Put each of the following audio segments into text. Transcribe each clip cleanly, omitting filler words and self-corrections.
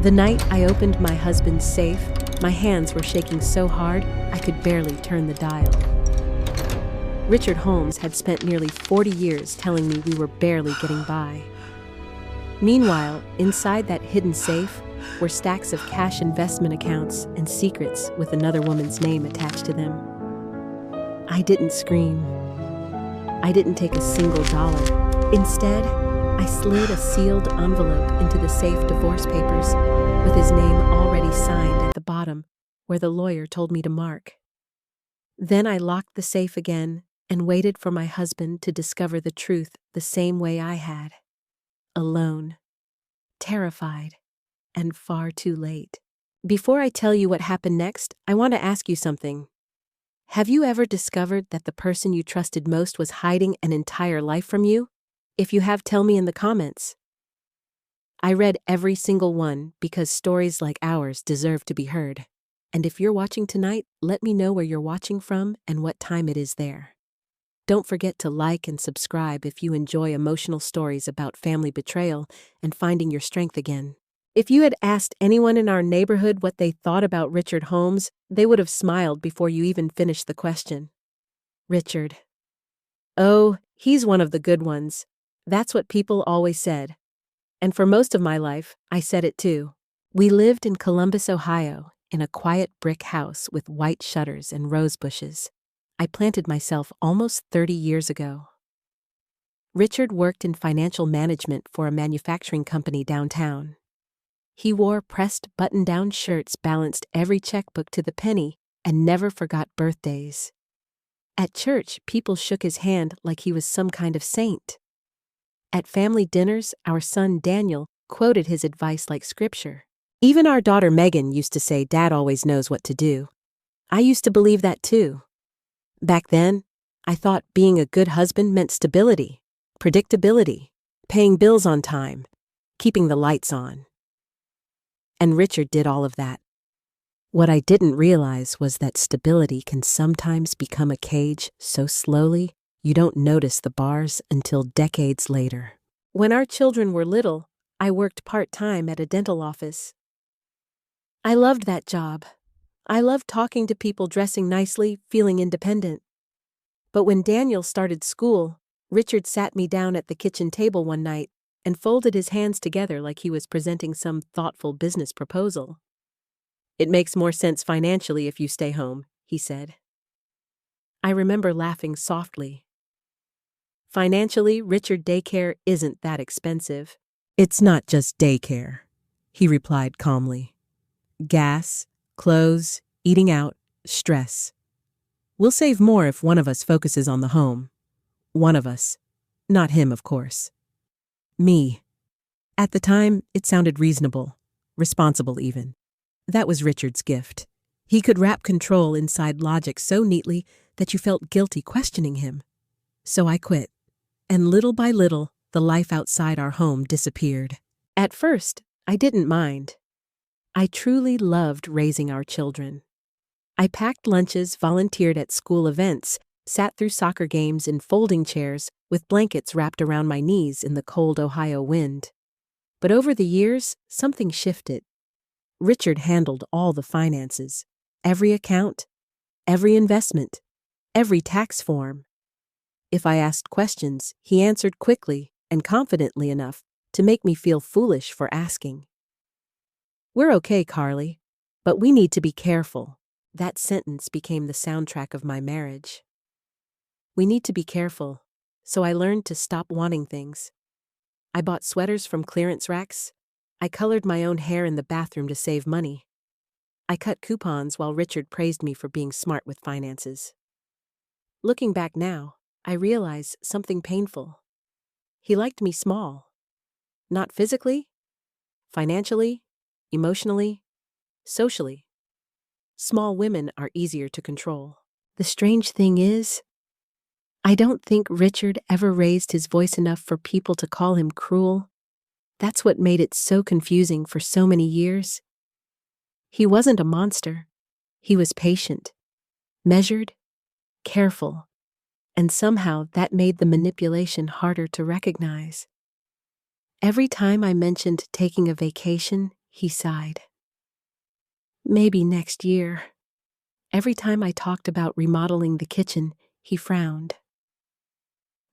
The night I opened my husband's safe, my hands were shaking so hard I could barely turn the dial. Richard Holmes had spent nearly 40 years telling me we were barely getting by. Meanwhile, inside that hidden safe were stacks of cash investment accounts and secrets with another woman's name attached to them. I didn't scream. I didn't take a single dollar. Instead, I slid a sealed envelope into the safe divorce papers with his name already signed at the bottom where the lawyer told me to mark. Then I locked the safe again and waited for my husband to discover the truth the same way I had. Alone, terrified, and far too late. Before I tell you what happened next, I want to ask you something. Have you ever discovered that the person you trusted most was hiding an entire life from you? If you have, tell me in the comments. I read every single one because stories like ours deserve to be heard. And if you're watching tonight, let me know where you're watching from and what time it is there. Don't forget to like and subscribe if you enjoy emotional stories about family betrayal and finding your strength again. If you had asked anyone in our neighborhood what they thought about Richard Holmes, they would have smiled before you even finished the question. Richard. Oh, he's one of the good ones. That's what people always said. And for most of my life, I said it too. We lived in Columbus, Ohio, in a quiet brick house with white shutters and rose bushes. I planted myself almost 30 years ago. Richard worked in financial management for a manufacturing company downtown. He wore pressed button-down shirts, balanced every checkbook to the penny, and never forgot birthdays. At church, people shook his hand like he was some kind of saint. At family dinners, our son Daniel quoted his advice like scripture. Even our daughter Megan used to say, "Dad always knows what to do." I used to believe that too. Back then, I thought being a good husband meant stability, predictability, paying bills on time, keeping the lights on. And Richard did all of that. What I didn't realize was that stability can sometimes become a cage so slowly you don't notice the bars until decades later. When our children were little, I worked part-time at a dental office. I loved that job. I loved talking to people, dressing nicely, feeling independent. But when Daniel started school, Richard sat me down at the kitchen table one night and folded his hands together like he was presenting some thoughtful business proposal. "It makes more sense financially if you stay home," he said. I remember laughing softly. Financially, Richard, daycare isn't that expensive. "It's not just daycare," he replied calmly. "Gas, clothes, eating out, stress. We'll save more if one of us focuses on the home. One of us. Not him, of course. Me." At the time, it sounded reasonable, responsible even. That was Richard's gift. He could wrap control inside logic so neatly that you felt guilty questioning him. So I quit. And little by little, the life outside our home disappeared. At first, I didn't mind. I truly loved raising our children. I packed lunches, volunteered at school events, sat through soccer games in folding chairs with blankets wrapped around my knees in the cold Ohio wind. But over the years, something shifted. Richard handled all the finances, every account, every investment, every tax form. If I asked questions, he answered quickly and confidently enough to make me feel foolish for asking. "We're okay, Carly, but we need to be careful." That sentence became the soundtrack of my marriage. We need to be careful, so I learned to stop wanting things. I bought sweaters from clearance racks. I colored my own hair in the bathroom to save money. I cut coupons while Richard praised me for being smart with finances. Looking back now, I realize something painful. He liked me small. Not physically, financially, emotionally, socially. Small women are easier to control. The strange thing is, I don't think Richard ever raised his voice enough for people to call him cruel. That's what made it so confusing for so many years. He wasn't a monster. He was patient, measured, careful, and somehow that made the manipulation harder to recognize. Every time I mentioned taking a vacation, He sighed. Maybe next year. Every time I talked about remodeling the kitchen, he frowned.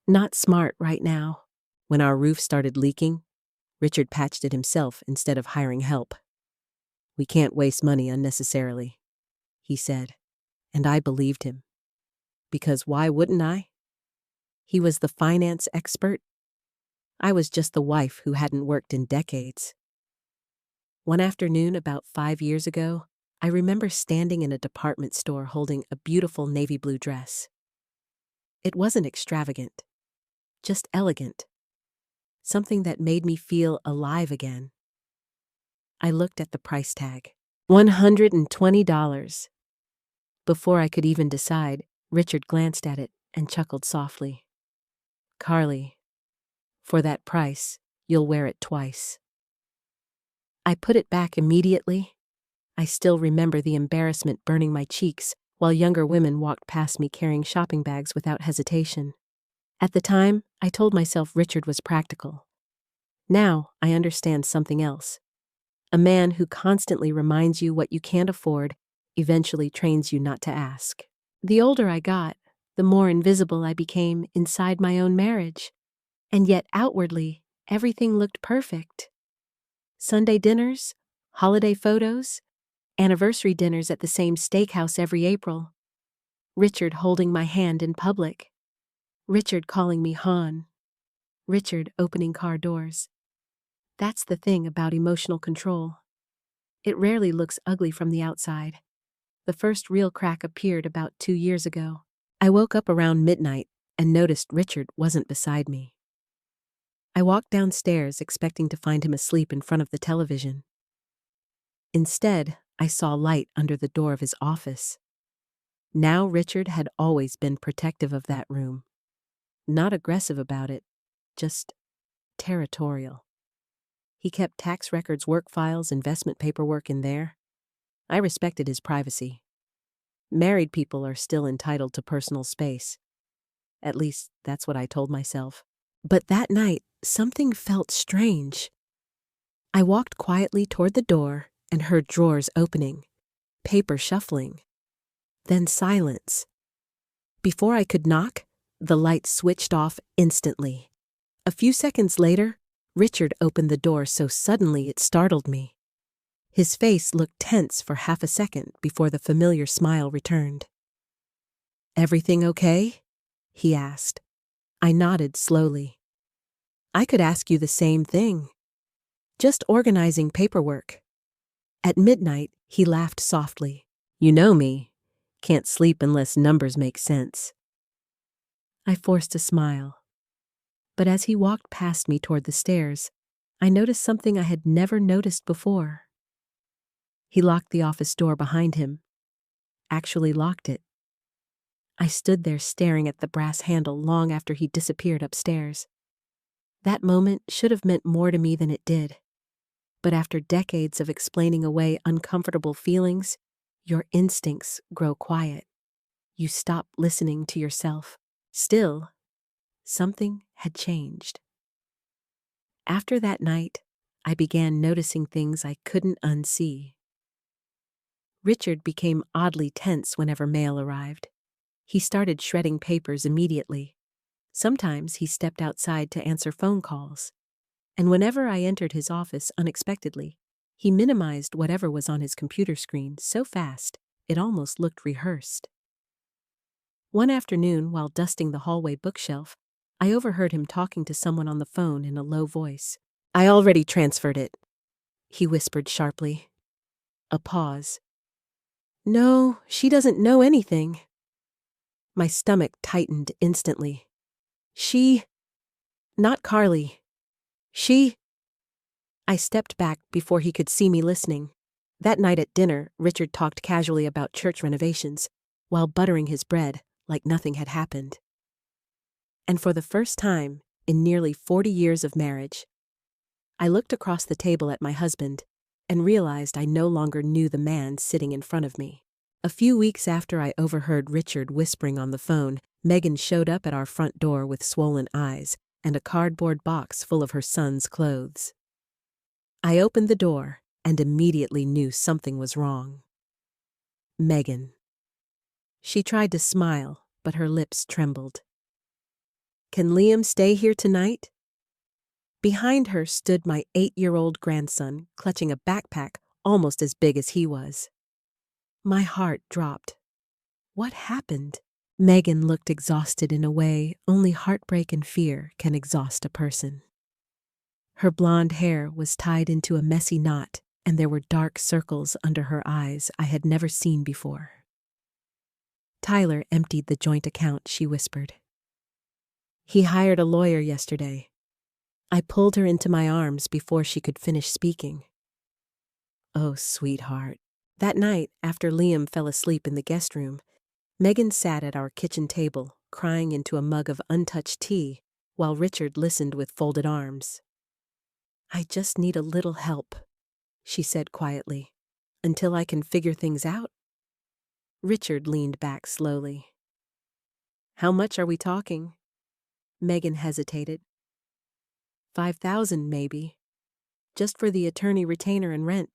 Not smart right now. When our roof started leaking, Richard patched it himself instead of hiring help. We can't waste money unnecessarily, he said, and I believed him. Because why wouldn't I? He was the finance expert. I was just the wife who hadn't worked in decades. One afternoon about 5 years ago, I remember standing in a department store holding a beautiful navy blue dress. It wasn't extravagant, just elegant. Something that made me feel alive again. I looked at the price tag. $120. Before I could even decide, Richard glanced at it and chuckled softly. Carly, for that price, you'll wear it twice. I put it back immediately. I still remember the embarrassment burning my cheeks while younger women walked past me carrying shopping bags without hesitation. At the time, I told myself Richard was practical. Now, I understand something else. A man who constantly reminds you what you can't afford eventually trains you not to ask. The older I got, the more invisible I became inside my own marriage. And yet outwardly, everything looked perfect. Sunday dinners, holiday photos, anniversary dinners at the same steakhouse every April. Richard holding my hand in public. Richard calling me hon. Richard opening car doors. That's the thing about emotional control. It rarely looks ugly from the outside. The first real crack appeared about 2 years ago. I woke up around midnight and noticed Richard wasn't beside me. I walked downstairs expecting to find him asleep in front of the television. Instead, I saw light under the door of his office. Now Richard had always been protective of that room. Not aggressive about it, just territorial. He kept tax records, work files, investment paperwork in there. I respected his privacy. Married people are still entitled to personal space. At least, that's what I told myself. But that night, something felt strange. I walked quietly toward the door and heard drawers opening, paper shuffling, then silence. Before I could knock, the light switched off instantly. A few seconds later, Richard opened the door so suddenly it startled me. His face looked tense for half a second before the familiar smile returned. "Everything okay?" he asked. I nodded slowly. "I could ask you the same thing. Just organizing paperwork." At midnight, he laughed softly. "You know me. Can't sleep unless numbers make sense." I forced a smile. But as he walked past me toward the stairs, I noticed something I had never noticed before. He locked the office door behind him. Actually locked it. I stood there staring at the brass handle long after he disappeared upstairs. That moment should have meant more to me than it did. But after decades of explaining away uncomfortable feelings, your instincts grow quiet. You stop listening to yourself. Still, something had changed. After that night, I began noticing things I couldn't unsee. Richard became oddly tense whenever mail arrived. He started shredding papers immediately. Sometimes he stepped outside to answer phone calls. And whenever I entered his office unexpectedly, he minimized whatever was on his computer screen so fast it almost looked rehearsed. One afternoon, while dusting the hallway bookshelf, I overheard him talking to someone on the phone in a low voice. "I already transferred it," he whispered sharply. A pause. "No, she doesn't know anything." My stomach tightened instantly. Not Carly. I stepped back before he could see me listening. That night at dinner, Richard talked casually about church renovations, while buttering his bread like nothing had happened. And for the first time in nearly 40 years of marriage, I looked across the table at my husband and realized I no longer knew the man sitting in front of me. A few weeks after I overheard Richard whispering on the phone, Megan showed up at our front door with swollen eyes and a cardboard box full of her son's clothes. I opened the door, and immediately knew something was wrong. Megan. She tried to smile, but her lips trembled. Can Liam stay here tonight? Behind her stood my 8-year-old grandson, clutching a backpack almost as big as he was. My heart dropped. What happened? Megan looked exhausted in a way only heartbreak and fear can exhaust a person. Her blonde hair was tied into a messy knot, and there were dark circles under her eyes I had never seen before. Tyler emptied the joint account, she whispered. He hired a lawyer yesterday. I pulled her into my arms before she could finish speaking. Oh, sweetheart. That night, after Liam fell asleep in the guest room, Megan sat at our kitchen table, crying into a mug of untouched tea, while Richard listened with folded arms. I just need a little help, she said quietly, until I can figure things out. Richard leaned back slowly. How much are we talking? Megan hesitated. 5,000 maybe, just for the attorney retainer and rent.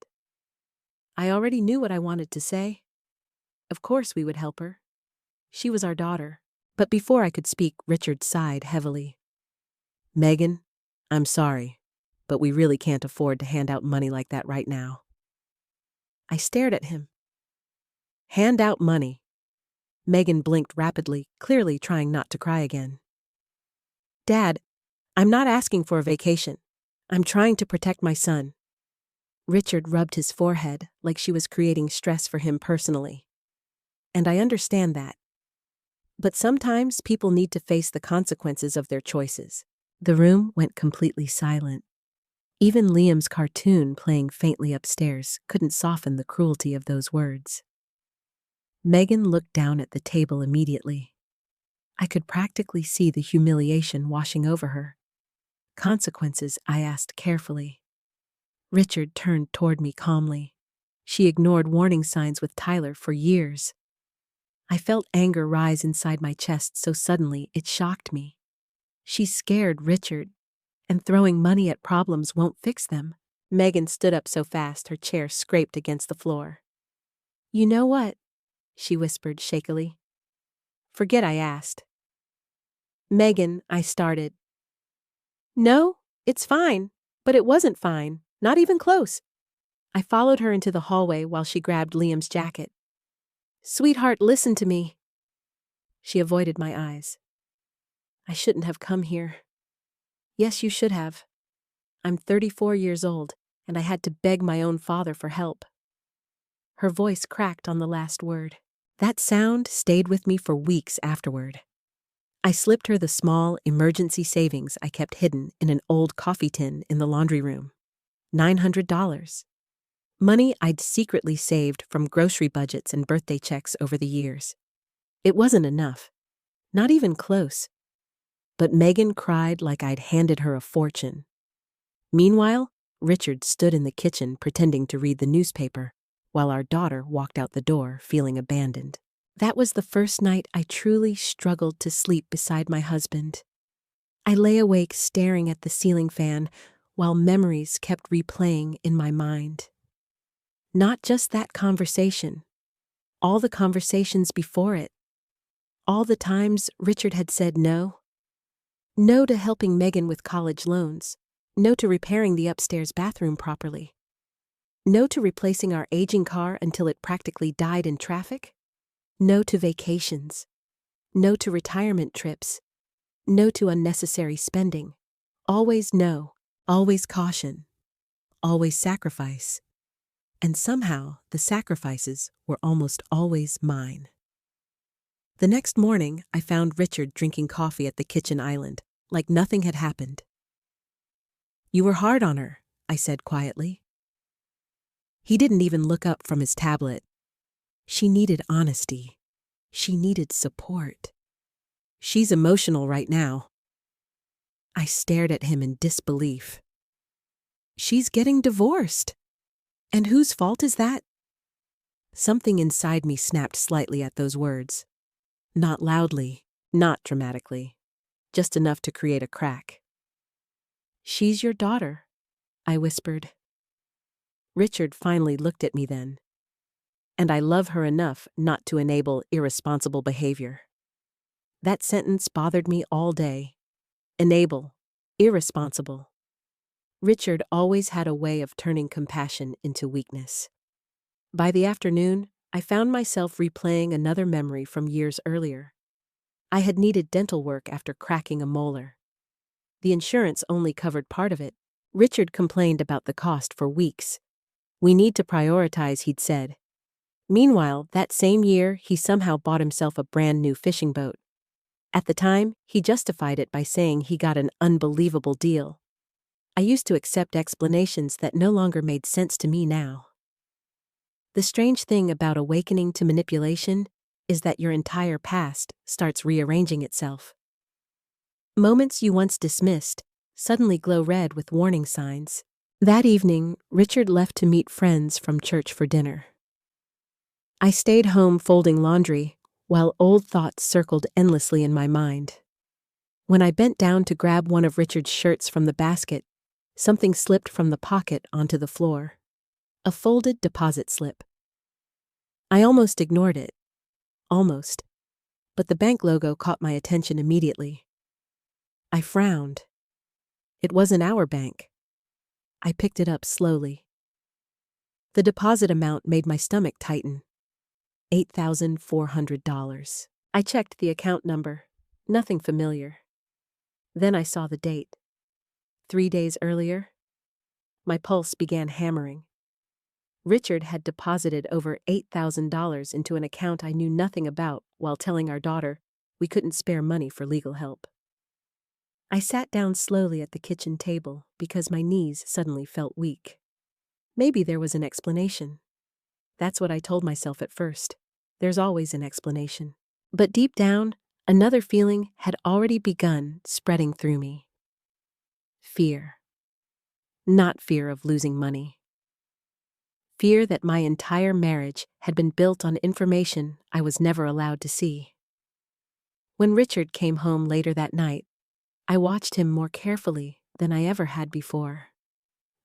I already knew what I wanted to say. Of course we would help her. She was our daughter. But before I could speak, Richard sighed heavily. Megan, I'm sorry, but we really can't afford to hand out money like that right now. I stared at him. Hand out money. Megan blinked rapidly, clearly trying not to cry again. Dad, I'm not asking for a vacation. I'm trying to protect my son. Richard rubbed his forehead like she was creating stress for him personally. And I understand that. But sometimes people need to face the consequences of their choices. The room went completely silent. Even Liam's cartoon playing faintly upstairs couldn't soften the cruelty of those words. Megan looked down at the table immediately. I could practically see the humiliation washing over her. Consequences, I asked carefully. Richard turned toward me calmly. She ignored warning signs with Tyler for years. I felt anger rise inside my chest so suddenly it shocked me. She's scared Richard, and throwing money at problems won't fix them. Megan stood up so fast her chair scraped against the floor. You know what? She whispered shakily. Forget I asked. Megan, I started. No, it's fine, but it wasn't fine, not even close. I followed her into the hallway while she grabbed Liam's jacket. Sweetheart, listen to me. She avoided my eyes. I shouldn't have come here. Yes, you should have. I'm 34 years old, and I had to beg my own father for help. Her voice cracked on the last word. That sound stayed with me for weeks afterward. I slipped her the small emergency savings I kept hidden in an old coffee tin in the laundry room. $900. Money I'd secretly saved from grocery budgets and birthday checks over the years. It wasn't enough. Not even close. But Megan cried like I'd handed her a fortune. Meanwhile, Richard stood in the kitchen pretending to read the newspaper, while our daughter walked out the door feeling abandoned. That was the first night I truly struggled to sleep beside my husband. I lay awake staring at the ceiling fan while memories kept replaying in my mind. Not just that conversation, all the conversations before it. All the times Richard had said no. No to helping Megan with college loans. No to repairing the upstairs bathroom properly. No to replacing our aging car until it practically died in traffic. No to vacations. No to retirement trips. No to unnecessary spending. Always no. Always caution. Always sacrifice. And somehow the sacrifices were almost always mine. The next morning, I found Richard drinking coffee at the kitchen island, like nothing had happened. You were hard on her, I said quietly. He didn't even look up from his tablet. She needed honesty. She needed support. She's emotional right now. I stared at him in disbelief. She's getting divorced. And whose fault is that? Something inside me snapped slightly at those words. Not loudly, not dramatically, just enough to create a crack. She's your daughter, I whispered. Richard finally looked at me then. And I love her enough not to enable irresponsible behavior. That sentence bothered me all day. Enable. Irresponsible. Richard always had a way of turning compassion into weakness. By the afternoon, I found myself replaying another memory from years earlier. I had needed dental work after cracking a molar. The insurance only covered part of it. Richard complained about the cost for weeks. "We need to prioritize," he'd said. Meanwhile, that same year, he somehow bought himself a brand new fishing boat. At the time, he justified it by saying he got an unbelievable deal. I used to accept explanations that no longer made sense to me now. The strange thing about awakening to manipulation is that your entire past starts rearranging itself. Moments you once dismissed suddenly glow red with warning signs. That evening, Richard left to meet friends from church for dinner. I stayed home folding laundry, while old thoughts circled endlessly in my mind. When I bent down to grab one of Richard's shirts from the basket, something slipped from the pocket onto the floor. A folded deposit slip. I almost ignored it. Almost. But the bank logo caught my attention immediately. I frowned. It wasn't our bank. I picked it up slowly. The deposit amount made my stomach tighten. $8,400. I checked the account number. Nothing familiar. Then I saw the date. 3 days earlier. My pulse began hammering. Richard had deposited over $8,000 into an account I knew nothing about while telling our daughter we couldn't spare money for legal help. I sat down slowly at the kitchen table because my knees suddenly felt weak. Maybe there was an explanation. That's what I told myself at first. There's always an explanation. But deep down, another feeling had already begun spreading through me. Fear. Not fear of losing money. Fear that my entire marriage had been built on information I was never allowed to see. When Richard came home later that night, I watched him more carefully than I ever had before.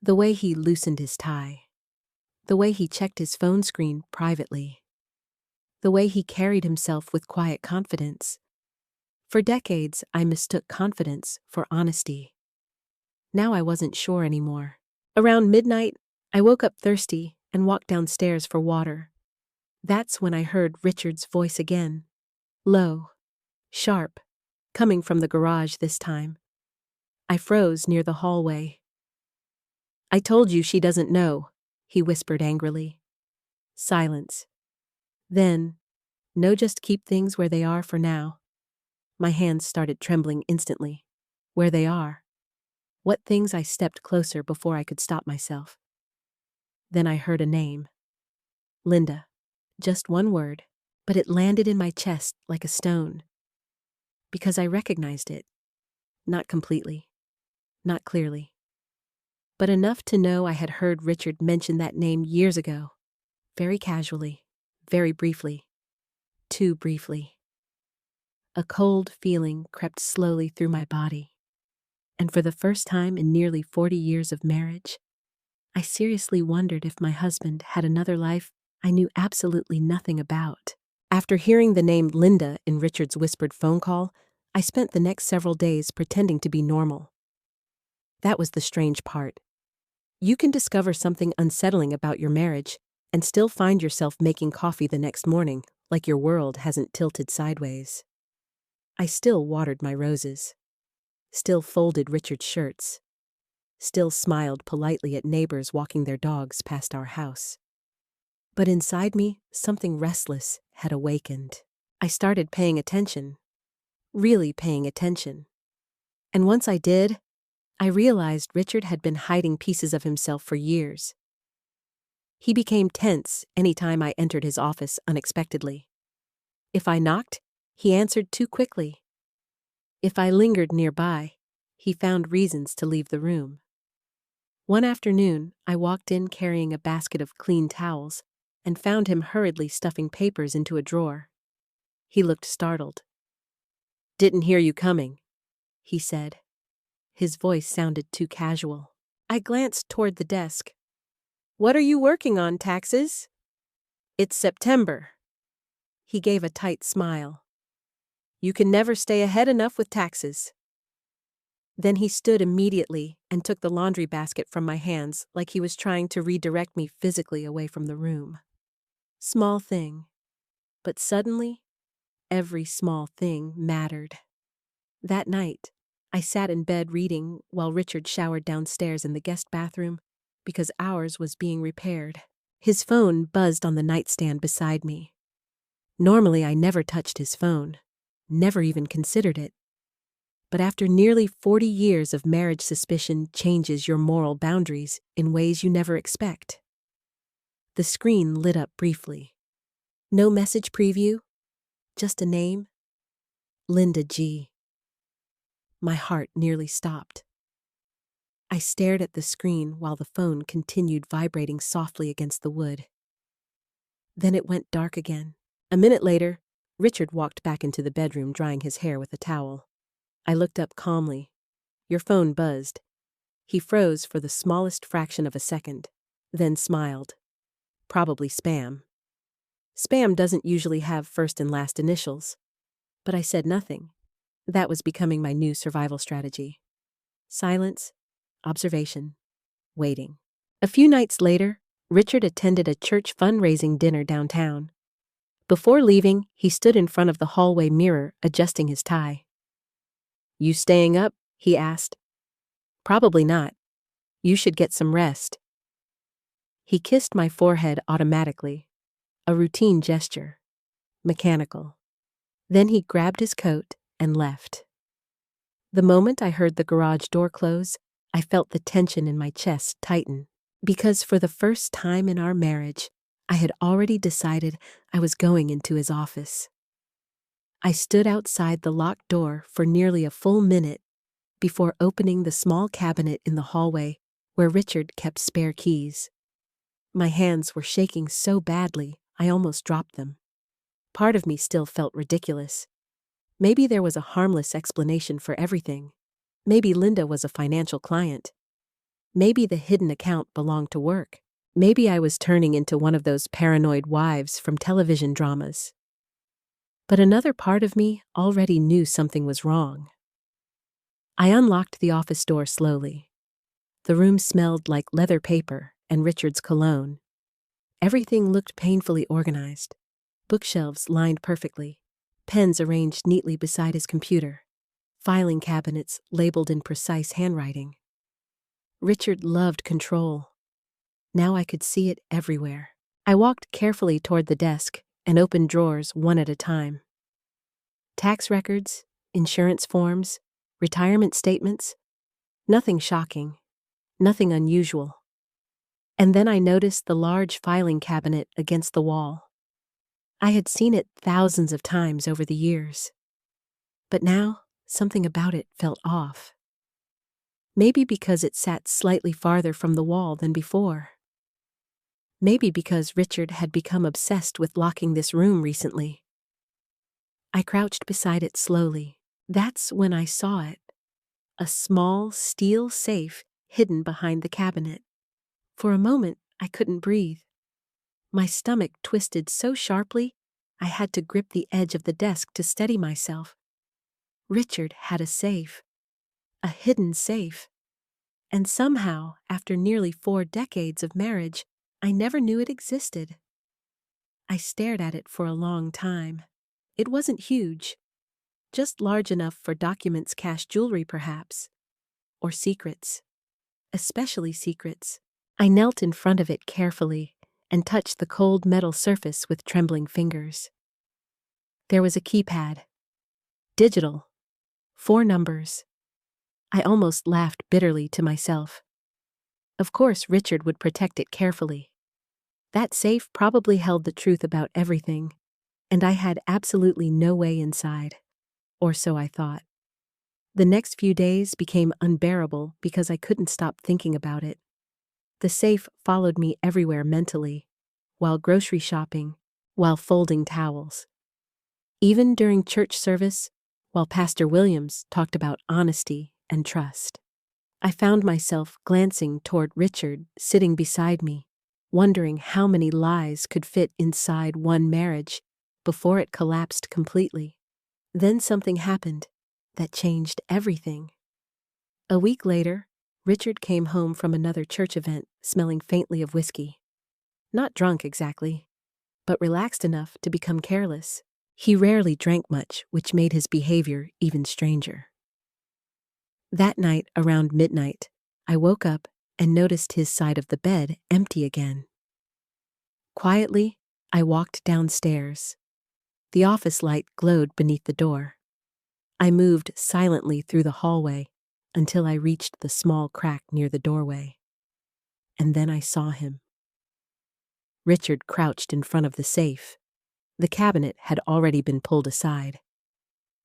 The way he loosened his tie. The way he checked his phone screen privately. The way he carried himself with quiet confidence. For decades, I mistook confidence for honesty. Now I wasn't sure anymore. Around midnight, I woke up thirsty and walked downstairs for water. That's when I heard Richard's voice again. Low. Sharp. Coming from the garage this time. I froze near the hallway. "I told you she doesn't know," he whispered angrily. Silence. Then, "No, just keep things where they are for now." My hands started trembling instantly. Where they are. What things? I stepped closer before I could stop myself. Then I heard a name. Linda. Just one word, but it landed in my chest like a stone. Because I recognized it. Not completely. Not clearly. But enough to know I had heard Richard mention that name years ago. Very casually. Very briefly. Too briefly. A cold feeling crept slowly through my body. And for the first time in nearly 40 years of marriage, I seriously wondered if my husband had another life I knew absolutely nothing about. After hearing the name Linda in Richard's whispered phone call, I spent the next several days pretending to be normal. That was the strange part. You can discover something unsettling about your marriage and still find yourself making coffee the next morning, like your world hasn't tilted sideways. I still watered my roses. Still folded Richard's shirts. Still smiled politely at neighbors walking their dogs past our house. But inside me, something restless had awakened. I started paying attention. Really paying attention. And once I did, I realized Richard had been hiding pieces of himself for years. He became tense anytime I entered his office unexpectedly. If I knocked, he answered too quickly. If I lingered nearby, he found reasons to leave the room. One afternoon, I walked in carrying a basket of clean towels and found him hurriedly stuffing papers into a drawer. He looked startled. "Didn't hear you coming," he said. His voice sounded too casual. I glanced toward the desk. What are you working on, taxes? It's September. He gave a tight smile. You can never stay ahead enough with taxes. Then he stood immediately and took the laundry basket from my hands like he was trying to redirect me physically away from the room. Small thing. But suddenly, every small thing mattered. That night, I sat in bed reading while Richard showered downstairs in the guest bathroom because ours was being repaired. His phone buzzed on the nightstand beside me. Normally, I never touched his phone, never even considered it. But after nearly 40 years of marriage, suspicion changes your moral boundaries in ways you never expect. The screen lit up briefly. No message preview, just a name. Linda G. My heart nearly stopped. I stared at the screen while the phone continued vibrating softly against the wood. Then it went dark again. A minute later, Richard walked back into the bedroom drying his hair with a towel. I looked up calmly. Your phone buzzed. He froze for the smallest fraction of a second, then smiled. Probably spam. Spam doesn't usually have first and last initials. But I said nothing. That was becoming my new survival strategy. Silence, observation, waiting. A few nights later, Richard attended a church fundraising dinner downtown. Before leaving, he stood in front of the hallway mirror, adjusting his tie. You staying up? He asked. Probably not. You should get some rest. He kissed my forehead automatically. A routine gesture. Mechanical. Then he grabbed his coat and left. The moment I heard the garage door close, I felt the tension in my chest tighten. Because for the first time in our marriage, I had already decided I was going into his office. I stood outside the locked door for nearly a full minute before opening the small cabinet in the hallway where Richard kept spare keys. My hands were shaking so badly, I almost dropped them. Part of me still felt ridiculous. Maybe there was a harmless explanation for everything. Maybe Linda was a financial client. Maybe the hidden account belonged to work. Maybe I was turning into one of those paranoid wives from television dramas. But another part of me already knew something was wrong. I unlocked the office door slowly. The room smelled like leather paper and Richard's cologne. Everything looked painfully organized. Bookshelves lined perfectly. Pens arranged neatly beside his computer. Filing cabinets labeled in precise handwriting. Richard loved control. Now I could see it everywhere. I walked carefully toward the desk and opened drawers one at a time. Tax records, insurance forms, retirement statements. Nothing shocking. Nothing unusual. And then I noticed the large filing cabinet against the wall. I had seen it thousands of times over the years. But now, something about it felt off. Maybe because it sat slightly farther from the wall than before. Maybe because Richard had become obsessed with locking this room recently. I crouched beside it slowly. That's when I saw it. A small steel safe hidden behind the cabinet. For a moment, I couldn't breathe. My stomach twisted so sharply, I had to grip the edge of the desk to steady myself. Richard had a safe. A hidden safe. And somehow, after nearly 4 decades of marriage, I never knew it existed. I stared at it for a long time. It wasn't huge. Just large enough for documents, cash, jewelry perhaps. Or secrets. Especially secrets. I knelt in front of it carefully and touched the cold metal surface with trembling fingers. There was a keypad. Digital. 4 numbers. I almost laughed bitterly to myself. Of course, Richard would protect it carefully. That safe probably held the truth about everything, and I had absolutely no way inside. Or so I thought. The next few days became unbearable because I couldn't stop thinking about it. The safe followed me everywhere mentally, while grocery shopping, while folding towels. Even during church service, while Pastor Williams talked about honesty and trust. I found myself glancing toward Richard sitting beside me, wondering how many lies could fit inside one marriage before it collapsed completely. Then something happened that changed everything. A week later, Richard came home from another church event smelling faintly of whiskey. Not drunk exactly, but relaxed enough to become careless. He rarely drank much, which made his behavior even stranger. That night, around midnight, I woke up and noticed his side of the bed empty again. Quietly, I walked downstairs. The office light glowed beneath the door. I moved silently through the hallway until I reached the small crack near the doorway. And then I saw him. Richard crouched in front of the safe. The cabinet had already been pulled aside.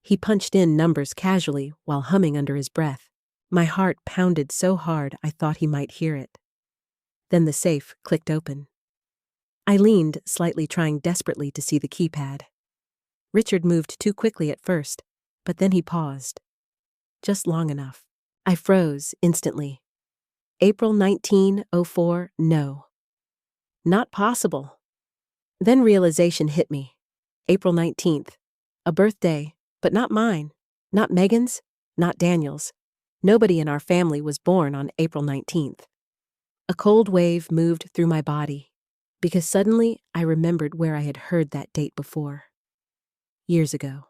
He punched in numbers casually while humming under his breath. My heart pounded so hard I thought he might hear it. Then the safe clicked open. I leaned, slightly trying desperately to see the keypad. Richard moved too quickly at first, but then he paused. Just long enough. I froze instantly. April 1904, no. Not possible. Then realization hit me. April 19th. A birthday, but not mine. Not Megan's, not Daniel's. Nobody in our family was born on April 19th. A cold wave moved through my body, because suddenly I remembered where I had heard that date before. Years ago,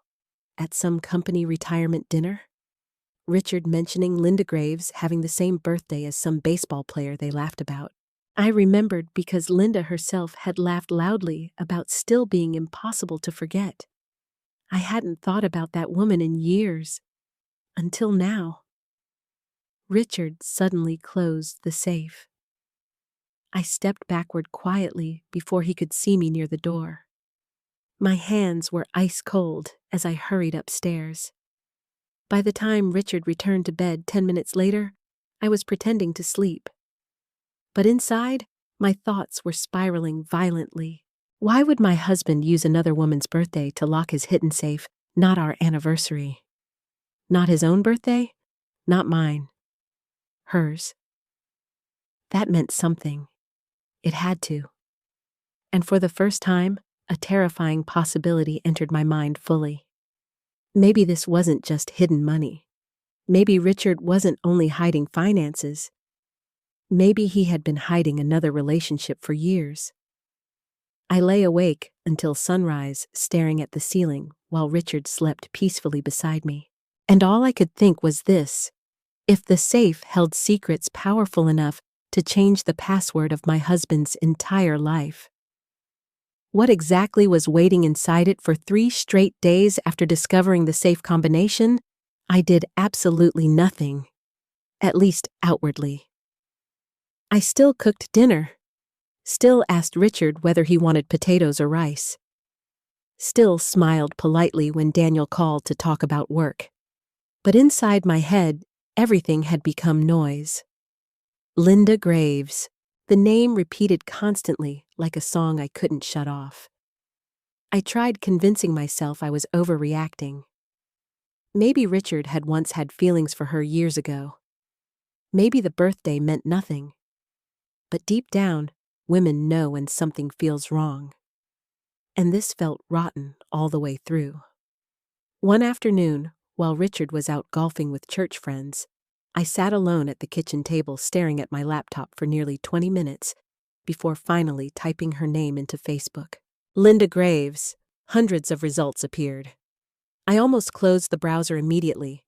at some company retirement dinner, Richard mentioning Linda Graves having the same birthday as some baseball player they laughed about. I remembered because Linda herself had laughed loudly about still being impossible to forget. I hadn't thought about that woman in years, until now. Richard suddenly closed the safe. I stepped backward quietly before he could see me near the door. My hands were ice cold as I hurried upstairs. By the time Richard returned to bed 10 minutes later, I was pretending to sleep. But inside, my thoughts were spiraling violently. Why would my husband use another woman's birthday to lock his hidden safe, not our anniversary? Not his own birthday? Not mine. Hers. That meant something. It had to. And for the first time, a terrifying possibility entered my mind fully. Maybe this wasn't just hidden money. Maybe Richard wasn't only hiding finances. Maybe he had been hiding another relationship for years. I lay awake until sunrise, staring at the ceiling while Richard slept peacefully beside me. And all I could think was this: if the safe held secrets powerful enough to change the password of my husband's entire life, what exactly was waiting inside it for 3 straight days after discovering the safe combination? I did absolutely nothing, at least outwardly. I still cooked dinner, still asked Richard whether he wanted potatoes or rice, still smiled politely when Daniel called to talk about work. But inside my head, everything had become noise. Linda Graves. The name repeated constantly, like a song I couldn't shut off. I tried convincing myself I was overreacting. Maybe Richard had once had feelings for her years ago. Maybe the birthday meant nothing. But deep down, women know when something feels wrong. And this felt rotten all the way through. One afternoon, while Richard was out golfing with church friends, I sat alone at the kitchen table staring at my laptop for nearly 20 minutes before finally typing her name into Facebook. Linda Graves. Hundreds of results appeared. I almost closed the browser immediately.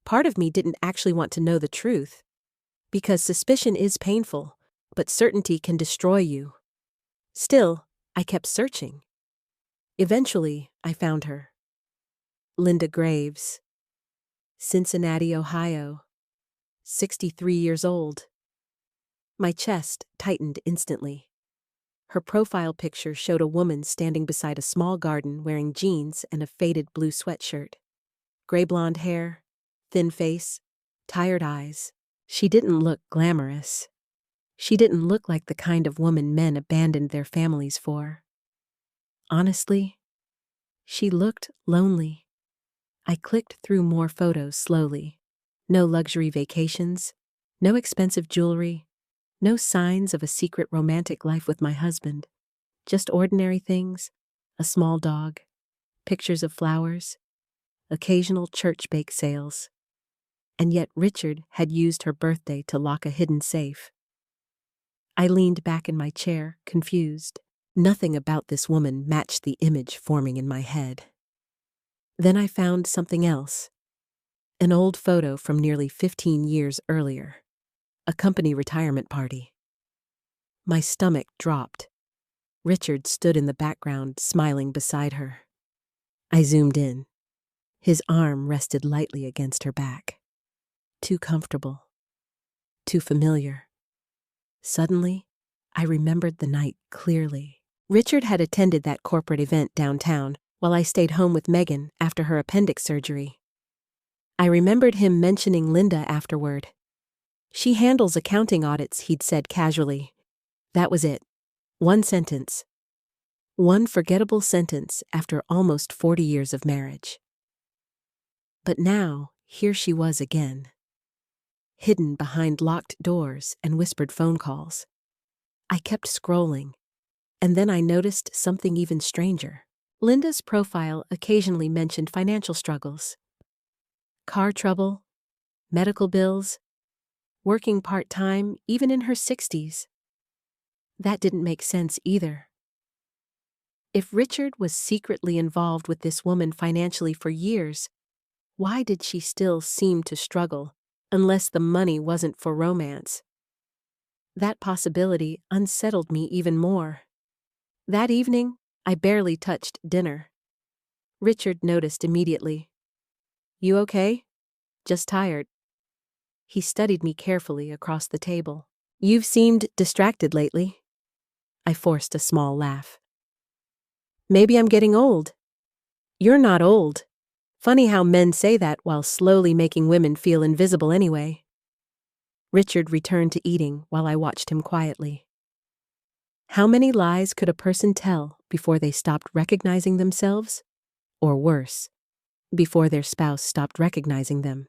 Part of me didn't actually want to know the truth, because suspicion is painful, but certainty can destroy you. Still, I kept searching. Eventually, I found her. Linda Graves. Cincinnati, Ohio. 63 years old. My chest tightened instantly. Her profile picture showed a woman standing beside a small garden wearing jeans and a faded blue sweatshirt. Gray blonde hair, thin face, tired eyes. She didn't look glamorous. She didn't look like the kind of woman men abandoned their families for. Honestly, she looked lonely. I clicked through more photos slowly. No luxury vacations, no expensive jewelry, No signs of a secret romantic life with my husband. Just ordinary things, a small dog, pictures of flowers, occasional church bake sales. And yet Richard had used her birthday to lock a hidden safe. I leaned back in my chair, confused. Nothing about this woman matched the image forming in my head. Then I found something else. An old photo from nearly 15 years earlier. A company retirement party. My stomach dropped. Richard stood in the background, smiling beside her. I zoomed in. His arm rested lightly against her back. Too comfortable. Too familiar. Suddenly, I remembered the night clearly. Richard had attended that corporate event downtown while I stayed home with Megan after her appendix surgery. I remembered him mentioning Linda afterward. She handles accounting audits, he'd said casually. That was it. One sentence. One forgettable sentence after almost 40 years of marriage. But now, here she was again. Hidden behind locked doors and whispered phone calls. I kept scrolling, and then I noticed something even stranger. Linda's profile occasionally mentioned financial struggles. Car trouble, medical bills, working part-time even in her 60s. That didn't make sense either. If Richard was secretly involved with this woman financially for years, why did she still seem to struggle, unless the money wasn't for romance? That possibility unsettled me even more. That evening, I barely touched dinner. Richard noticed immediately. You okay? Just tired. He studied me carefully across the table. You've seemed distracted lately. I forced a small laugh. Maybe I'm getting old. You're not old. Funny how men say that while slowly making women feel invisible anyway. Richard returned to eating while I watched him quietly. How many lies could a person tell before they stopped recognizing themselves? Or worse, before their spouse stopped recognizing them?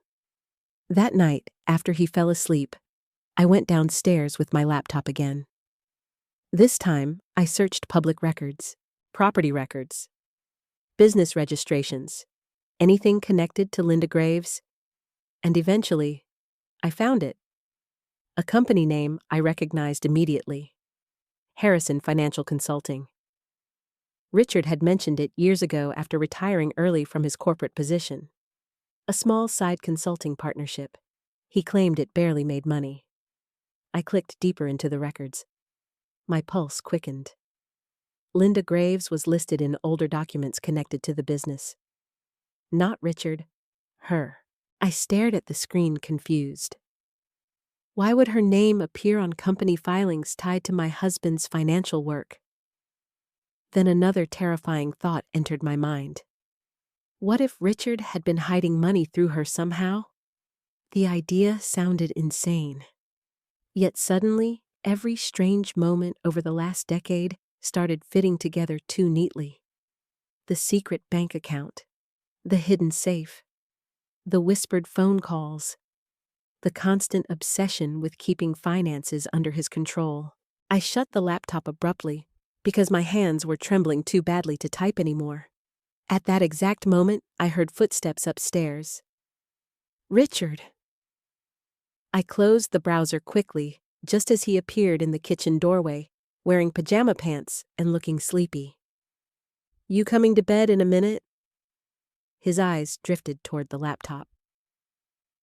That night, after he fell asleep, I went downstairs with my laptop again. This time, I searched public records, property records, business registrations, anything connected to Linda Graves, and eventually, I found it. A company name I recognized immediately. Harrison Financial Consulting. Richard had mentioned it years ago after retiring early from his corporate position. A small side consulting partnership. He claimed it barely made money. I clicked deeper into the records. My pulse quickened. Linda Graves was listed in older documents connected to the business. Not Richard, her. I stared at the screen confused. Why would her name appear on company filings tied to my husband's financial work? Then another terrifying thought entered my mind. What if Richard had been hiding money through her somehow? The idea sounded insane. Yet suddenly, every strange moment over the last decade started fitting together too neatly. The secret bank account, the hidden safe, the whispered phone calls, the constant obsession with keeping finances under his control. I shut the laptop abruptly because my hands were trembling too badly to type anymore. At that exact moment, I heard footsteps upstairs. Richard! I closed the browser quickly, just as he appeared in the kitchen doorway, wearing pajama pants and looking sleepy. You coming to bed in a minute? His eyes drifted toward the laptop.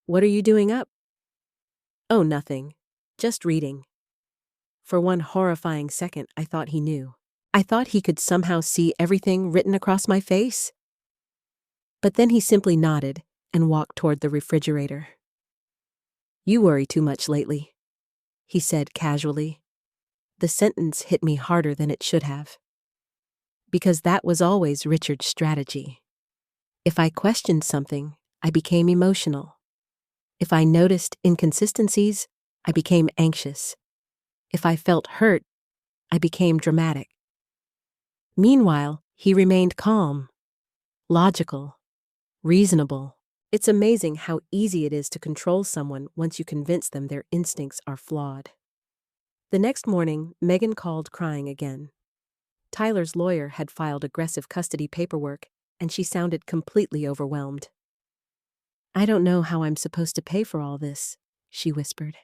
What are you doing up? Oh, nothing. Just reading. For one horrifying second, I thought he knew. I thought he could somehow see everything written across my face. But then he simply nodded and walked toward the refrigerator. You worry too much lately, he said casually. The sentence hit me harder than it should have. Because that was always Richard's strategy. If I questioned something, I became emotional. If I noticed inconsistencies, I became anxious. If I felt hurt, I became dramatic. Meanwhile, he remained calm, logical, reasonable. It's amazing how easy it is to control someone once you convince them their instincts are flawed. The next morning, Megan called crying again. Tyler's lawyer had filed aggressive custody paperwork, and she sounded completely overwhelmed. "I don't know how I'm supposed to pay for all this," she whispered.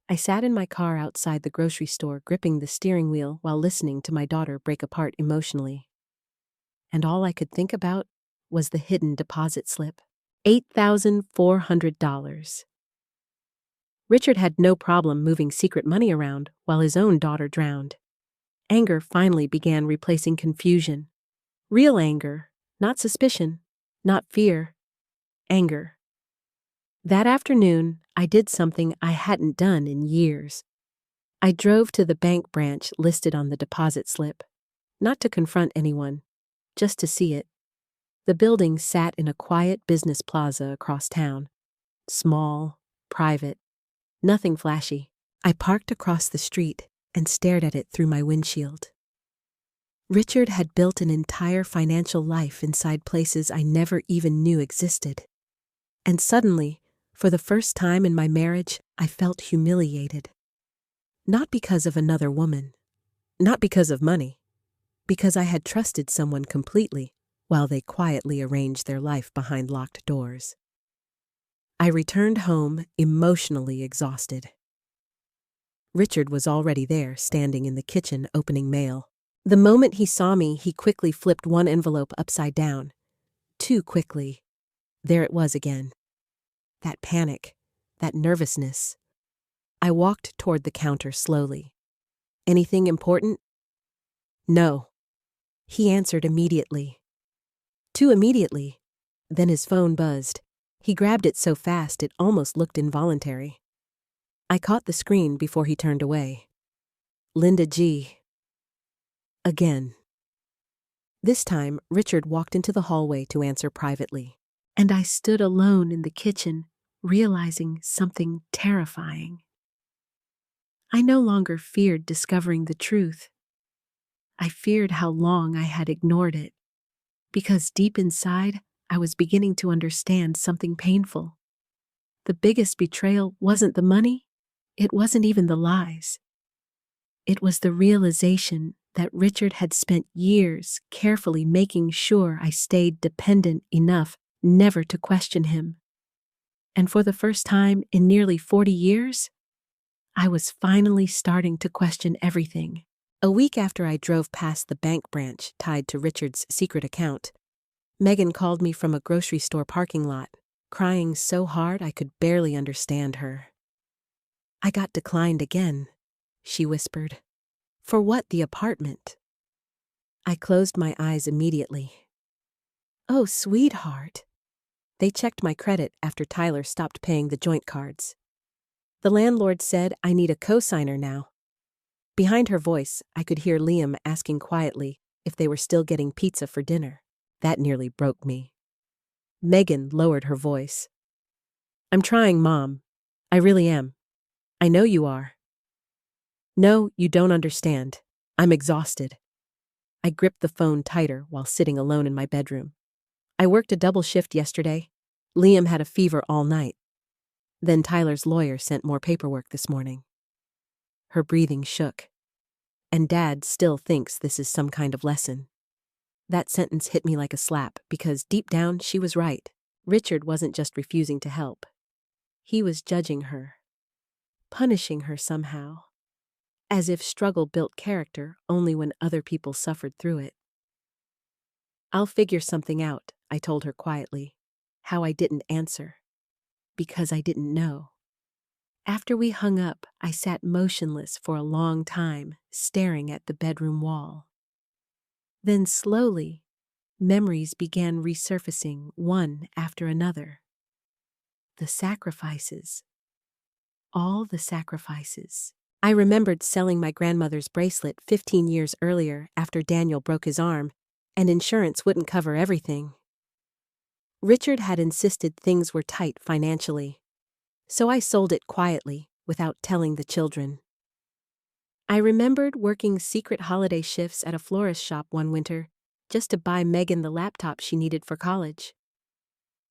I sat in my car outside the grocery store, gripping the steering wheel while listening to my daughter break apart emotionally. And all I could think about was the hidden deposit slip. $8,400. Richard had no problem moving secret money around while his own daughter drowned. Anger finally began replacing confusion. Real anger, not suspicion, not fear. Anger. That afternoon, I did something I hadn't done in years. I drove to the bank branch listed on the deposit slip. Not to confront anyone, just to see it. The building sat in a quiet business plaza across town. Small, private, nothing flashy. I parked across the street and stared at it through my windshield. Richard had built an entire financial life inside places I never even knew existed. And suddenly, for the first time in my marriage, I felt humiliated. Not because of another woman, not because of money, because I had trusted someone completely while they quietly arranged their life behind locked doors. I returned home emotionally exhausted. Richard was already there, standing in the kitchen opening mail. The moment he saw me, he quickly flipped one envelope upside down. Too quickly. There it was again. That panic, that nervousness. I walked toward the counter slowly. "Anything important?" "No." He answered immediately. Too immediately. Then his phone buzzed. He grabbed it so fast it almost looked involuntary. I caught the screen before he turned away. Linda G. Again. This time, Richard walked into the hallway to answer privately. And I stood alone in the kitchen, realizing something terrifying. I no longer feared discovering the truth. I feared how long I had ignored it, because deep inside, I was beginning to understand something painful. The biggest betrayal wasn't the money, it wasn't even the lies. It was the realization that Richard had spent years carefully making sure I stayed dependent enough never to question him. And for the first time in nearly 40 years, I was finally starting to question everything. A week after I drove past the bank branch tied to Richard's secret account, Megan called me from a grocery store parking lot, crying so hard I could barely understand her. "I got declined again," she whispered. "For what, the apartment?" I closed my eyes immediately. "Oh, sweetheart." They checked my credit after Tyler stopped paying the joint cards. "The landlord said I need a co-signer now." Behind her voice, I could hear Liam asking quietly if they were still getting pizza for dinner. That nearly broke me. Megan lowered her voice. "I'm trying, Mom. I really am. I know you are." "No, you don't understand. I'm exhausted." I gripped the phone tighter while sitting alone in my bedroom. "I worked a double shift yesterday. Liam had a fever all night. Then Tyler's lawyer sent more paperwork this morning." Her breathing shook. "And Dad still thinks this is some kind of lesson." That sentence hit me like a slap because deep down she was right. Richard wasn't just refusing to help. He was judging her, punishing her somehow, as if struggle built character only when other people suffered through it. "I'll figure something out," I told her quietly. How I didn't answer. Because I didn't know. After we hung up, I sat motionless for a long time, staring at the bedroom wall. Then slowly, memories began resurfacing one after another. The sacrifices. All the sacrifices. I remembered selling my grandmother's bracelet 15 years earlier after Daniel broke his arm, and insurance wouldn't cover everything. Richard had insisted things were tight financially, so I sold it quietly without telling the children. I remembered working secret holiday shifts at a florist shop one winter just to buy Megan the laptop she needed for college.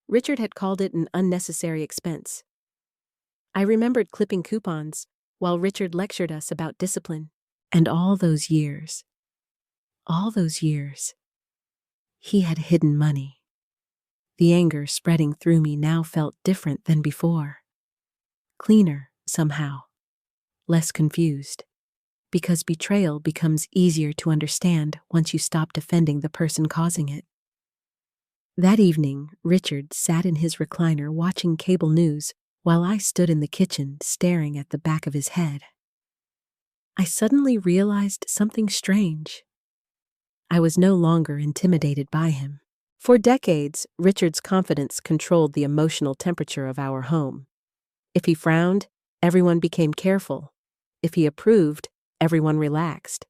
Richard had called it an unnecessary expense. I remembered clipping coupons, while Richard lectured us about discipline. And all those years, he had hidden money. The anger spreading through me now felt different than before. Cleaner, somehow. Less confused. Because betrayal becomes easier to understand once you stop defending the person causing it. That evening, Richard sat in his recliner watching cable news while I stood in the kitchen staring at the back of his head. I suddenly realized something strange. I was no longer intimidated by him. For decades, Richard's confidence controlled the emotional temperature of our home. If he frowned, everyone became careful. If he approved, everyone relaxed.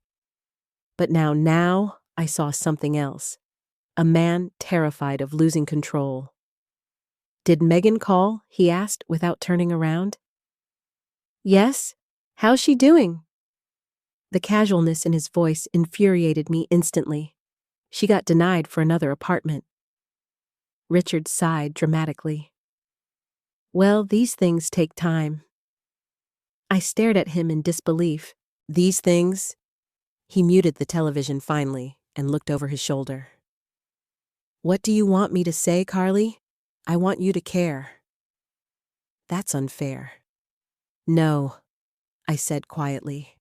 But now I saw something else. A man terrified of losing control. "Did Megan call?" he asked without turning around. "Yes. How's she doing?" The casualness in his voice infuriated me instantly. She got denied for another apartment. Richard sighed dramatically. "Well, these things take time." I stared at him in disbelief. "These things?" He muted the television finally and looked over his shoulder. "What do you want me to say, Carly? I want you to care." "That's unfair." "No," I said quietly.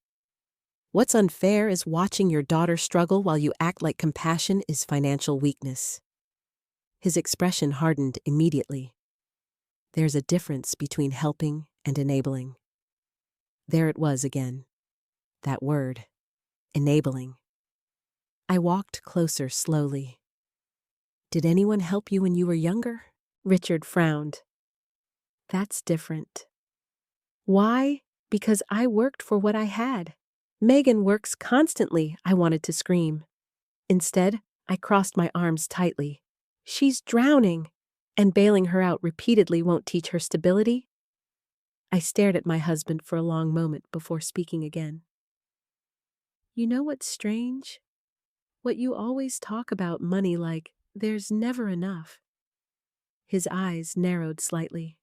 "What's unfair is watching your daughter struggle while you act like compassion is financial weakness." His expression hardened immediately. There's a difference between helping and enabling. There it was again. That word. Enabling. I walked closer slowly. "Did anyone help you when you were younger?" Richard frowned. "That's different." "Why? Because I worked for what I had. Megan works constantly," I wanted to scream. Instead, I crossed my arms tightly. "She's drowning, and bailing her out repeatedly won't teach her stability." I stared at my husband for a long moment before speaking again. "You know what's strange? What you always talk about money like there's never enough." His eyes narrowed slightly.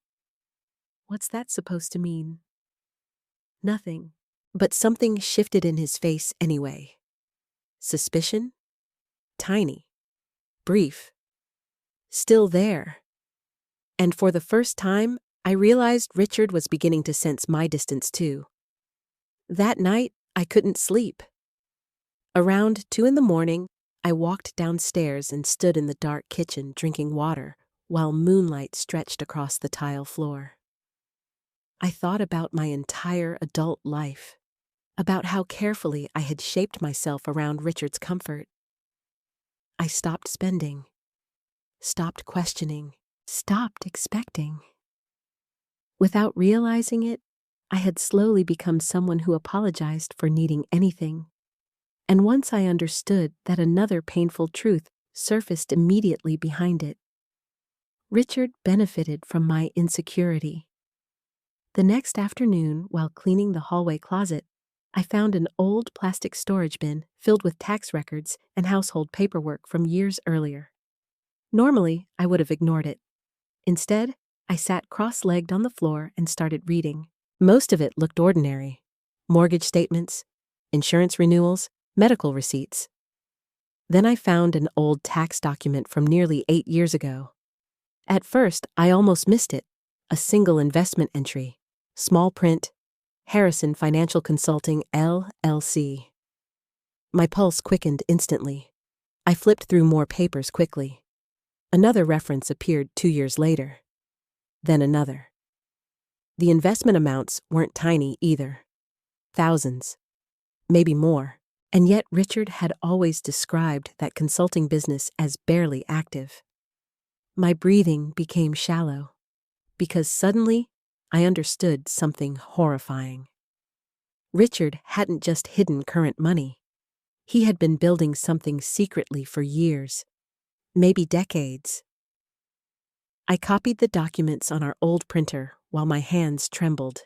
"What's that supposed to mean?" "Nothing." But something shifted in his face anyway. Suspicion? Tiny. Brief. Still there. And for the first time, I realized Richard was beginning to sense my distance too. That night, I couldn't sleep. Around 2 a.m, I walked downstairs and stood in the dark kitchen drinking water while moonlight stretched across the tile floor. I thought about my entire adult life, about how carefully I had shaped myself around Richard's comfort. I stopped spending, stopped questioning, stopped expecting. Without realizing it, I had slowly become someone who apologized for needing anything. And once I understood that, another painful truth surfaced immediately behind it. Richard benefited from my insecurity. The next afternoon, while cleaning the hallway closet, I found an old plastic storage bin filled with tax records and household paperwork from years earlier. Normally, I would have ignored it. Instead, I sat cross-legged on the floor and started reading. Most of it looked ordinary. Mortgage statements, insurance renewals, medical receipts. Then I found an old tax document from nearly 8 years ago. At first, I almost missed it. A single investment entry. Small print. Harrison Financial Consulting, LLC. My pulse quickened instantly. I flipped through more papers quickly. Another reference appeared 2 years later. Then another. The investment amounts weren't tiny either. Thousands. Maybe more. And yet Richard had always described that consulting business as barely active. My breathing became shallow, because suddenly I understood something horrifying. Richard hadn't just hidden current money. He had been building something secretly for years, maybe decades. I copied the documents on our old printer while my hands trembled.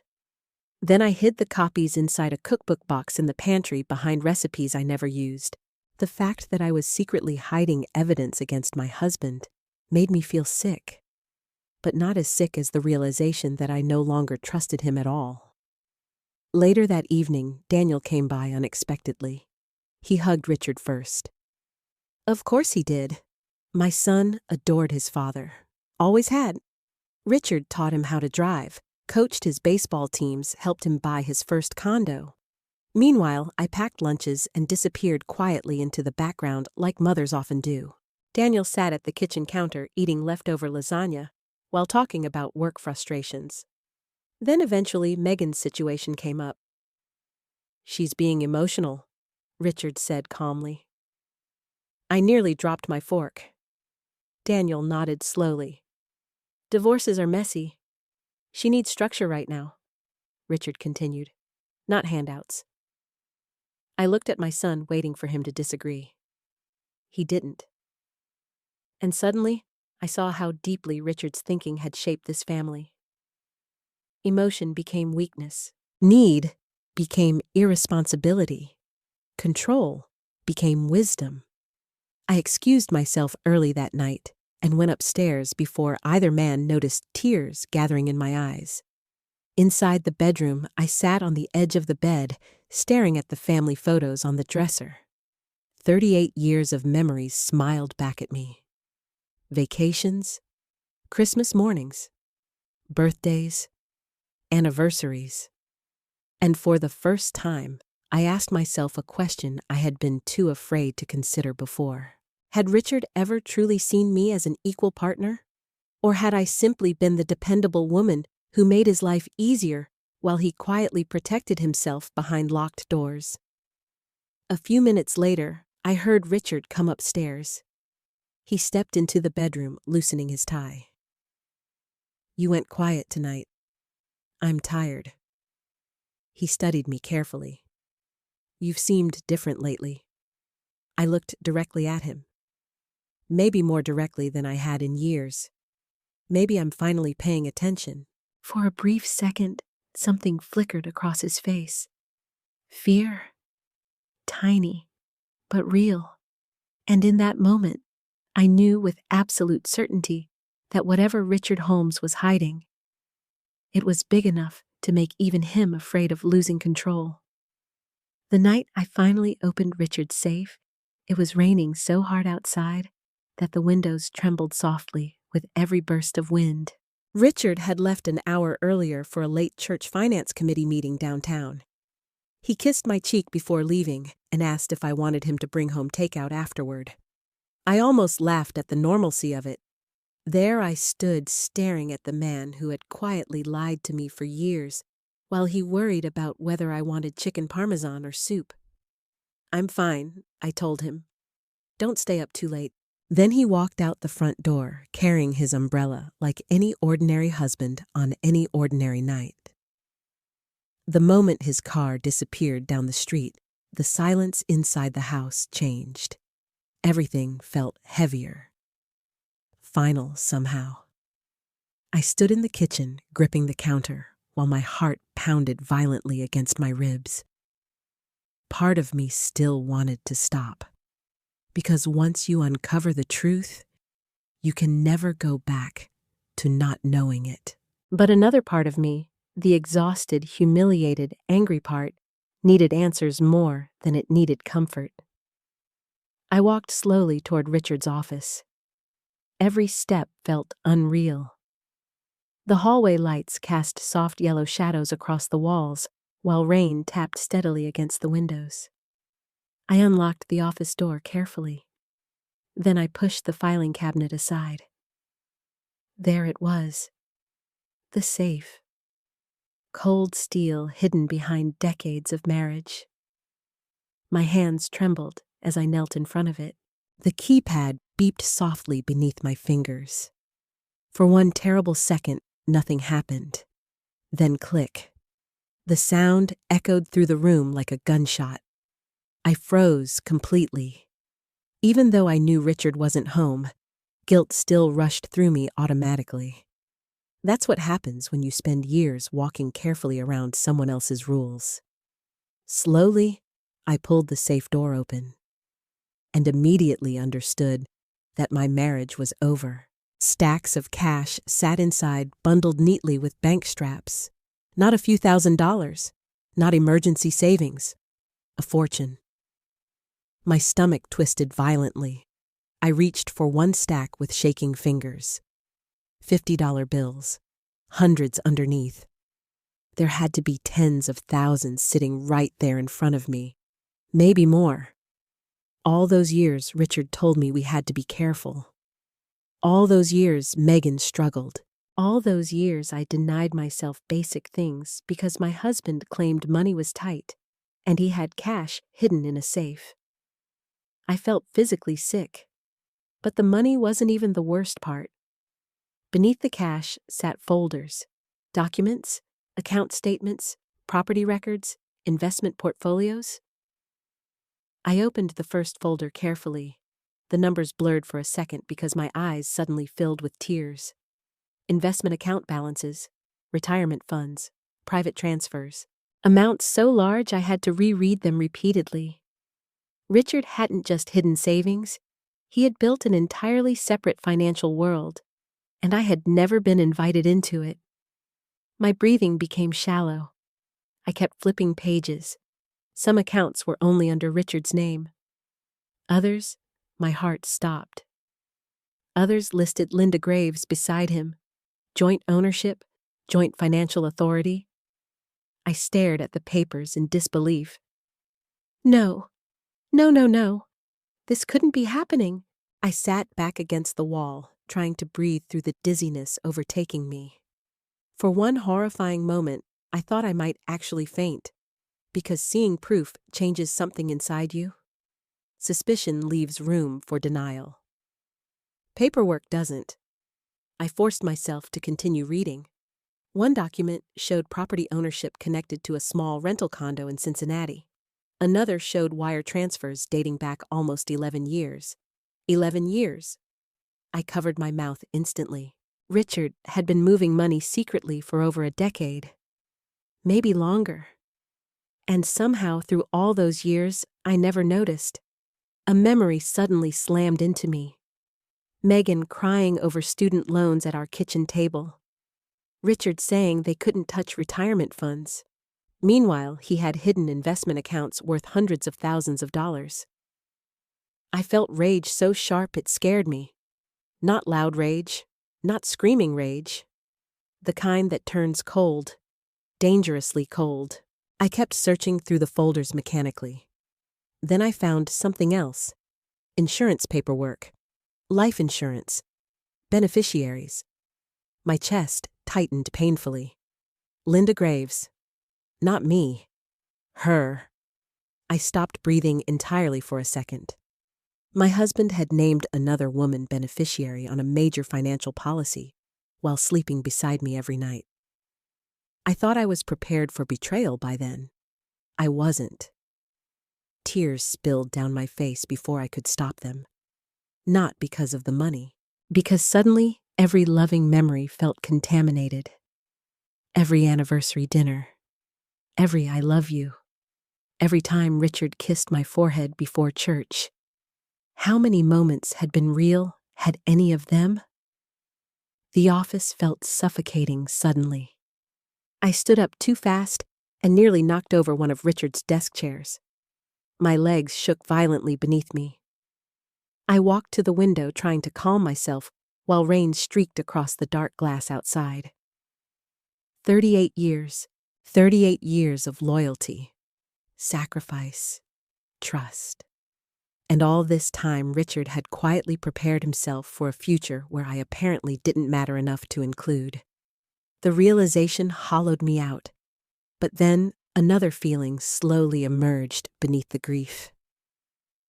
Then I hid the copies inside a cookbook box in the pantry behind recipes I never used. The fact that I was secretly hiding evidence against my husband made me feel sick, but not as sick as the realization that I no longer trusted him at all. Later that evening, Daniel came by unexpectedly. He hugged Richard first. Of course he did. My son adored his father. Always had. Richard taught him how to drive, coached his baseball teams, helped him buy his first condo. Meanwhile, I packed lunches and disappeared quietly into the background like mothers often do. Daniel sat at the kitchen counter eating leftover lasagna while talking about work frustrations. Then eventually Megan's situation came up. She's being emotional, Richard said calmly. I nearly dropped my fork. Daniel nodded slowly. Divorces are messy. She needs structure right now, Richard continued. Not handouts. I looked at my son, waiting for him to disagree. He didn't. And suddenly, I saw how deeply Richard's thinking had shaped this family. Emotion became weakness. Need became irresponsibility. Control became wisdom. I excused myself early that night and went upstairs before either man noticed tears gathering in my eyes. Inside the bedroom, I sat on the edge of the bed, staring at the family photos on the dresser. 38 years of memories smiled back at me. Vacations, Christmas mornings, birthdays, anniversaries. And for the first time, I asked myself a question I had been too afraid to consider before. Had Richard ever truly seen me as an equal partner? Or had I simply been the dependable woman who made his life easier while he quietly protected himself behind locked doors? A few minutes later, I heard Richard come upstairs. He stepped into the bedroom, loosening his tie. You went quiet tonight. I'm tired. He studied me carefully. You've seemed different lately. I looked directly at him. Maybe more directly than I had in years. Maybe I'm finally paying attention. For a brief second, something flickered across his face. Fear. Tiny, but real. And in that moment, I knew with absolute certainty that whatever Richard Holmes was hiding, it was big enough to make even him afraid of losing control. The night I finally opened Richard's safe, it was raining so hard outside that the windows trembled softly with every burst of wind. Richard had left an hour earlier for a late church finance committee meeting downtown. He kissed my cheek before leaving and asked if I wanted him to bring home takeout afterward. I almost laughed at the normalcy of it. There I stood staring at the man who had quietly lied to me for years while he worried about whether I wanted chicken parmesan or soup. I'm fine, I told him. Don't stay up too late. Then he walked out the front door, carrying his umbrella like any ordinary husband on any ordinary night. The moment his car disappeared down the street, the silence inside the house changed. Everything felt heavier. Final, somehow. I stood in the kitchen, gripping the counter, while my heart pounded violently against my ribs. Part of me still wanted to stop. Because once you uncover the truth, you can never go back to not knowing it. But another part of me, the exhausted, humiliated, angry part, needed answers more than it needed comfort. I walked slowly toward Richard's office. Every step felt unreal. The hallway lights cast soft yellow shadows across the walls, while rain tapped steadily against the windows. I unlocked the office door carefully. Then I pushed the filing cabinet aside. There it was. The safe. Cold steel hidden behind decades of marriage. My hands trembled as I knelt in front of it. The keypad beeped softly beneath my fingers. For one terrible second, nothing happened. Then click. The sound echoed through the room like a gunshot. I froze completely. Even though I knew Richard wasn't home, guilt still rushed through me automatically. That's what happens when you spend years walking carefully around someone else's rules. Slowly, I pulled the safe door open and immediately understood that my marriage was over. Stacks of cash sat inside, bundled neatly with bank straps. Not a few $1,000s. not emergency savings. A fortune. My stomach twisted violently. I reached for one stack with shaking fingers. $50 bills. Hundreds underneath. There had to be tens of thousands sitting right there in front of me. Maybe more. All those years, Richard told me we had to be careful. All those years, Megan struggled. All those years, I denied myself basic things because my husband claimed money was tight, and he had cash hidden in a safe. I felt physically sick. But the money wasn't even the worst part. Beneath the cash sat folders, documents, account statements, property records, investment portfolios. I opened the first folder carefully. The numbers blurred for a second because my eyes suddenly filled with tears. Investment account balances, retirement funds, private transfers. Amounts so large I had to reread them repeatedly. Richard hadn't just hidden savings. He had built an entirely separate financial world, and I had never been invited into it. My breathing became shallow. I kept flipping pages. Some accounts were only under Richard's name. Others, my heart stopped. Others listed Linda Graves beside him. Joint ownership, joint financial authority. I stared at the papers in disbelief. No. This couldn't be happening. I sat back against the wall, trying to breathe through the dizziness overtaking me. For one horrifying moment, I thought I might actually faint, because seeing proof changes something inside you. Suspicion leaves room for denial. Paperwork doesn't. I forced myself to continue reading. One document showed property ownership connected to a small rental condo in Cincinnati. Another showed wire transfers dating back almost 11 years. 11 years. I covered my mouth instantly. Richard had been moving money secretly for over a decade. Maybe longer. And somehow through all those years, I never noticed. A memory suddenly slammed into me. Megan crying over student loans at our kitchen table. Richard saying they couldn't touch retirement funds. Meanwhile, he had hidden investment accounts worth hundreds of thousands of dollars. I felt rage so sharp it scared me. Not loud rage, not screaming rage. The kind that turns cold, dangerously cold. I kept searching through the folders mechanically. Then I found something else. Insurance paperwork. Life insurance. Beneficiaries. My chest tightened painfully. Linda Graves. Not me. Her. I stopped breathing entirely for a second. My husband had named another woman beneficiary on a major financial policy while sleeping beside me every night. I thought I was prepared for betrayal by then. I wasn't. Tears spilled down my face before I could stop them. Not because of the money, because suddenly every loving memory felt contaminated. Every anniversary dinner. Every I love you. Every time Richard kissed my forehead before church. How many moments had been real, had any of them? The office felt suffocating suddenly. I stood up too fast and nearly knocked over one of Richard's desk chairs. My legs shook violently beneath me. I walked to the window trying to calm myself while rain streaked across the dark glass outside. 38 years. 38 years of loyalty, sacrifice, trust. And all this time, Richard had quietly prepared himself for a future where I apparently didn't matter enough to include. The realization hollowed me out, but then another feeling slowly emerged beneath the grief.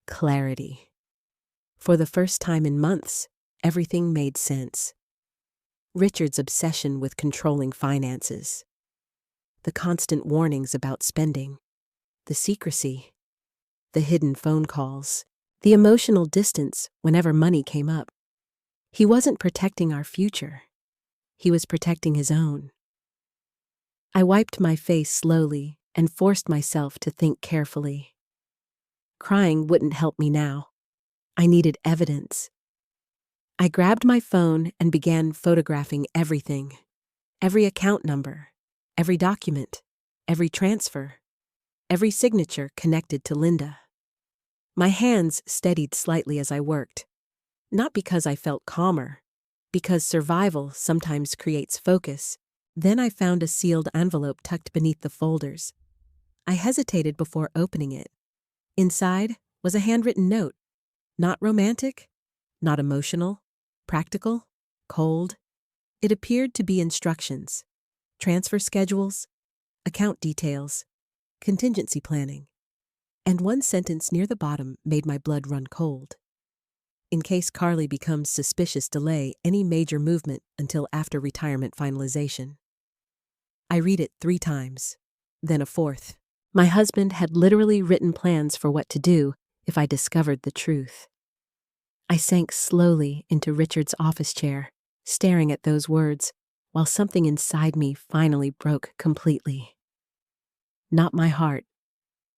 Clarity. For the first time in months, everything made sense. Richard's obsession with controlling finances. The constant warnings about spending, the secrecy, the hidden phone calls, the emotional distance whenever money came up. He wasn't protecting our future. He was protecting his own. I wiped my face slowly and forced myself to think carefully. Crying wouldn't help me now. I needed evidence. I grabbed my phone and began photographing everything. Every account number. Every document, every transfer. every signature connected to Linda. My hands steadied slightly as I worked, not because I felt calmer, because survival sometimes creates focus. Then I found a sealed envelope tucked beneath the folders. I hesitated before opening it. Inside was a handwritten note. Not romantic, not emotional, practical, cold. It appeared to be instructions, transfer schedules, account details, contingency planning. And one sentence near the bottom made my blood run cold. In case Carly becomes suspicious, delay any major movement until after retirement finalization. I read it 3 times, then a 4th. My husband had literally written plans for what to do if I discovered the truth. I sank slowly into Richard's office chair, staring at those words, while something inside me finally broke completely. Not my heart,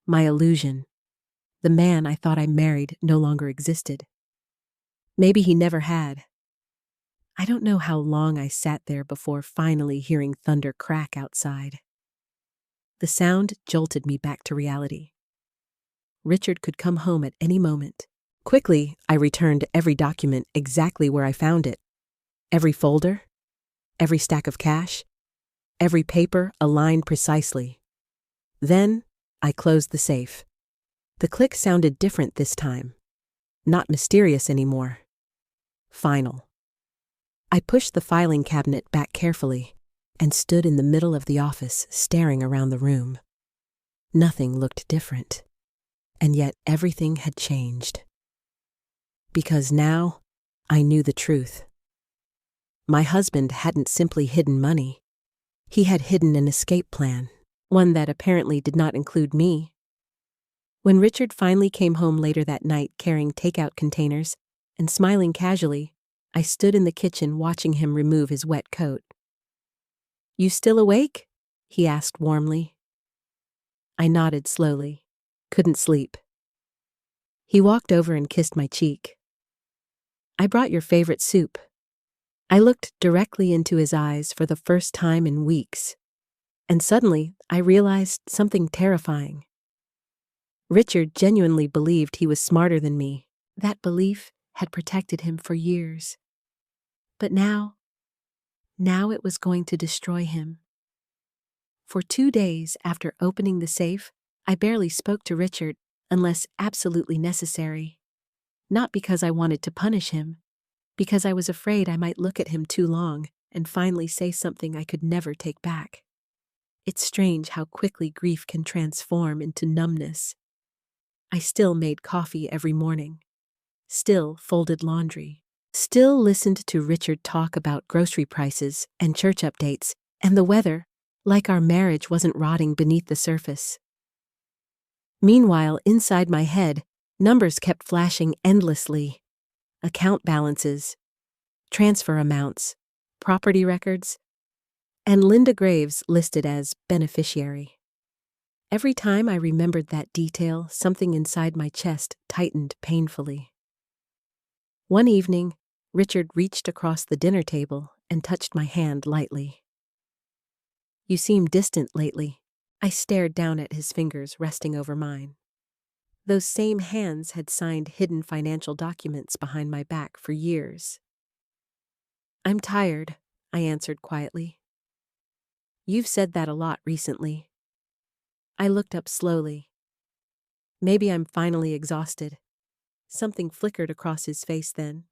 my illusion. The man I thought I married no longer existed. Maybe he never had. I don't know how long I sat there before finally hearing thunder crack outside. The sound jolted me back to reality. Richard could come home at any moment. Quickly, I returned every document exactly where I found it. Every folder, every stack of cash, every paper aligned precisely. Then, I closed the safe. The click sounded different this time. Not mysterious anymore. Final. I pushed the filing cabinet back carefully and stood in the middle of the office, staring around the room. Nothing looked different, and yet everything had changed. Because now, I knew the truth. My husband hadn't simply hidden money. He had hidden an escape plan, one that apparently did not include me. When Richard finally came home later that night carrying takeout containers and smiling casually, I stood in the kitchen watching him remove his wet coat. "You still awake?" he asked warmly. I nodded slowly. Couldn't sleep. He walked over and kissed my cheek. "I brought your favorite soup." I looked directly into his eyes for the first time in weeks, and suddenly I realized something terrifying. Richard genuinely believed he was smarter than me. That belief had protected him for years. But now it was going to destroy him. For 2 days after opening the safe, I barely spoke to Richard unless absolutely necessary. Not because I wanted to punish him, because I was afraid I might look at him too long and finally say something I could never take back. It's strange how quickly grief can transform into numbness. I still made coffee every morning, still folded laundry, still listened to Richard talk about grocery prices and church updates and the weather, like our marriage wasn't rotting beneath the surface. Meanwhile, inside my head, numbers kept flashing endlessly. Account balances, transfer amounts, property records, and Linda Graves listed as beneficiary. Every time I remembered that detail, something inside my chest tightened painfully. One evening, Richard reached across the dinner table and touched my hand lightly. "You seem distant lately." I stared down at his fingers resting over mine. Those same hands had signed hidden financial documents behind my back for years. "I'm tired," I answered quietly. "You've said that a lot recently." I looked up slowly. Maybe I'm finally exhausted. Something flickered across his face then.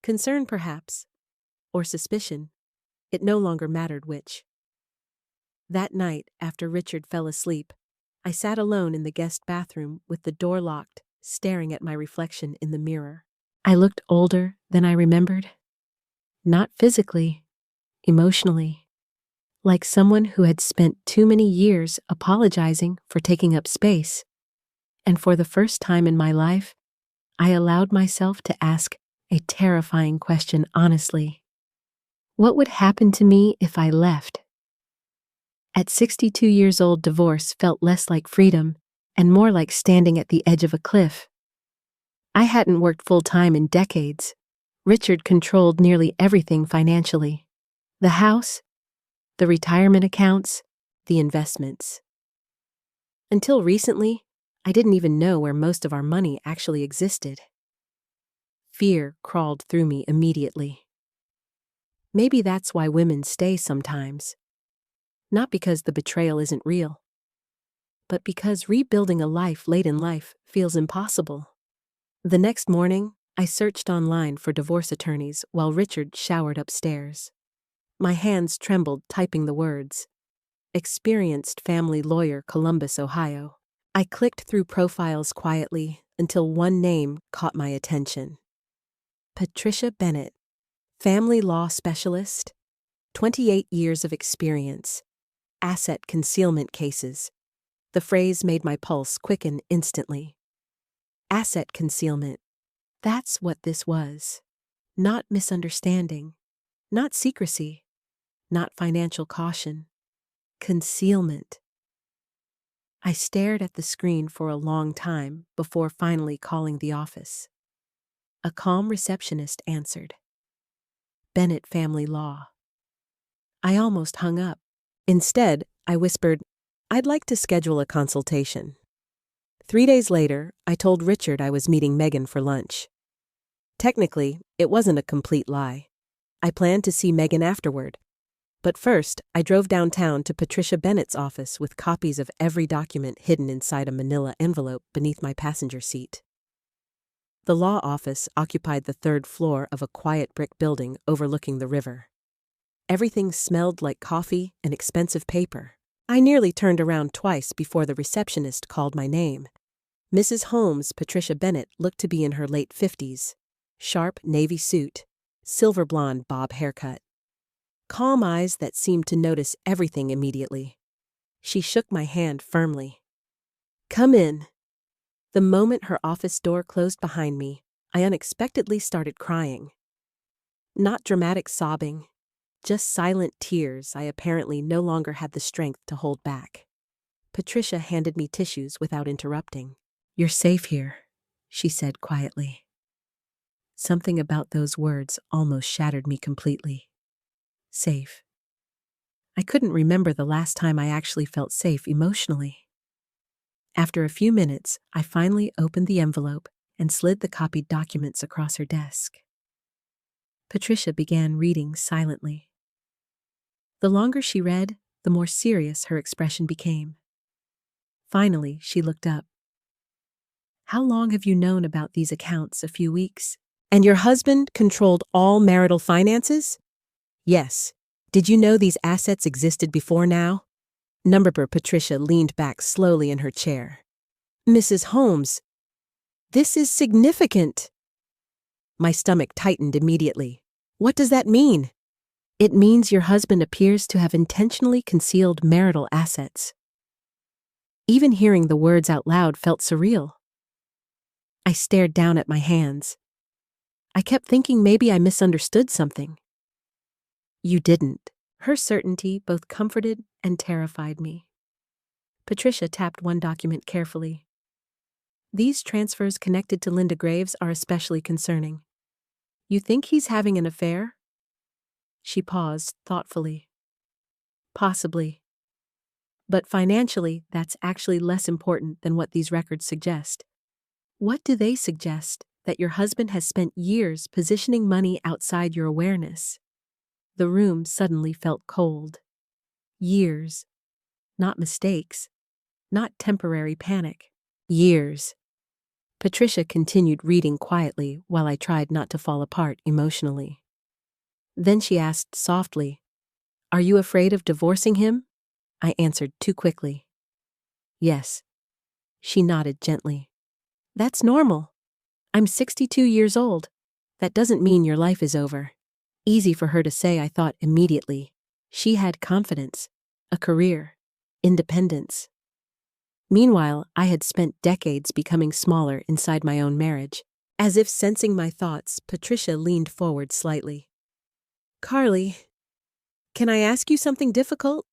Concern, perhaps, or suspicion. It no longer mattered which. That night, after Richard fell asleep, I sat alone in the guest bathroom with the door locked, staring at my reflection in the mirror. I looked older than I remembered. Not physically, emotionally. Like someone who had spent too many years apologizing for taking up space. And for the first time in my life, I allowed myself to ask a terrifying question honestly. What would happen to me if I left? At 62 years old, divorce felt less like freedom and more like standing at the edge of a cliff. I hadn't worked full-time in decades. Richard controlled nearly everything financially. The house, the retirement accounts, the investments. Until recently, I didn't even know where most of our money actually existed. Fear crawled through me immediately. Maybe that's why women stay sometimes. Not because the betrayal isn't real, but because rebuilding a life late in life feels impossible. The next morning, I searched online for divorce attorneys while Richard showered upstairs. My hands trembled typing the words. Experienced family lawyer, Columbus, Ohio. I clicked through profiles quietly until one name caught my attention. Patricia Bennett, family law specialist, 28 years of experience, asset concealment cases. The phrase made my pulse quicken instantly. Asset concealment. That's what this was. Not misunderstanding, not secrecy, not financial caution. Concealment. I stared at the screen for a long time before finally calling the office. A calm receptionist answered. Bennett Family Law. I almost hung up. Instead, I whispered, I'd like to schedule a consultation. 3 days later, I told Richard I was meeting Megan for lunch. Technically, it wasn't a complete lie. I planned to see Megan afterward. But first, I drove downtown to Patricia Bennett's office with copies of every document hidden inside a manila envelope beneath my passenger seat. The law office occupied the 3rd floor of a quiet brick building overlooking the river. Everything smelled like coffee and expensive paper. I nearly turned around twice before the receptionist called my name. Mrs. Holmes, Patricia Bennett, looked to be in her late 50s. Sharp navy suit, silver blonde bob haircut. Calm eyes that seemed to notice everything immediately. She shook my hand firmly. Come in. The moment her office door closed behind me, I unexpectedly started crying. Not dramatic sobbing, just silent tears I apparently no longer had the strength to hold back. Patricia handed me tissues without interrupting. You're safe here, she said quietly. Something about those words almost shattered me completely. Safe. I couldn't remember the last time I actually felt safe emotionally. After a few minutes, I finally opened the envelope and slid the copied documents across her desk. Patricia began reading silently. The longer she read, the more serious her expression became. Finally, she looked up. How long have you known about these accounts? A few weeks. And your husband controlled all marital finances? Yes. Did you know these assets existed before now? Number Patricia leaned back slowly in her chair. Mrs. Holmes, this is significant. My stomach tightened immediately. What does that mean? It means your husband appears to have intentionally concealed marital assets. Even hearing the words out loud felt surreal. I stared down at my hands. I kept thinking maybe I misunderstood something. You didn't. Her certainty both comforted and terrified me. Patricia tapped one document carefully. These transfers connected to Linda Graves are especially concerning. You think he's having an affair? She paused thoughtfully. Possibly. But financially, that's actually less important than what these records suggest. What do they suggest? That your husband has spent years positioning money outside your awareness. The room suddenly felt cold. Years. Not mistakes. Not temporary panic. Years. Patricia continued reading quietly while I tried not to fall apart emotionally. Then she asked softly, Are you afraid of divorcing him? I answered too quickly. Yes. She nodded gently. That's normal. I'm 62 years old. That doesn't mean your life is over. Easy for her to say, I thought immediately. She had confidence, a career, independence. Meanwhile, I had spent decades becoming smaller inside my own marriage. As if sensing my thoughts, Patricia leaned forward slightly. Carly, can I ask you something difficult?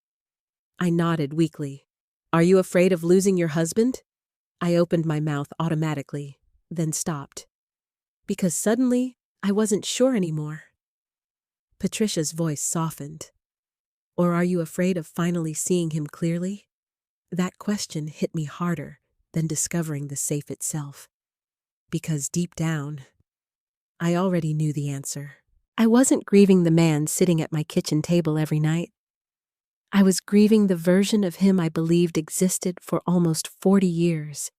I nodded weakly. Are you afraid of losing your husband? I opened my mouth automatically, then stopped. Because suddenly, I wasn't sure anymore. Patricia's voice softened. Or are you afraid of finally seeing him clearly? That question hit me harder than discovering the safe itself, because deep down, I already knew the answer. I wasn't grieving the man sitting at my kitchen table every night. I was grieving the version of him I believed existed for almost 40 years.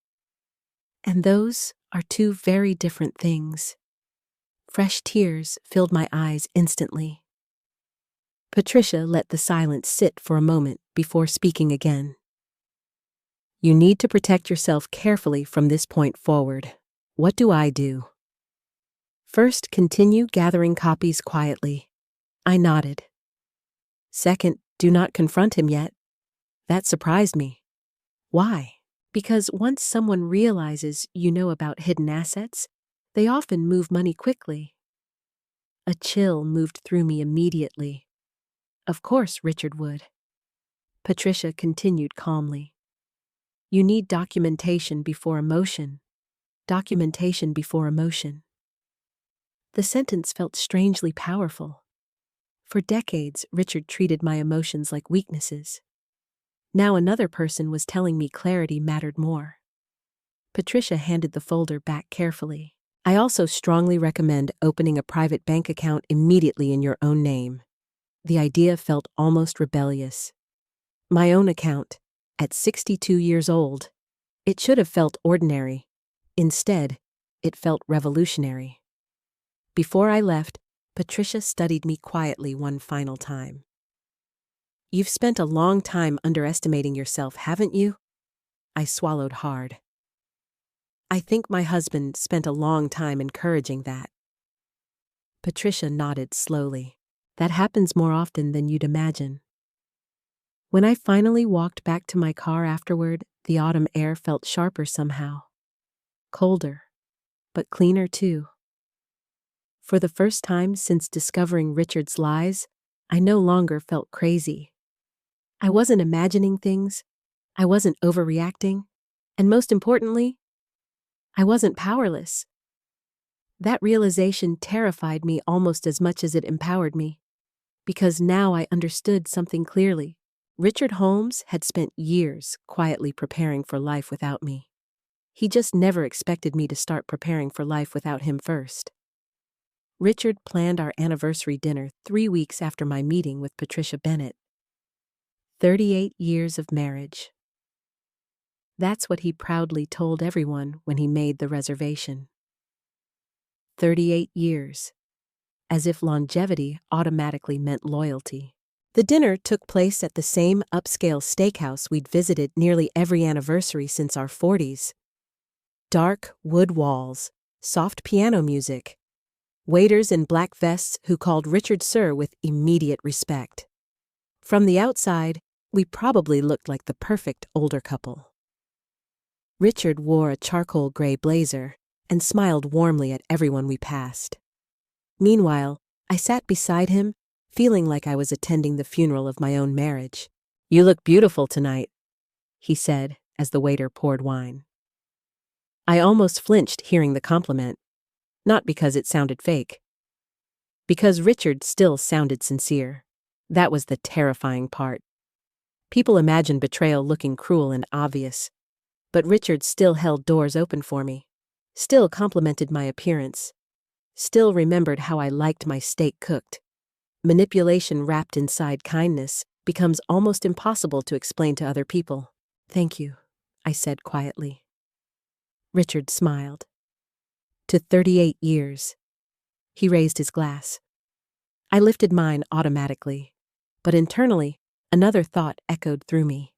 And those are two very different things. Fresh tears filled my eyes instantly. Patricia let the silence sit for a moment before speaking again. You need to protect yourself carefully from this point forward. What do I do? First, continue gathering copies quietly. I nodded. Second, do not confront him yet. That surprised me. Why? Because once someone realizes you know about hidden assets, they often move money quickly. A chill moved through me immediately. Of course Richard would. Patricia continued calmly. You need documentation before emotion. Documentation before emotion. The sentence felt strangely powerful. For decades, Richard treated my emotions like weaknesses. Now another person was telling me clarity mattered more. Patricia handed the folder back carefully. I also strongly recommend opening a private bank account immediately in your own name. The idea felt almost rebellious. My own account, at 62 years old, it should have felt ordinary. Instead, it felt revolutionary. Before I left, Patricia studied me quietly one final time. You've spent a long time underestimating yourself, haven't you? I swallowed hard. I think my husband spent a long time encouraging that. Patricia nodded slowly. That happens more often than you'd imagine. When I finally walked back to my car afterward, the autumn air felt sharper somehow. Colder, but cleaner too. For the first time since discovering Richard's lies, I no longer felt crazy. I wasn't imagining things, I wasn't overreacting, and most importantly, I wasn't powerless. That realization terrified me almost as much as it empowered me, because now I understood something clearly. Richard Holmes had spent years quietly preparing for life without me. He just never expected me to start preparing for life without him first. Richard planned our anniversary dinner 3 weeks after my meeting with Patricia Bennett. 38 years of marriage. That's what he proudly told everyone when he made the reservation. 38 years. As if longevity automatically meant loyalty. The dinner took place at the same upscale steakhouse we'd visited nearly every anniversary since our 40s. Dark wood walls, soft piano music, waiters in black vests who called Richard Sir with immediate respect. From the outside, we probably looked like the perfect older couple. Richard wore a charcoal gray blazer and smiled warmly at everyone we passed. Meanwhile, I sat beside him, feeling like I was attending the funeral of my own marriage. You look beautiful tonight, he said as the waiter poured wine. I almost flinched hearing the compliment, not because it sounded fake. Because Richard still sounded sincere. That was the terrifying part. People imagine betrayal looking cruel and obvious, but Richard still held doors open for me, still complimented my appearance, still remembered how I liked my steak cooked. Manipulation wrapped inside kindness becomes almost impossible to explain to other people. Thank you, I said quietly. Richard smiled. To 38 years. He raised his glass. I lifted mine automatically, but internally, another thought echoed through me.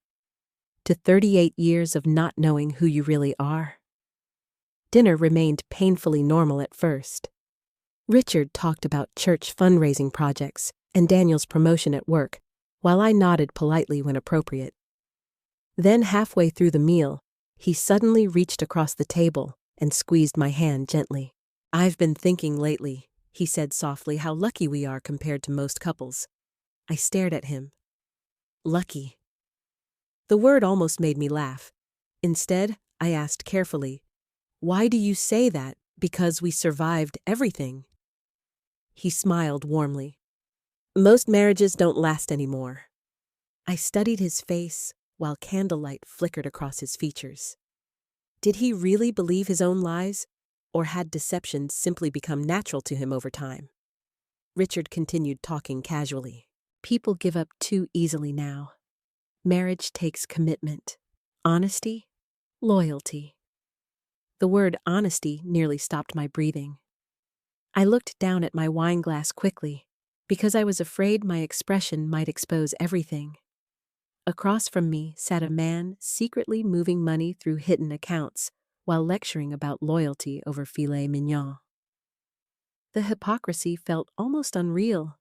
To 38 years of not knowing who you really are. Dinner remained painfully normal at first. Richard talked about church fundraising projects and Daniel's promotion at work, while I nodded politely when appropriate. Then halfway through the meal, he suddenly reached across the table and squeezed my hand gently. I've been thinking lately, he said softly, how lucky we are compared to most couples. I stared at him. Lucky. The word almost made me laugh. Instead, I asked carefully, why do you say that? Because we survived everything. He smiled warmly. Most marriages don't last anymore. I studied his face, while candlelight flickered across his features. Did he really believe his own lies, or had deception simply become natural to him over time? Richard continued talking casually. People give up too easily now. Marriage takes commitment, honesty, loyalty. The word honesty nearly stopped my breathing. I looked down at my wine glass quickly, because I was afraid my expression might expose everything. Across from me sat a man secretly moving money through hidden accounts while lecturing about loyalty over filet mignon. The hypocrisy felt almost unreal.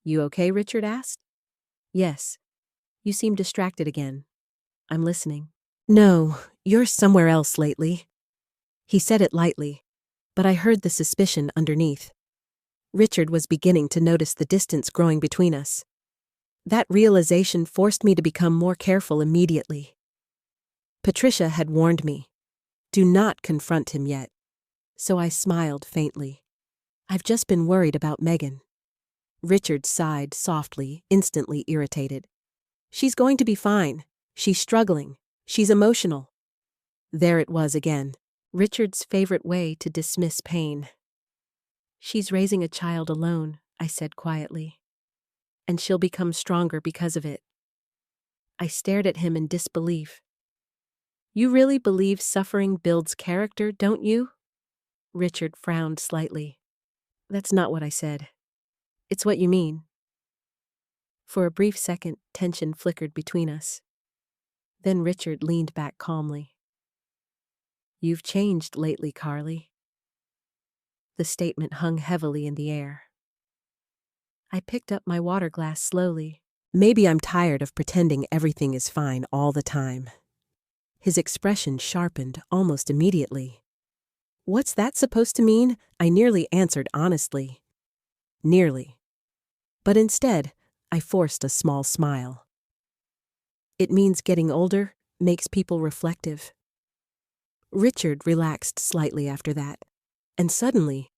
"You okay?" Richard asked. "Yes. You seem distracted again." "I'm listening." "No, you're somewhere else lately." He said it lightly, but I heard the suspicion underneath. Richard was beginning to notice the distance growing between us. That realization forced me to become more careful immediately. Patricia had warned me, do not confront him yet. So I smiled faintly. I've just been worried about Megan. Richard sighed softly, instantly irritated. She's going to be fine. She's struggling. She's emotional. There it was again. Richard's favorite way to dismiss pain. She's raising a child alone, I said quietly. And she'll become stronger because of it. I stared at him in disbelief. You really believe suffering builds character, don't you? Richard frowned slightly. That's not what I said. It's what you mean. For a brief second, tension flickered between us. Then Richard leaned back calmly. You've changed lately, Carly. The statement hung heavily in the air. I picked up my water glass slowly. Maybe I'm tired of pretending everything is fine all the time. His expression sharpened almost immediately. What's that supposed to mean? I nearly answered honestly. Nearly. But instead, I forced a small smile. It means getting older makes people reflective. Richard relaxed slightly after that, and suddenly,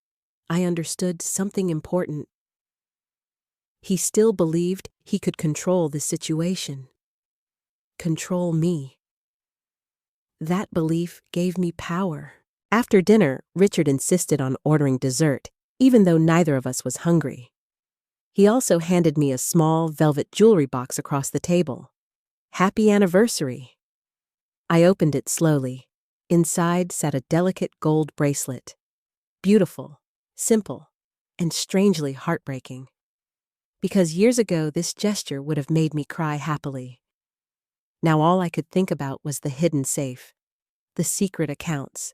I understood something important. He still believed he could control the situation. Control me. That belief gave me power. After dinner, Richard insisted on ordering dessert, even though neither of us was hungry. He also handed me a small velvet jewelry box across the table. Happy anniversary. I opened it slowly. Inside sat a delicate gold bracelet. Beautiful, simple, and strangely heartbreaking. Because years ago this gesture would have made me cry happily. Now all I could think about was the hidden safe, the secret accounts,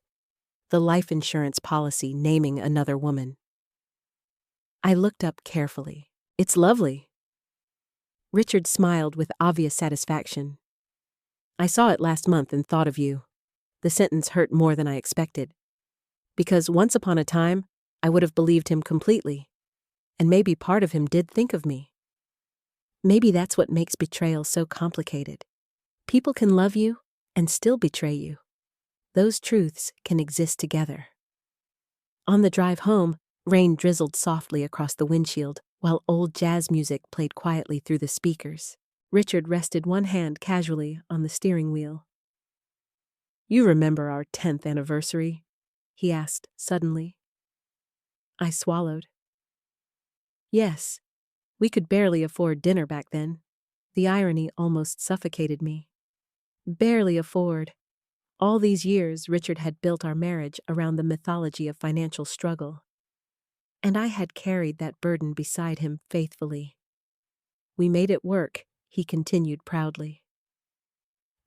the life insurance policy naming another woman. I looked up carefully. It's lovely. Richard smiled with obvious satisfaction. I saw it last month and thought of you. The sentence hurt more than I expected. Because once upon a time, I would have believed him completely. And maybe part of him did think of me. Maybe that's what makes betrayal so complicated. People can love you and still betray you. Those truths can exist together. On the drive home, rain drizzled softly across the windshield, while old jazz music played quietly through the speakers. Richard rested one hand casually on the steering wheel. You remember our 10th anniversary? He asked suddenly. I swallowed. Yes, we could barely afford dinner back then. The irony almost suffocated me. Barely afford. All these years, Richard had built our marriage around the mythology of financial struggle. And I had carried that burden beside him faithfully. We made it work, he continued proudly.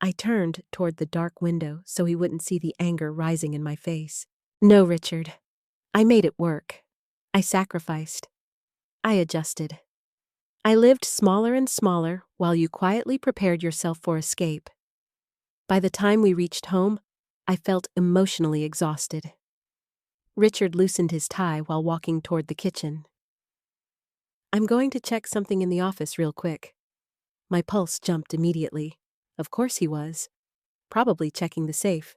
I turned toward the dark window so he wouldn't see the anger rising in my face. No, Richard. I made it work. I sacrificed. I adjusted. I lived smaller and smaller while you quietly prepared yourself for escape. By the time we reached home, I felt emotionally exhausted. Richard loosened his tie while walking toward the kitchen. I'm going to check something in the office real quick. My pulse jumped immediately. Of course he was. Probably checking the safe.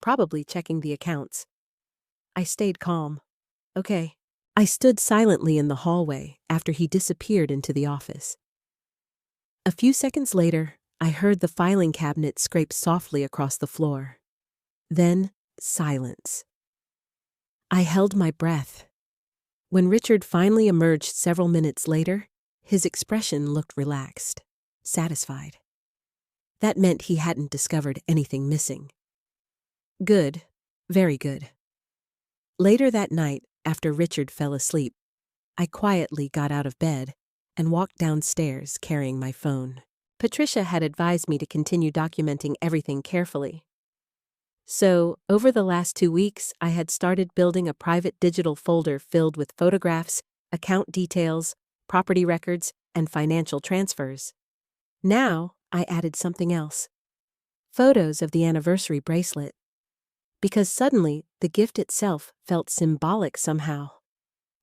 Probably checking the accounts. I stayed calm. Okay. I stood silently in the hallway after he disappeared into the office. A few seconds later, I heard the filing cabinet scrape softly across the floor. Then, silence. I held my breath. When Richard finally emerged several minutes later, his expression looked relaxed, satisfied. That meant he hadn't discovered anything missing. Good, very good. Later that night, after Richard fell asleep, I quietly got out of bed and walked downstairs carrying my phone. Patricia had advised me to continue documenting everything carefully. So, over the last 2 weeks, I had started building a private digital folder filled with photographs, account details, property records, and financial transfers. Now, I added something else. Photos of the anniversary bracelet. Because suddenly, the gift itself felt symbolic somehow.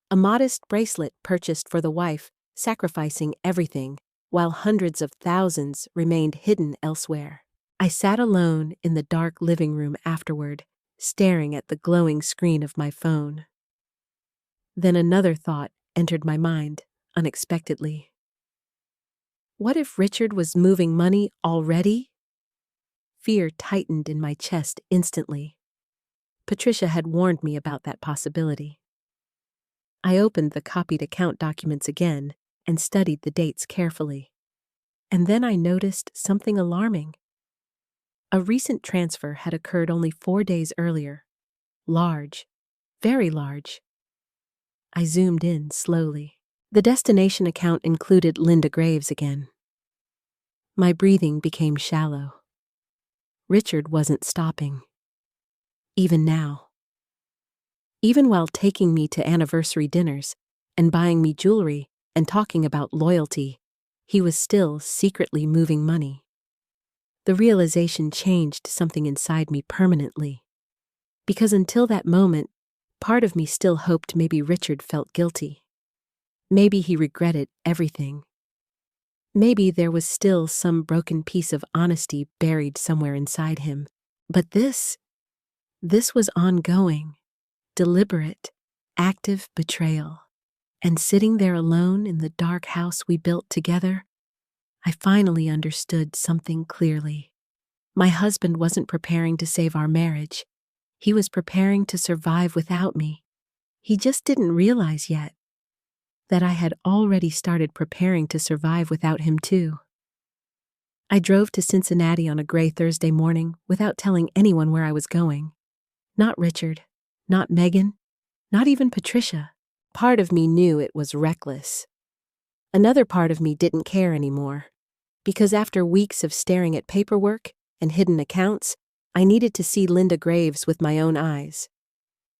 A modest bracelet purchased for the wife, sacrificing everything, while hundreds of thousands remained hidden elsewhere. I sat alone in the dark living room afterward, staring at the glowing screen of my phone. Then another thought entered my mind, unexpectedly. What if Richard was moving money already? Fear tightened in my chest instantly. Patricia had warned me about that possibility. I opened the copied account documents again and studied the dates carefully. And then I noticed something alarming. A recent transfer had occurred only 4 days earlier. Large, very large. I zoomed in slowly. The destination account included Linda Graves again. My breathing became shallow. Richard wasn't stopping. Even now. Even while taking me to anniversary dinners and buying me jewelry and talking about loyalty, he was still secretly moving money. The realization changed something inside me permanently. Because until that moment, part of me still hoped maybe Richard felt guilty. Maybe he regretted everything. Maybe there was still some broken piece of honesty buried somewhere inside him. But this was ongoing, deliberate, active betrayal. And sitting there alone in the dark house we built together, I finally understood something clearly. My husband wasn't preparing to save our marriage. He was preparing to survive without me. He just didn't realize yet that I had already started preparing to survive without him too. I drove to Cincinnati on a gray Thursday morning without telling anyone where I was going. Not Richard, not Megan, not even Patricia. Part of me knew it was reckless. Another part of me didn't care anymore, because after weeks of staring at paperwork and hidden accounts, I needed to see Linda Graves with my own eyes.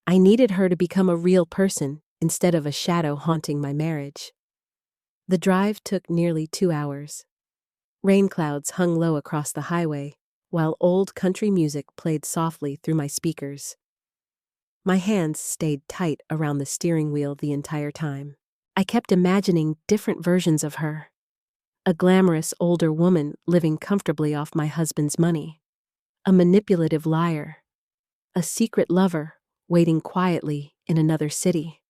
I needed her to become a real person instead of a shadow haunting my marriage. The drive took nearly 2 hours. Rain clouds hung low across the highway, while old country music played softly through my speakers. My hands stayed tight around the steering wheel the entire time. I kept imagining different versions of her. A glamorous older woman living comfortably off my husband's money. A manipulative liar. A secret lover waiting quietly in another city.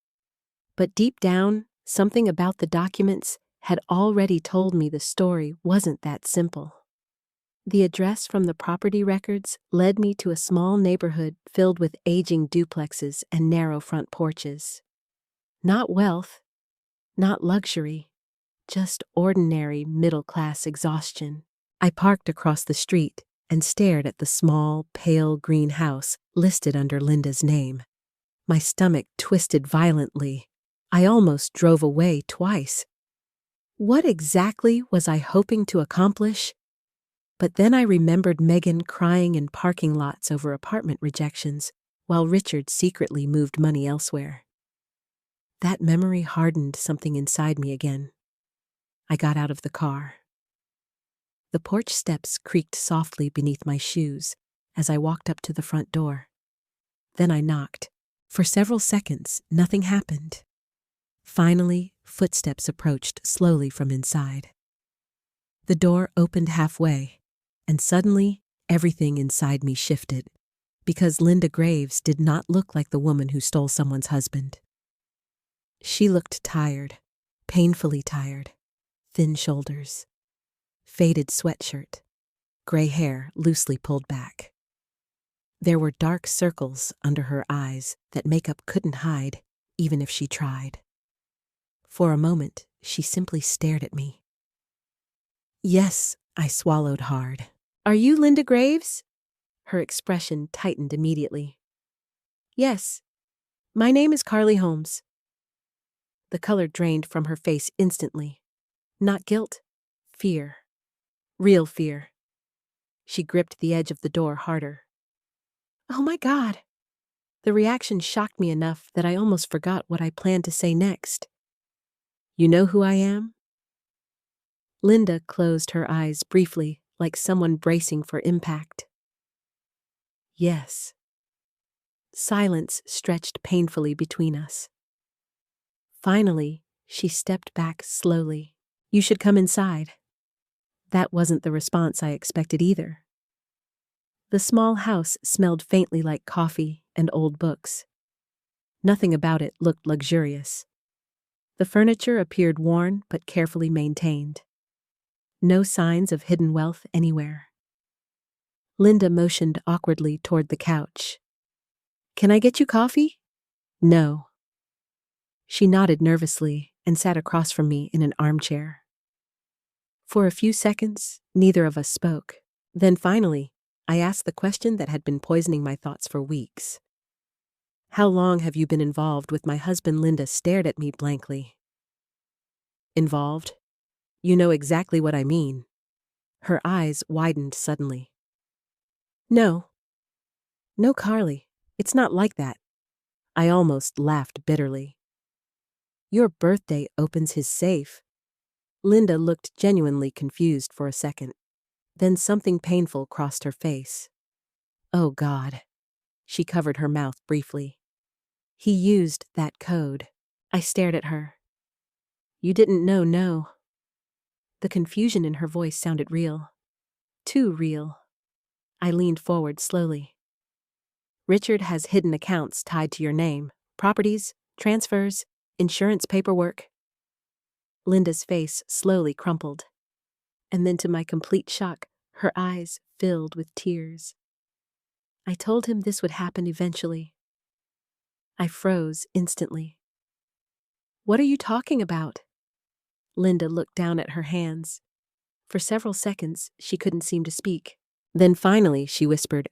But deep down, something about the documents had already told me the story wasn't that simple. The address from the property records led me to a small neighborhood filled with aging duplexes and narrow front porches. Not wealth, not luxury, just ordinary middle-class exhaustion. I parked across the street and stared at the small, pale green house listed under Linda's name. My stomach twisted violently. I almost drove away twice. What exactly was I hoping to accomplish? But then I remembered Megan crying in parking lots over apartment rejections, while Richard secretly moved money elsewhere. That memory hardened something inside me again. I got out of the car. The porch steps creaked softly beneath my shoes as I walked up to the front door. Then I knocked. For several seconds, nothing happened. Finally, footsteps approached slowly from inside. The door opened halfway. And suddenly, everything inside me shifted, because Linda Graves did not look like the woman who stole someone's husband. She looked tired, painfully tired, thin shoulders. faded sweatshirt, gray hair loosely pulled back. There were dark circles under her eyes that makeup couldn't hide, even if she tried. For a moment, she simply stared at me. "Yes," I swallowed hard. "Are you Linda Graves?" Her expression tightened immediately. "Yes. My name is Carly Holmes." The color drained from her face instantly. Not guilt, fear. Real fear. She gripped the edge of the door harder. "Oh my God!" The reaction shocked me enough that I almost forgot what I planned to say next. "You know who I am?" Linda closed her eyes briefly, like someone bracing for impact. "Yes." Silence stretched painfully between us. Finally, she stepped back slowly. "You should come inside." That wasn't the response I expected either. The small house smelled faintly like coffee and old books. Nothing about it looked luxurious. The furniture appeared worn but carefully maintained. No signs of hidden wealth anywhere. Linda motioned awkwardly toward the couch. "Can I get you coffee?" "No." She nodded nervously and sat across from me in an armchair. For a few seconds, neither of us spoke. Then finally, I asked the question that had been poisoning my thoughts for weeks. "How long have you been involved with my husband?" Linda stared at me blankly. "Involved? You know exactly what I mean." Her eyes widened suddenly. "No. No, Carly, it's not like that." I almost laughed bitterly. "Your birthday opens his safe." Linda looked genuinely confused for a second. Then something painful crossed her face. "Oh God." She covered her mouth briefly. "He used that code." I stared at her. "You didn't know, no." The confusion in her voice sounded real. Too real. I leaned forward slowly. "Richard has hidden accounts tied to your name. Properties, transfers, insurance paperwork." Linda's face slowly crumpled. And then to my complete shock, her eyes filled with tears. "I told him this would happen eventually." I froze instantly. "What are you talking about?" Linda looked down at her hands. For several seconds, she couldn't seem to speak. Then finally, she whispered,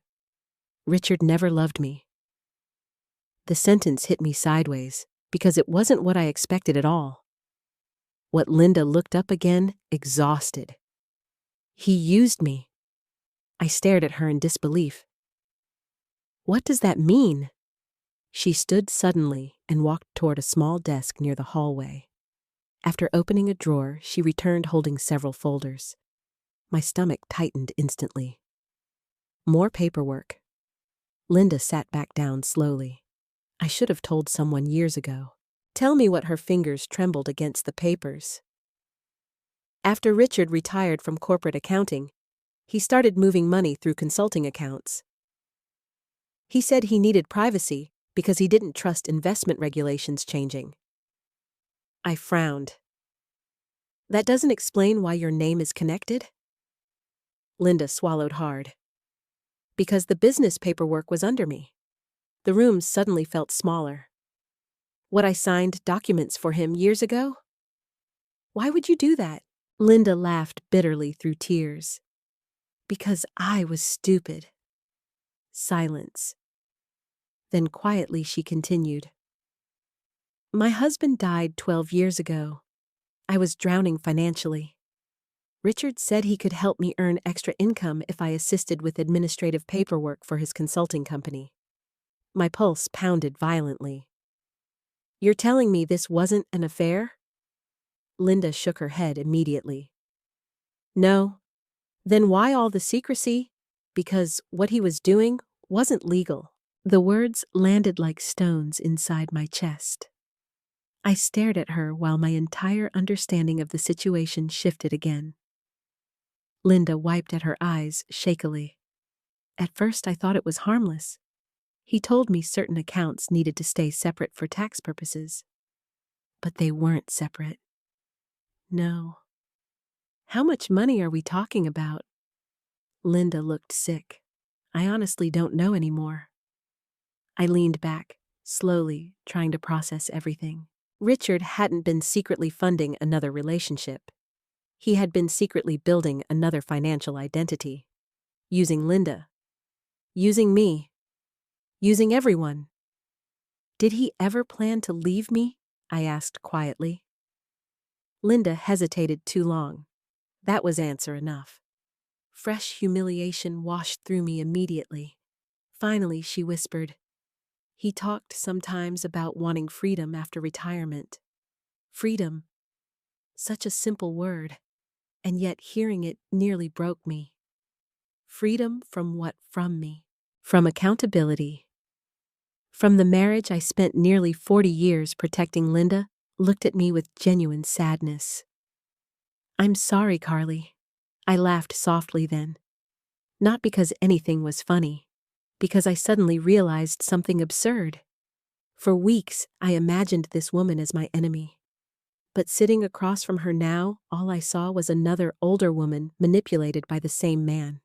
"Richard never loved me." The sentence hit me sideways, because it wasn't what I expected at all. What Linda looked up again, exhausted. "He used me." I stared at her in disbelief. "What does that mean?" She stood suddenly and walked toward a small desk near the hallway. After opening a drawer, she returned holding several folders. My stomach tightened instantly. More paperwork. Linda sat back down slowly. I should have told someone years ago. "Tell me what." Her fingers trembled against the papers. "After Richard retired from corporate accounting, he started moving money through consulting accounts. He said he needed privacy because he didn't trust investment regulations changing." I frowned. "That doesn't explain why your name is connected?" Linda swallowed hard. "Because the business paperwork was under me." The room suddenly felt smaller. "What, I signed documents for him years ago?" "Why would you do that?" Linda laughed bitterly through tears. "Because I was stupid." Silence. Then quietly she continued. "My husband died 12 years ago. I was drowning financially. Richard said he could help me earn extra income if I assisted with administrative paperwork for his consulting company." My pulse pounded violently. "You're telling me this wasn't an affair?" Linda shook her head immediately. "No." "Then why all the secrecy?" "Because what he was doing wasn't legal." The words landed like stones inside my chest. I stared at her while my entire understanding of the situation shifted again. Linda wiped at her eyes shakily. "At first I thought it was harmless. He told me certain accounts needed to stay separate for tax purposes. But they weren't separate. No. How much money are we talking about? Linda looked sick. I honestly don't know anymore. I leaned back, slowly, trying to process everything. Richard hadn't been secretly funding another relationship. He had been secretly building another financial identity. Using Linda. Using me. Using everyone. Did he ever plan to leave me? I asked quietly. Linda hesitated too long. That was answer enough. Fresh humiliation washed through me immediately. Finally, she whispered, "He talked sometimes about wanting freedom after retirement." Freedom. Such a simple word, and yet hearing it nearly broke me. Freedom from what? From me. From accountability. From the marriage I spent nearly 40 years protecting. Linda looked at me with genuine sadness. "I'm sorry, Carly." I laughed softly then. Not because anything was funny, because I suddenly realized something absurd. For weeks, I imagined this woman as my enemy. But sitting across from her now, all I saw was another older woman manipulated by the same man.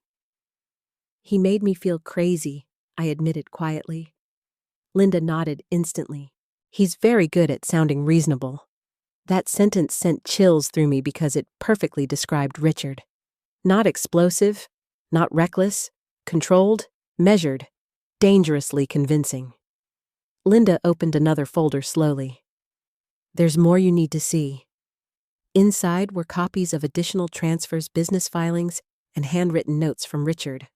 "He made me feel crazy," I admitted quietly. Linda nodded instantly. "He's very good at sounding reasonable." That sentence sent chills through me because it perfectly described Richard. Not explosive, not reckless, controlled, measured, dangerously convincing. Linda opened another folder slowly. "There's more you need to see." Inside were copies of additional transfers, business filings, and handwritten notes from Richard.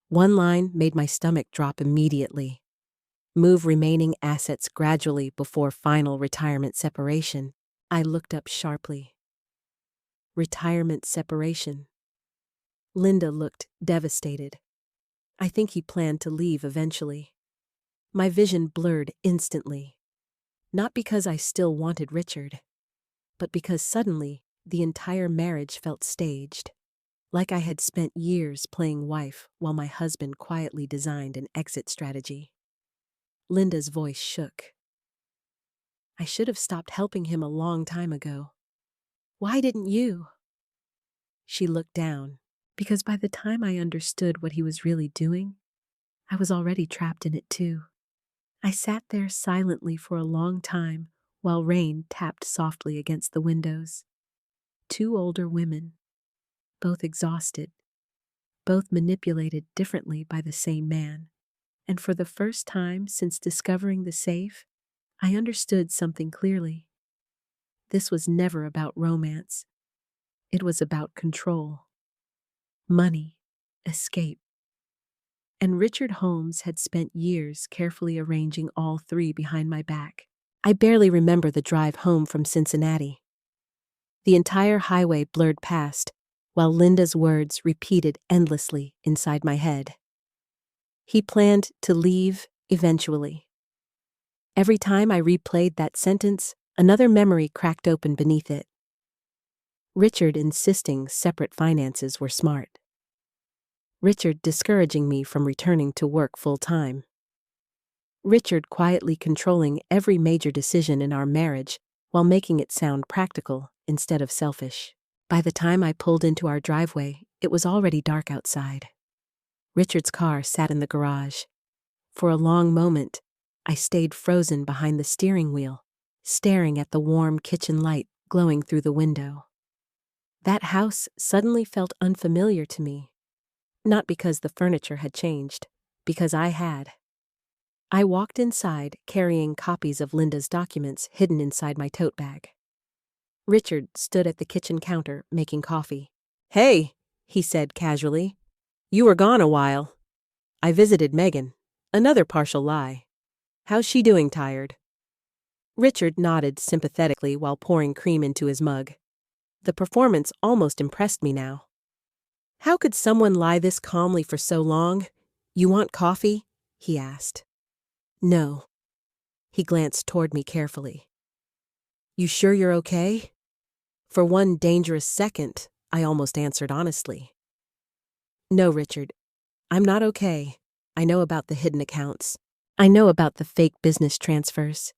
One line made my stomach drop immediately. Move remaining assets gradually before final retirement separation. I looked up sharply. Retirement separation. Linda looked devastated. "I think he planned to leave eventually." My vision blurred instantly. Not because I still wanted Richard, but because suddenly the entire marriage felt staged. Like I had spent years playing wife while my husband quietly designed an exit strategy. Linda's voice shook. "I should have stopped helping him a long time ago." "Why didn't you?" She looked down, because by the time I understood what he was really doing, I was already trapped in it too. I sat there silently for a long time while rain tapped softly against the windows. Two older women, both exhausted, both manipulated differently by the same man. And for the first time since discovering the safe, I understood something clearly. This was never about romance. It was about control, money, escape. And Richard Holmes had spent years carefully arranging all three behind my back. I barely remember the drive home from Cincinnati. The entire highway blurred past, while Linda's words repeated endlessly inside my head. He planned to leave eventually. Every time I replayed that sentence, another memory cracked open beneath it. Richard insisting separate finances were smart. Richard discouraging me from returning to work full-time. Richard quietly controlling every major decision in our marriage while making it sound practical instead of selfish. By the time I pulled into our driveway, it was already dark outside. Richard's car sat in the garage. For a long moment, I stayed frozen behind the steering wheel, staring at the warm kitchen light glowing through the window. That house suddenly felt unfamiliar to me. Not because the furniture had changed, because I had. I walked inside carrying copies of Linda's documents hidden inside my tote bag. Richard stood at the kitchen counter making coffee. "Hey," he said casually. "You were gone a while." "I visited Megan." Another partial lie. "How's she doing? Tired?" Richard nodded sympathetically while pouring cream into his mug. The performance almost impressed me now. "How could someone lie this calmly for so long? You want coffee?" he asked. "No." He glanced toward me carefully. "You sure you're okay?" For one dangerous second, I almost answered honestly. "No, Richard, I'm not okay. I know about the hidden accounts. I know about the fake business transfers.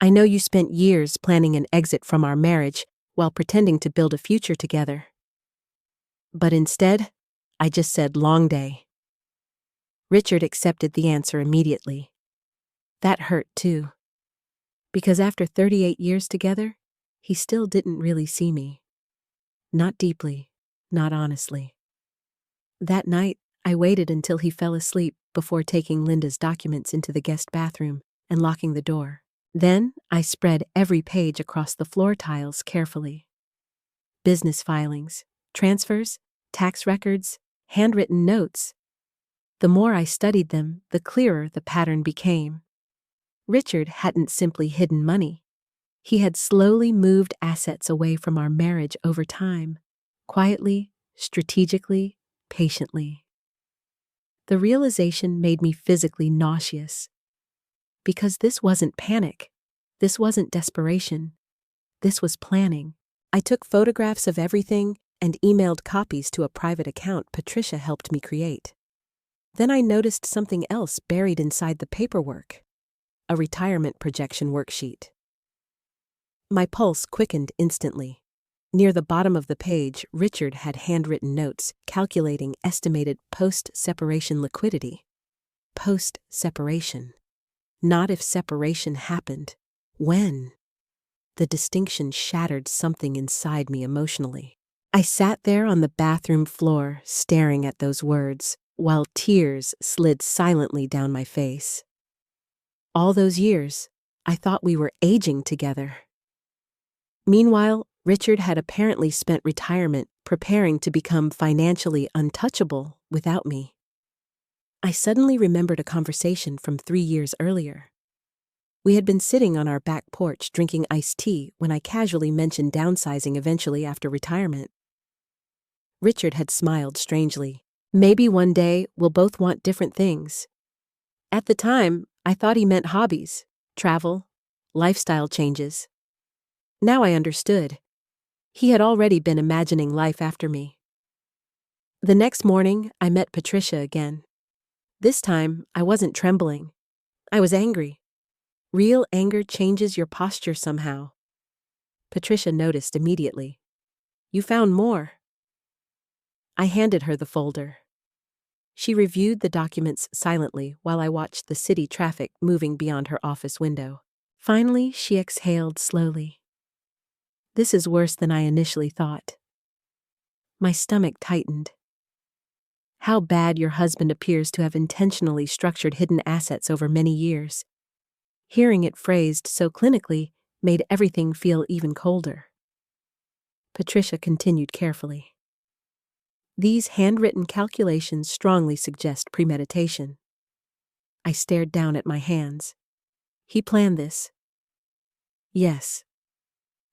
I know you spent years planning an exit from our marriage while pretending to build a future together. But instead, I just said long day. Richard accepted the answer immediately. That hurt too. Because after 38 years together, he still didn't really see me. Not deeply, not honestly. That night, I waited until he fell asleep before taking Linda's documents into the guest bathroom and locking the door. Then, I spread every page across the floor tiles carefully. Business filings, transfers, tax records, handwritten notes. The more I studied them, the clearer the pattern became. Richard hadn't simply hidden money. He had slowly moved assets away from our marriage over time, quietly, strategically, patiently. The realization made me physically nauseous. Because this wasn't panic. This wasn't desperation. This was planning. I took photographs of everything and emailed copies to a private account Patricia helped me create. Then I noticed something else buried inside the paperwork. A retirement projection worksheet. My pulse quickened instantly. Near the bottom of the page, Richard had handwritten notes calculating estimated post-separation liquidity. Post-separation. Not if separation happened. When? The distinction shattered something inside me emotionally. I sat there on the bathroom floor, staring at those words, while tears slid silently down my face. All those years, I thought we were aging together. Meanwhile, Richard had apparently spent retirement preparing to become financially untouchable without me. I suddenly remembered a conversation from 3 years earlier. We had been sitting on our back porch drinking iced tea when I casually mentioned downsizing eventually after retirement. Richard had smiled strangely. Maybe one day we'll both want different things. At the time, I thought he meant hobbies, travel, lifestyle changes. Now I understood. He had already been imagining life after me. The next morning, I met Patricia again. This time, I wasn't trembling. I was angry. Real anger changes your posture somehow. Patricia noticed immediately. You found more. I handed her the folder. She reviewed the documents silently while I watched the city traffic moving beyond her office window. Finally, she exhaled slowly. This is worse than I initially thought. My stomach tightened. How bad your husband appears to have intentionally structured hidden assets over many years. Hearing it phrased so clinically made everything feel even colder. Patricia continued carefully. These handwritten calculations strongly suggest premeditation. I stared down at my hands. He planned this. Yes.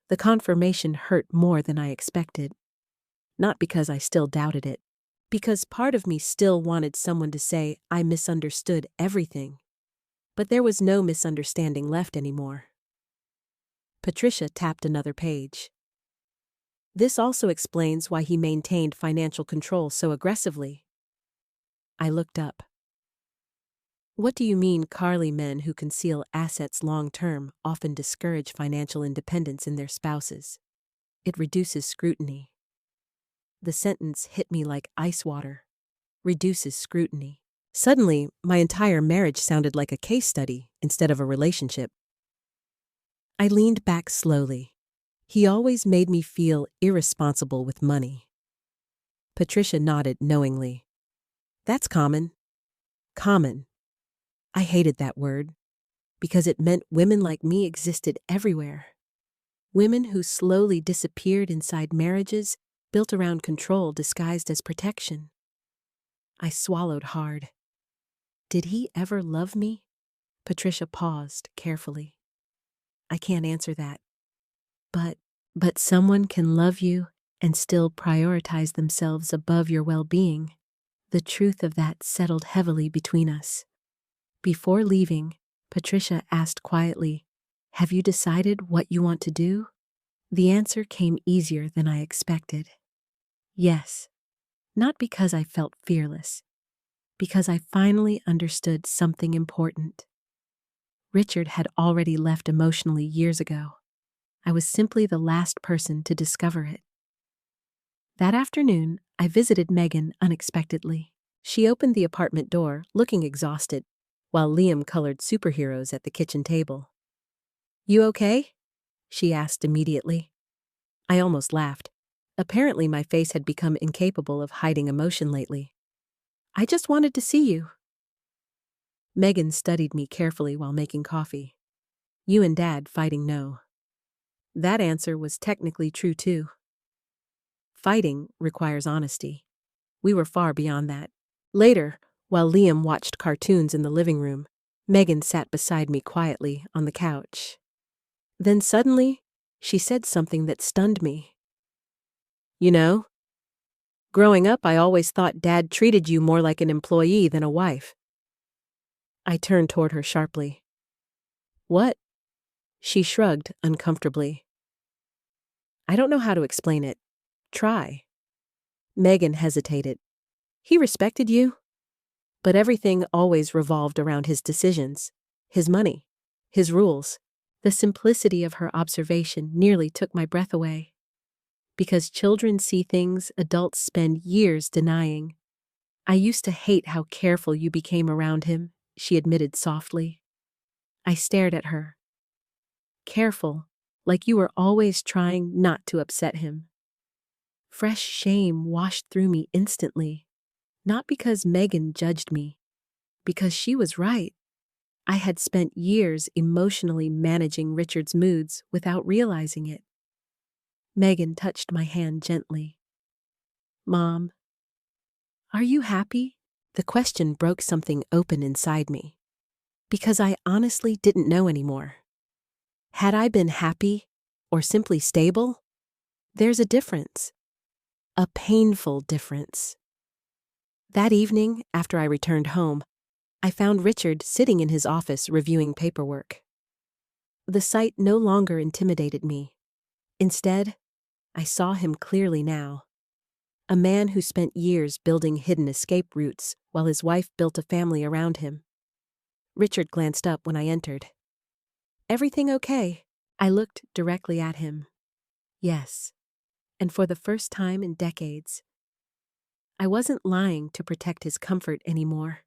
The confirmation hurt more than I expected. Not because I still doubted it. Because part of me still wanted someone to say I misunderstood everything. But there was no misunderstanding left anymore. Patricia tapped another page. This also explains why he maintained financial control so aggressively. I looked up. What do you mean Carly men who conceal assets long-term often discourage financial independence in their spouses? It reduces scrutiny. The sentence hit me like ice water. Reduces scrutiny. Suddenly, my entire marriage sounded like a case study instead of a relationship. I leaned back slowly. He always made me feel irresponsible with money. Patricia nodded knowingly. That's common. Common. I hated that word, because it meant women like me existed everywhere. Women who slowly disappeared inside marriages built around control disguised as protection. I swallowed hard. Did he ever love me? Patricia paused carefully. I can't answer that. But someone can love you and still prioritize themselves above your well-being. The truth of that settled heavily between us. Before leaving, Patricia asked quietly, "Have you decided what you want to do?" The answer came easier than I expected. Yes. Not because I felt fearless, because I finally understood something important. Richard had already left emotionally years ago. I was simply the last person to discover it. That afternoon, I visited Megan unexpectedly. She opened the apartment door, looking exhausted, while Liam colored superheroes at the kitchen table. "You okay?" she asked immediately. I almost laughed. Apparently, my face had become incapable of hiding emotion lately. "I just wanted to see you." Megan studied me carefully while making coffee. "You and Dad fighting, no?" That answer was technically true too. Fighting requires honesty. We were far beyond that. Later, while Liam watched cartoons in the living room, Megan sat beside me quietly on the couch. Then suddenly, she said something that stunned me. "You know, growing up I always thought Dad treated you more like an employee than a wife." I turned toward her sharply. "What?" She shrugged uncomfortably. "I don't know how to explain it. Try." Megan hesitated. "He respected you, but everything always revolved around his decisions, his money, his rules." The simplicity of her observation nearly took my breath away. "Because children see things adults spend years denying. I used to hate how careful you became around him," she admitted softly. I stared at her. "Careful, like you were always trying not to upset him." Fresh shame washed through me instantly. Not because Megan judged me, because she was right. I had spent years emotionally managing Richard's moods without realizing it. Megan touched my hand gently. "Mom, are you happy?" The question broke something open inside me, because I honestly didn't know anymore. Had I been happy or simply stable? There's a difference. A painful difference. That evening, after I returned home, I found Richard sitting in his office reviewing paperwork. The sight no longer intimidated me. Instead, I saw him clearly now. A man who spent years building hidden escape routes while his wife built a family around him. Richard glanced up when I entered. "Everything okay?" I looked directly at him. Yes, and for the first time in decades, I wasn't lying to protect his comfort anymore,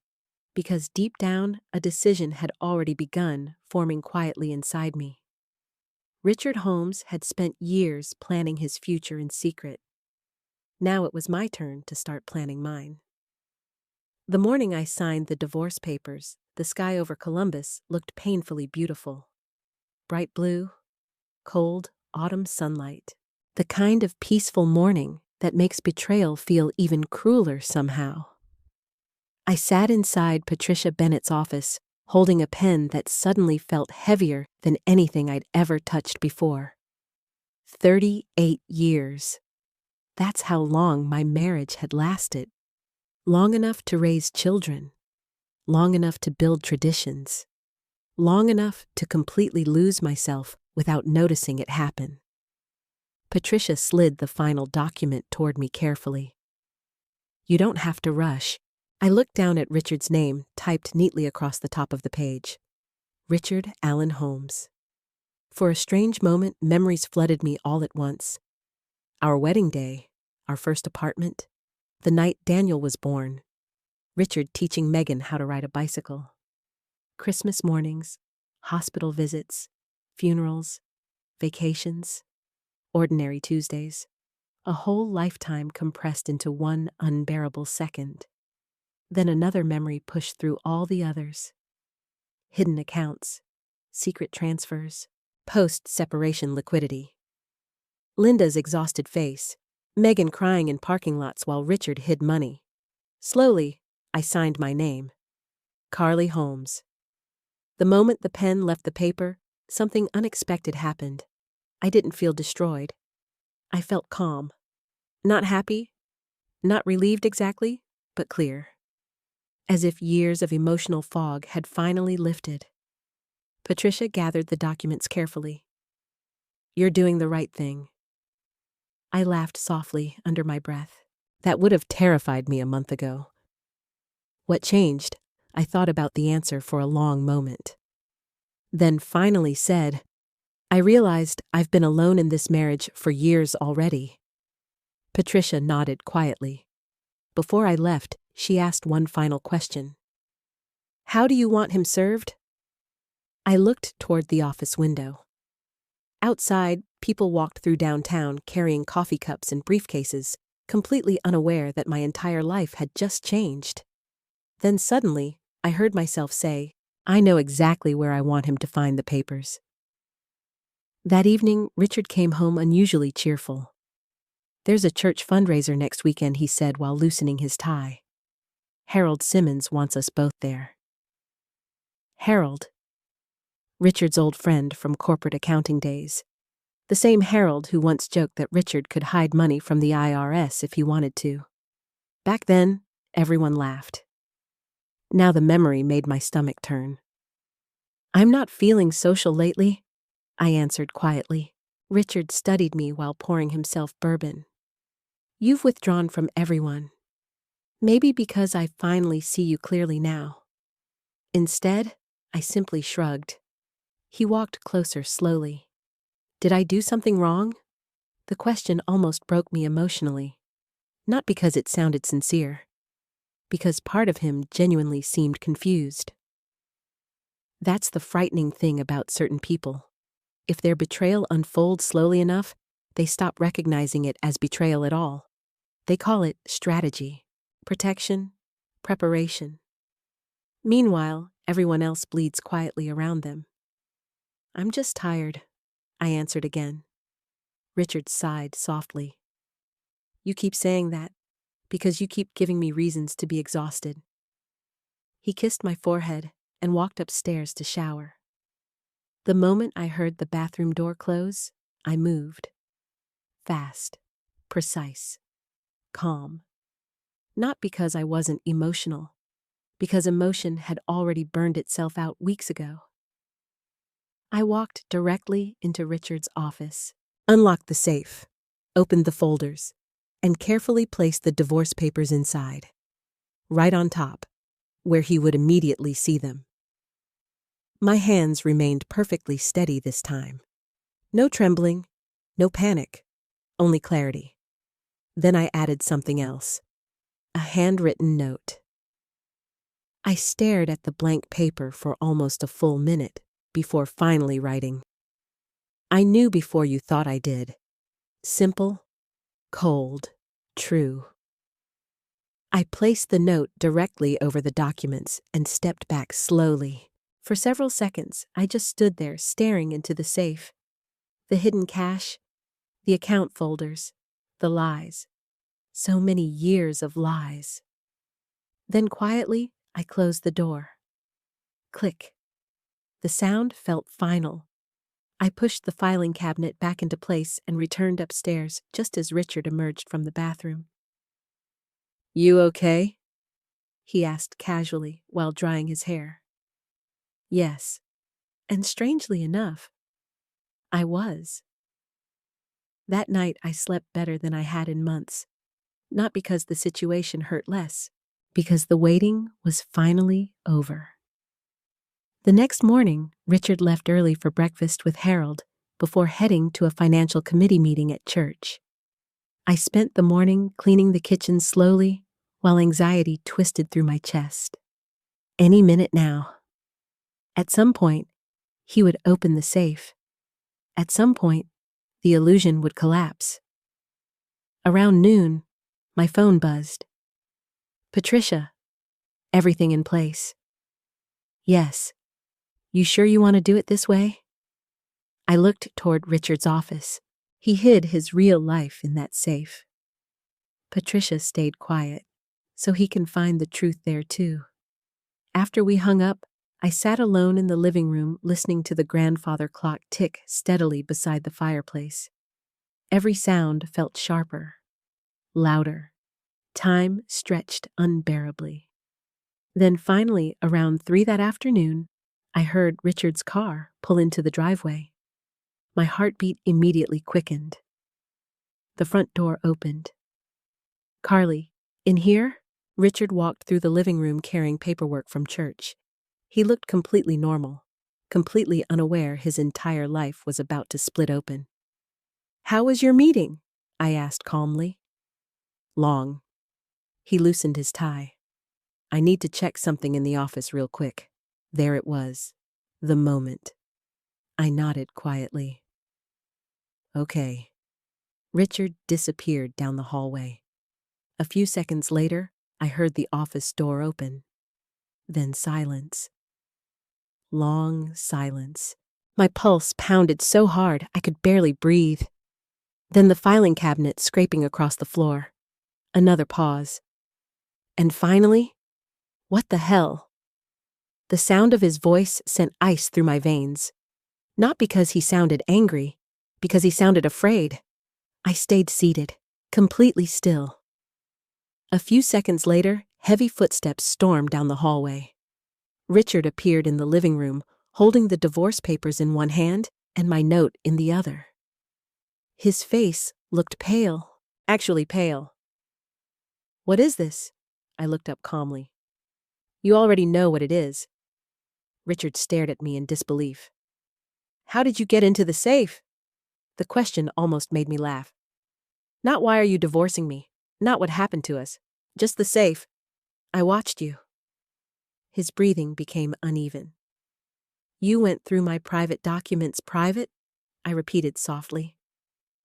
because deep down, a decision had already begun forming quietly inside me. Richard Holmes had spent years planning his future in secret. Now it was my turn to start planning mine. The morning I signed the divorce papers, the sky over Columbus looked painfully beautiful. Bright blue, cold autumn sunlight. The kind of peaceful morning that makes betrayal feel even crueler somehow. I sat inside Patricia Bennett's office, holding a pen that suddenly felt heavier than anything I'd ever touched before. 38 years. That's how long my marriage had lasted. Long enough to raise children. Long enough to build traditions. Long enough to completely lose myself without noticing it happen. Patricia slid the final document toward me carefully. "You don't have to rush." I looked down at Richard's name, typed neatly across the top of the page. Richard Allen Holmes. For a strange moment, memories flooded me all at once. Our wedding day, our first apartment, the night Daniel was born, Richard teaching Megan how to ride a bicycle. Christmas mornings, hospital visits, funerals, vacations, ordinary Tuesdays. A whole lifetime compressed into one unbearable second. Then another memory pushed through all the others. Hidden accounts, secret transfers, post-separation liquidity. Linda's exhausted face, Megan crying in parking lots while Richard hid money. Slowly, I signed my name. Carly Holmes. The moment the pen left the paper, something unexpected happened. I didn't feel destroyed. I felt calm. Not happy, not relieved exactly, but clear. As if years of emotional fog had finally lifted. Patricia gathered the documents carefully. "You're doing the right thing." I laughed softly under my breath. That would have terrified me a month ago. What changed? I thought about the answer for a long moment. Then finally said, I realized I've been alone in this marriage for years already. Patricia nodded quietly. Before I left, she asked one final question. How do you want him served? I looked toward the office window. Outside, people walked through downtown carrying coffee cups and briefcases, completely unaware that my entire life had just changed. Then suddenly, I heard myself say, I know exactly where I want him to find the papers. That evening, Richard came home unusually cheerful. There's a church fundraiser next weekend, he said while loosening his tie. Harold Simmons wants us both there. Harold. Richard's old friend from corporate accounting days. The same Harold who once joked that Richard could hide money from the IRS if he wanted to. Back then, everyone laughed. Now the memory made my stomach turn. I'm not feeling social lately, I answered quietly. Richard studied me while pouring himself bourbon. You've withdrawn from everyone. Maybe because I finally see you clearly now. Instead, I simply shrugged. He walked closer slowly. Did I do something wrong? The question almost broke me emotionally. Not because it sounded sincere. Because part of him genuinely seemed confused. That's the frightening thing about certain people. If their betrayal unfolds slowly enough, they stop recognizing it as betrayal at all. They call it strategy, protection, preparation. Meanwhile, everyone else bleeds quietly around them. I'm just tired, I answered again. Richard sighed softly. You keep saying that, because you keep giving me reasons to be exhausted. He kissed my forehead and walked upstairs to shower. The moment I heard the bathroom door close, I moved. Fast, precise, calm. Not because I wasn't emotional, because emotion had already burned itself out weeks ago. I walked directly into Richard's office, unlocked the safe, opened the folders, and carefully placed the divorce papers inside, right on top, where he would immediately see them. My hands remained perfectly steady this time. No trembling, no panic, only clarity. Then I added something else, a handwritten note. I stared at the blank paper for almost a full minute before finally writing. I knew before you thought I did. Simple, cold, true. I placed the note directly over the documents and stepped back slowly. For several seconds, I just stood there staring into the safe. The hidden cash, the account folders, the lies. So many years of lies. Then quietly, I closed the door. Click. The sound felt final. I pushed the filing cabinet back into place and returned upstairs just as Richard emerged from the bathroom. You okay? He asked casually while drying his hair. Yes, and strangely enough, I was. That night I slept better than I had in months, not because the situation hurt less, because the waiting was finally over. The next morning, Richard left early for breakfast with Harold before heading to a financial committee meeting at church. I spent the morning cleaning the kitchen slowly while anxiety twisted through my chest. Any minute now. At some point, he would open the safe. At some point, the illusion would collapse. Around noon, my phone buzzed. Patricia, everything in place. Yes. You sure you want to do it this way? I looked toward Richard's office. He hid his real life in that safe. Patricia stayed quiet, so he can find the truth there too. After we hung up, I sat alone in the living room listening to the grandfather clock tick steadily beside the fireplace. Every sound felt sharper, louder. Time stretched unbearably. Then finally, around 3 that afternoon, I heard Richard's car pull into the driveway. My heartbeat immediately quickened. The front door opened. Carly, in here? Richard walked through the living room carrying paperwork from church. He looked completely normal. completely unaware his entire life was about to split open. "How was your meeting?" I asked calmly. "Long." He loosened his tie. "I need to check something in the office real quick." There it was. The moment. I nodded quietly. "Okay." Richard disappeared down the hallway. A few seconds later, I heard the office door open. Then silence. Long silence. My pulse pounded so hard I could barely breathe. Then the filing cabinet scraping across the floor. Another pause. And finally, what the hell? The sound of his voice sent ice through my veins. Not because he sounded angry, because he sounded afraid. I stayed seated, completely still. A few seconds later, heavy footsteps stormed down the hallway. Richard appeared in the living room, holding the divorce papers in one hand and my note in the other. His face looked pale, actually pale. "What is this?" I looked up calmly. "You already know what it is." Richard stared at me in disbelief. "How did you get into the safe?" The question almost made me laugh. "Not why are you divorcing me, not what happened to us, just the safe. I watched you." His breathing became uneven. "You went through my private documents private?" I repeated softly.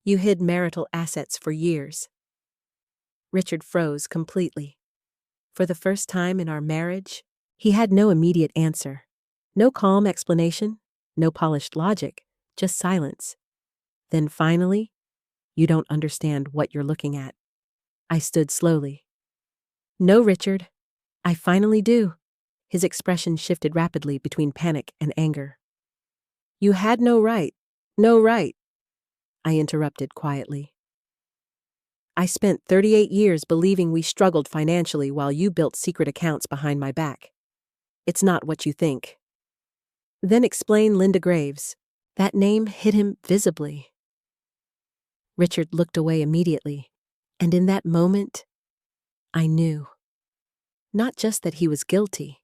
"You hid marital assets for years." Richard froze completely. For the first time in our marriage, he had no immediate answer. No calm explanation, no polished logic, just silence. Then finally, "You don't understand what you're looking at." I stood slowly. "No, Richard, I finally do." His expression shifted rapidly between panic and anger. "You had no right, no right." I interrupted quietly. "I spent 38 years believing we struggled financially while you built secret accounts behind my back. It's not what you think." Then explain Linda Graves. That name hit him visibly. Richard looked away immediately, and in that moment, I knew. Not just that he was guilty,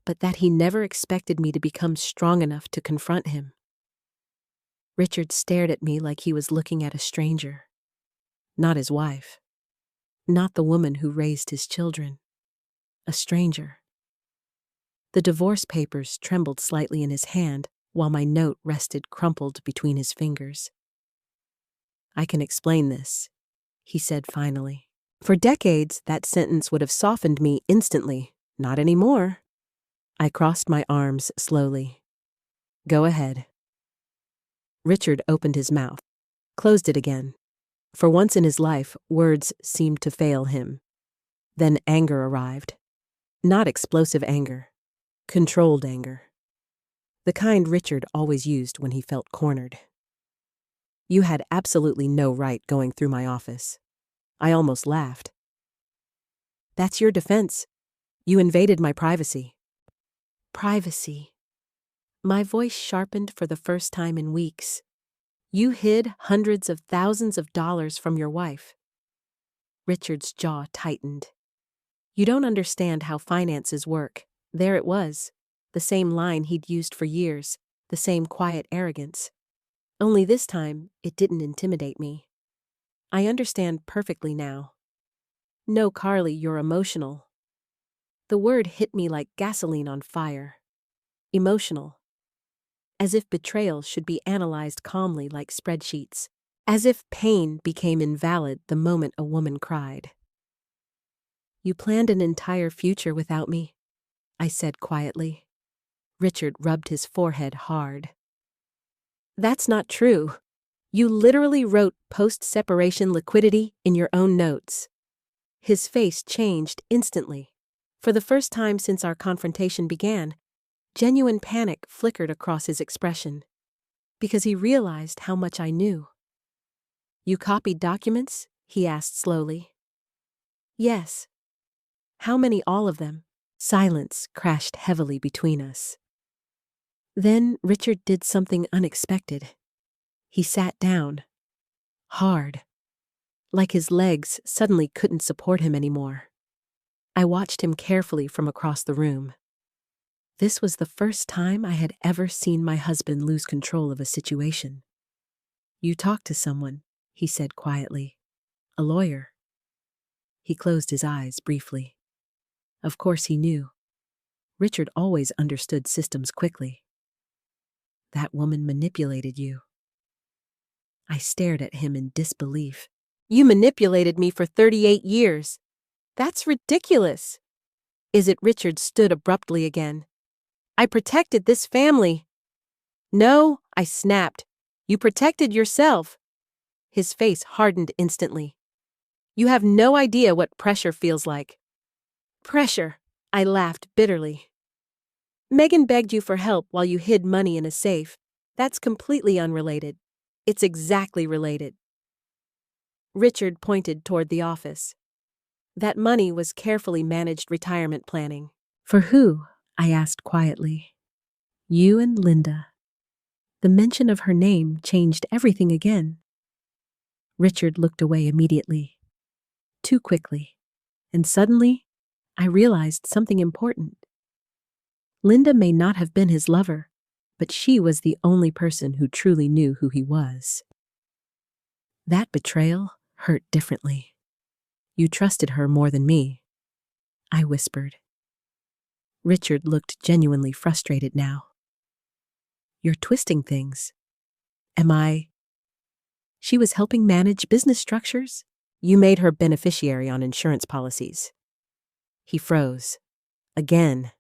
but that he never expected me to become strong enough to confront him. Richard stared at me like he was looking at a stranger. Not his wife. Not the woman who raised his children. A stranger. The divorce papers trembled slightly in his hand while my note rested crumpled between his fingers. "I can explain this," he said finally. For decades, that sentence would have softened me instantly. Not anymore. I crossed my arms slowly. "Go ahead." Richard opened his mouth, closed it again. For once in his life, words seemed to fail him. Then anger arrived. Not explosive anger. Controlled anger. The kind Richard always used when he felt cornered. "You had absolutely no right going through my office." I almost laughed. "That's your defense. You invaded my privacy." Privacy. My voice sharpened for the first time in weeks. "You hid hundreds of thousands of dollars from your wife." Richard's jaw tightened. "You don't understand how finances work." There it was. The same line he'd used for years. The same quiet arrogance. Only this time, it didn't intimidate me. "I understand perfectly now." "No, Carly, you're emotional." The word hit me like gasoline on fire. Emotional. As if betrayal should be analyzed calmly like spreadsheets. As if pain became invalid the moment a woman cried. "You planned an entire future without me," I said quietly. Richard rubbed his forehead hard. "That's not true. You literally wrote post-separation liquidity in your own notes." His face changed instantly. For the first time since our confrontation began, genuine panic flickered across his expression. Because he realized how much I knew. "You copied documents?" he asked slowly. "Yes." "How many, all of them?" Silence crashed heavily between us. Then Richard did something unexpected. He sat down. Hard. Like his legs suddenly couldn't support him anymore. I watched him carefully from across the room. This was the first time I had ever seen my husband lose control of a situation. "You talked to someone," he said quietly. "A lawyer." He closed his eyes briefly. Of course he knew. Richard always understood systems quickly. "That woman manipulated you." I stared at him in disbelief. "You manipulated me for 38 years. That's ridiculous." "Is it?" Richard stood abruptly again. "I protected this family." "No," I snapped. "You protected yourself." His face hardened instantly. "You have no idea what pressure feels like." "Pressure," I laughed bitterly. "Megan begged you for help while you hid money in a safe. That's completely unrelated." "It's exactly related." Richard pointed toward the office. "That money was carefully managed retirement planning." "For who?" I asked quietly. "You and Linda." The mention of her name changed everything again. Richard looked away immediately. Too quickly. And suddenly, I realized something important. Linda may not have been his lover, but she was the only person who truly knew who he was. That betrayal hurt differently. "You trusted her more than me," I whispered. Richard looked genuinely frustrated now. "You're twisting things." "Am I?" "She was helping manage business structures. You made her beneficiary on insurance policies." He froze. Again.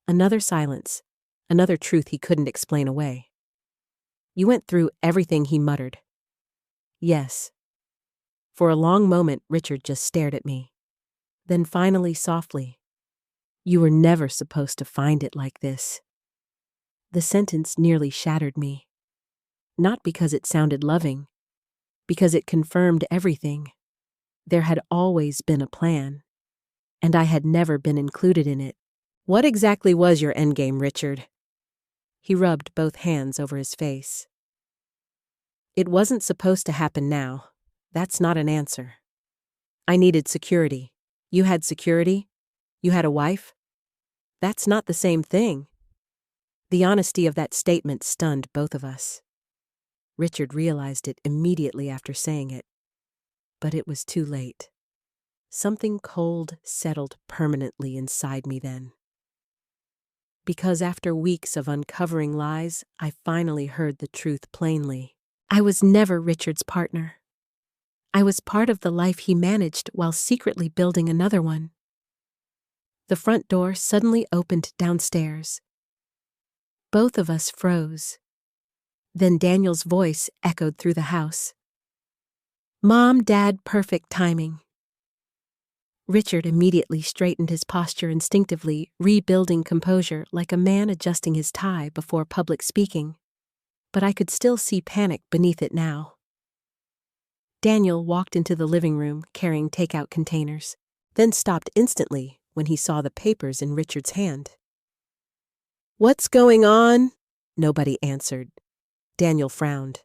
Another silence. Another truth he couldn't explain away. "You went through everything," he muttered. "Yes." For a long moment, Richard just stared at me. Then finally, softly, "You were never supposed to find it like this." The sentence nearly shattered me. Not because it sounded loving, because it confirmed everything. There had always been a plan, and I had never been included in it. "What exactly was your endgame, Richard?" He rubbed both hands over his face. "It wasn't supposed to happen now. That's not an answer. I needed security. You had security? You had a wife? That's not the same thing." The honesty of that statement stunned both of us. Richard realized it immediately after saying it. But it was too late. Something cold settled permanently inside me then. Because after weeks of uncovering lies, I finally heard the truth plainly. I was never Richard's partner. I was part of the life he managed while secretly building another one. The front door suddenly opened downstairs. Both of us froze. Then Daniel's voice echoed through the house. "Mom, Dad, perfect timing." Richard immediately straightened his posture instinctively, rebuilding composure like a man adjusting his tie before public speaking. But I could still see panic beneath it now. Daniel walked into the living room carrying takeout containers, then stopped instantly when he saw the papers in Richard's hand. "What's going on?" Nobody answered. Daniel frowned.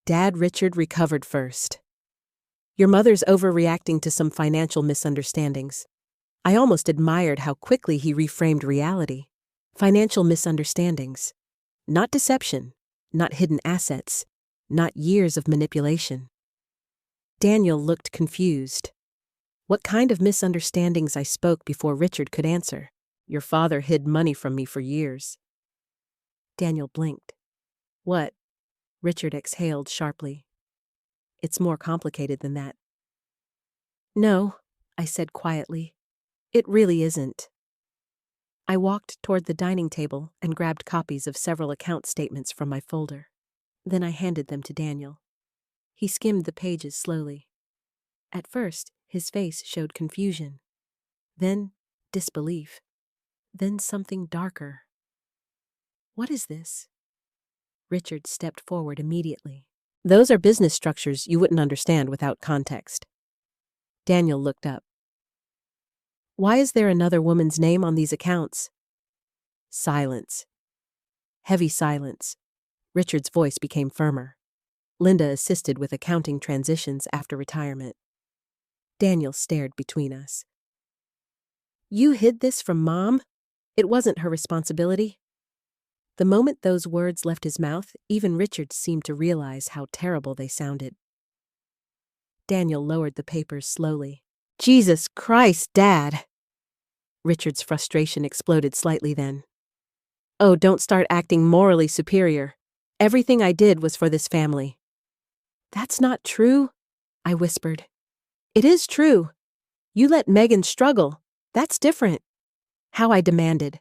"Dad, Richard recovered first. Your mother's overreacting to some financial misunderstandings." I almost admired how quickly he reframed reality. Financial misunderstandings. Not deception, not hidden assets, not years of manipulation. Daniel looked confused. What kind of misunderstandings? I spoke before Richard could answer. "Your father hid money from me for years." Daniel blinked. "What?" Richard exhaled sharply. "It's more complicated than that." "No," I said quietly. "It really isn't." I walked toward the dining table and grabbed copies of several account statements from my folder. Then I handed them to Daniel. He skimmed the pages slowly. At first, his face showed confusion. Then, disbelief. Then something darker. "What is this?" Richard stepped forward immediately. "Those are business structures you wouldn't understand without context." Daniel looked up. "Why is there another woman's name on these accounts?" Silence. Heavy silence. Richard's voice became firmer. "Linda assisted with accounting transitions after retirement." Daniel stared between us. "You hid this from Mom?" It wasn't her responsibility. The moment those words left his mouth, even Richard seemed to realize how terrible they sounded. Daniel lowered the papers slowly. "Jesus Christ, Dad!" Richard's frustration exploded slightly then. "Oh, don't start acting morally superior. Everything I did was for this family." "That's not true," I whispered. "It is true. You let Megan struggle. That's different." "How?" I demanded.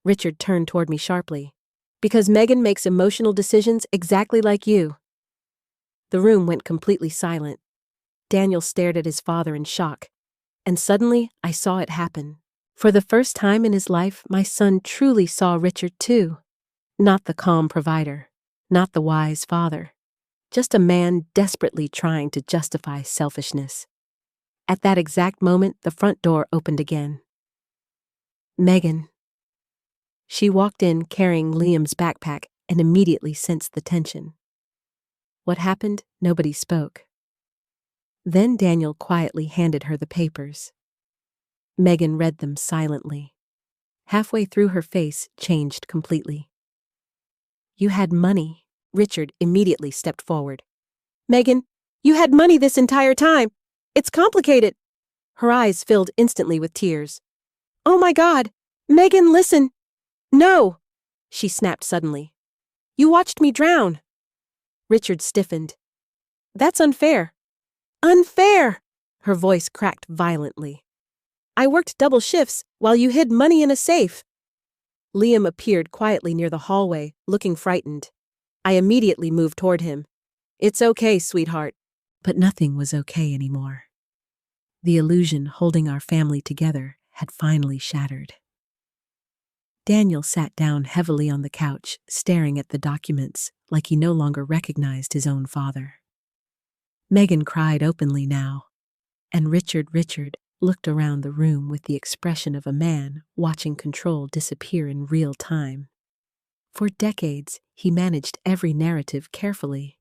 Richard turned toward me sharply. "Because Megan makes emotional decisions exactly like you." The room went completely silent. Daniel stared at his father in shock, and suddenly I saw it happen. For the first time in his life, my son truly saw Richard too. Not the calm provider, not the wise father, just a man desperately trying to justify selfishness. At that exact moment, the front door opened again. Megan. She walked in carrying Liam's backpack and immediately sensed the tension. What happened? Nobody spoke. Then Daniel quietly handed her the papers. Megan read them silently. Halfway through, her face changed completely. "You had money." Richard immediately stepped forward. "Megan, you had money this entire time. It's complicated." Her eyes filled instantly with tears. "Oh my God! Megan, listen!" "No!" she snapped suddenly. "You watched me drown." Richard stiffened. "That's unfair." "Unfair!" Her voice cracked violently. "I worked double shifts while you hid money in a safe." Liam appeared quietly near the hallway, looking frightened. I immediately moved toward him. "It's okay, sweetheart." But nothing was okay anymore. The illusion holding our family together had finally shattered. Daniel sat down heavily on the couch, staring at the documents like he no longer recognized his own father. Megan cried openly now, and Richard looked around the room with the expression of a man watching control disappear in real time. For decades, he managed every narrative carefully.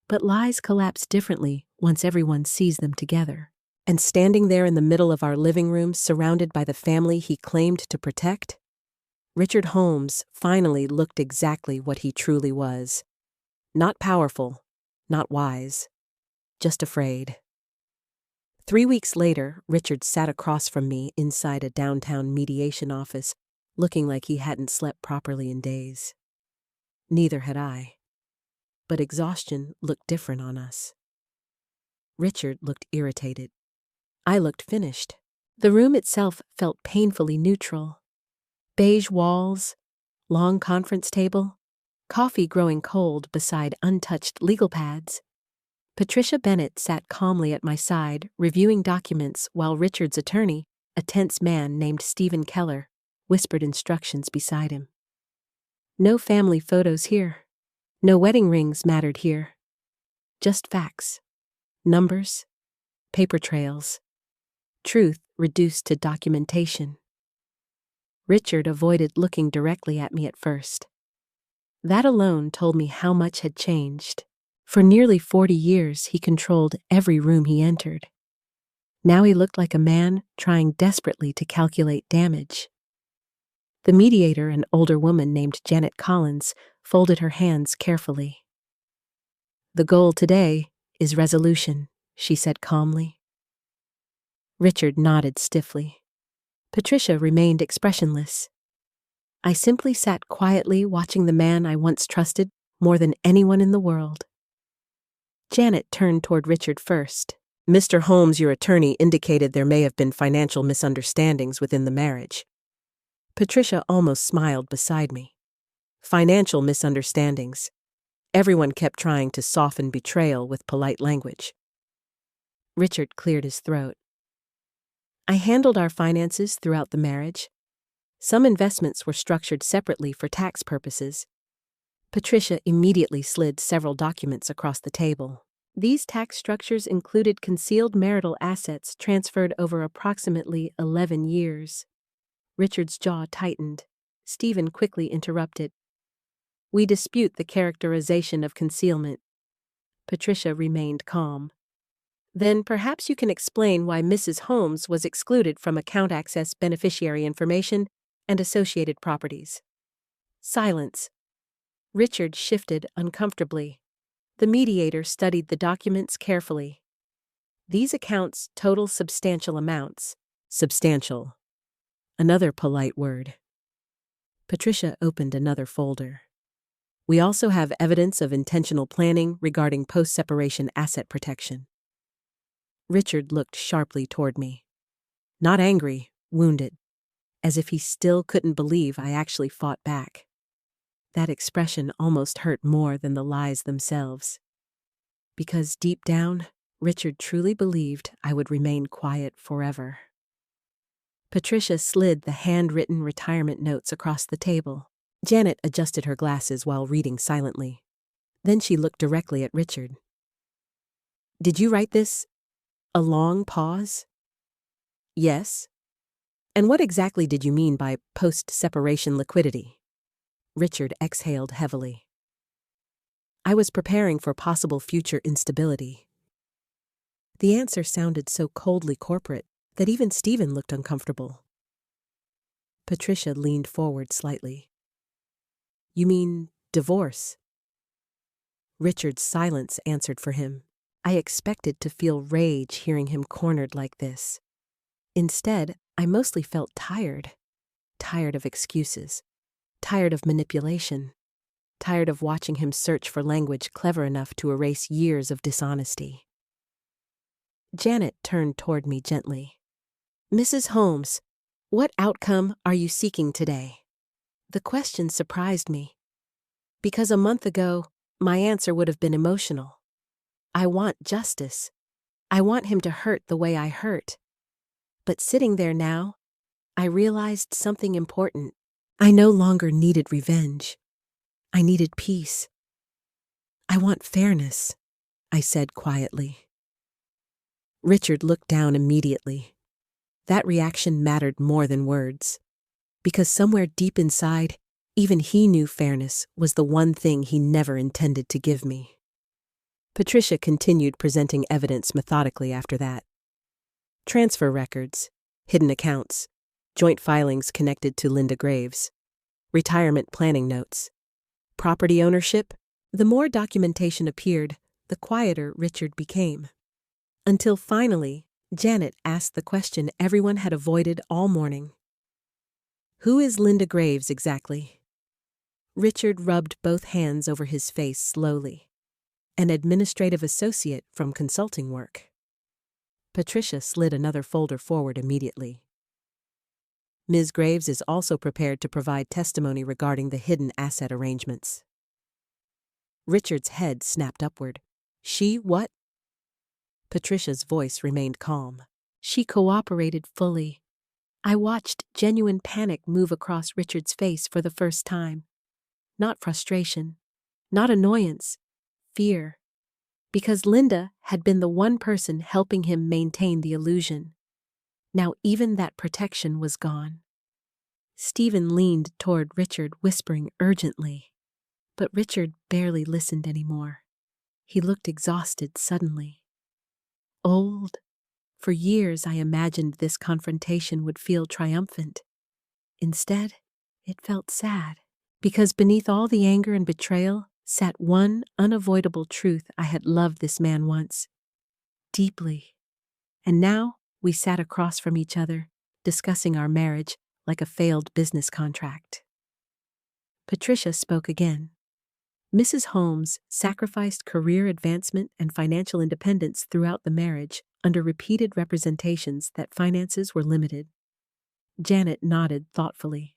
But lies collapse differently once everyone sees them together. And standing there in the middle of our living room, surrounded by the family he claimed to protect, Richard Holmes finally looked exactly what he truly was. Not powerful, not wise, just afraid. 3 weeks later, Richard sat across from me inside a downtown mediation office, looking like he hadn't slept properly in days. Neither had I. But exhaustion looked different on us. Richard looked irritated. I looked finished. The room itself felt painfully neutral. Beige walls, long conference table, coffee growing cold beside untouched legal pads. Patricia Bennett sat calmly at my side, reviewing documents while Richard's attorney, a tense man named Stephen Keller, whispered instructions beside him. No family photos here. No wedding rings mattered here. Just facts. Numbers. Paper trails. Truth reduced to documentation. Richard avoided looking directly at me at first. That alone told me how much had changed. For nearly 40 years, he controlled every room he entered. Now he looked like a man trying desperately to calculate damage. The mediator, an older woman named Janet Collins, folded her hands carefully. "The goal today is resolution," she said calmly. Richard nodded stiffly. Patricia remained expressionless. I simply sat quietly watching the man I once trusted more than anyone in the world. Janet turned toward Richard first. "Mr. Holmes, your attorney, indicated there may have been financial misunderstandings within the marriage." Patricia almost smiled beside me. Financial misunderstandings. Everyone kept trying to soften betrayal with polite language. Richard cleared his throat. "I handled our finances throughout the marriage. Some investments were structured separately for tax purposes." Patricia immediately slid several documents across the table. These tax structures included concealed marital assets transferred over approximately 11 years. Richard's jaw tightened. Stephen quickly interrupted. "We dispute the characterization of concealment." Patricia remained calm. "Then perhaps you can explain why Mrs. Holmes was excluded from account access beneficiary information and associated properties. Silence. Richard shifted uncomfortably. The mediator studied the documents carefully. These accounts total substantial amounts. Substantial. Another polite word. Patricia opened another folder. We also have evidence of intentional planning regarding post-separation asset protection. Richard looked sharply toward me. Not angry, wounded, as if he still couldn't believe I actually fought back. That expression almost hurt more than the lies themselves. Because deep down, Richard truly believed I would remain quiet forever. Patricia slid the handwritten retirement notes across the table. Janet adjusted her glasses while reading silently. Then she looked directly at Richard. Did you write this? A long pause. Yes. And what exactly did you mean by post-separation liquidity? Richard exhaled heavily. I was preparing for possible future instability. The answer sounded so coldly corporate that even Stephen looked uncomfortable. Patricia leaned forward slightly. You mean divorce? Richard's silence answered for him. I expected to feel rage hearing him cornered like this. Instead, I mostly felt tired. Tired of excuses. Tired of manipulation. Tired of watching him search for language clever enough to erase years of dishonesty. Janet turned toward me gently. Mrs. Holmes, what outcome are you seeking today? The question surprised me. Because a month ago, my answer would have been emotional. I want justice. I want him to hurt the way I hurt. But sitting there now, I realized something important. I no longer needed revenge. I needed peace. I want fairness, I said quietly. Richard looked down immediately. That reaction mattered more than words. Because somewhere deep inside, even he knew fairness was the one thing he never intended to give me. Patricia continued presenting evidence methodically after that. Transfer records, hidden accounts, joint filings connected to Linda Graves, retirement planning notes, property ownership. The more documentation appeared, the quieter Richard became. Until finally, Janet asked the question everyone had avoided all morning. Who is Linda Graves exactly? Richard rubbed both hands over his face slowly. An administrative associate from consulting work. Patricia slid another folder forward immediately. Ms. Graves is also prepared to provide testimony regarding the hidden asset arrangements. Richard's head snapped upward. She what? Patricia's voice remained calm. She cooperated fully. I watched genuine panic move across Richard's face for the first time. Not frustration, not annoyance, fear. Because Linda had been the one person helping him maintain the illusion. Now even that protection was gone. Stephen leaned toward Richard, whispering urgently. But Richard barely listened anymore. He looked exhausted suddenly. Old. For years I imagined this confrontation would feel triumphant. Instead, it felt sad. Because beneath all the anger and betrayal sat one unavoidable truth. I had loved this man once. Deeply. And now we sat across from each other, discussing our marriage like a failed business contract. Patricia spoke again. Mrs. Holmes sacrificed career advancement and financial independence throughout the marriage under repeated representations that finances were limited. Janet nodded thoughtfully.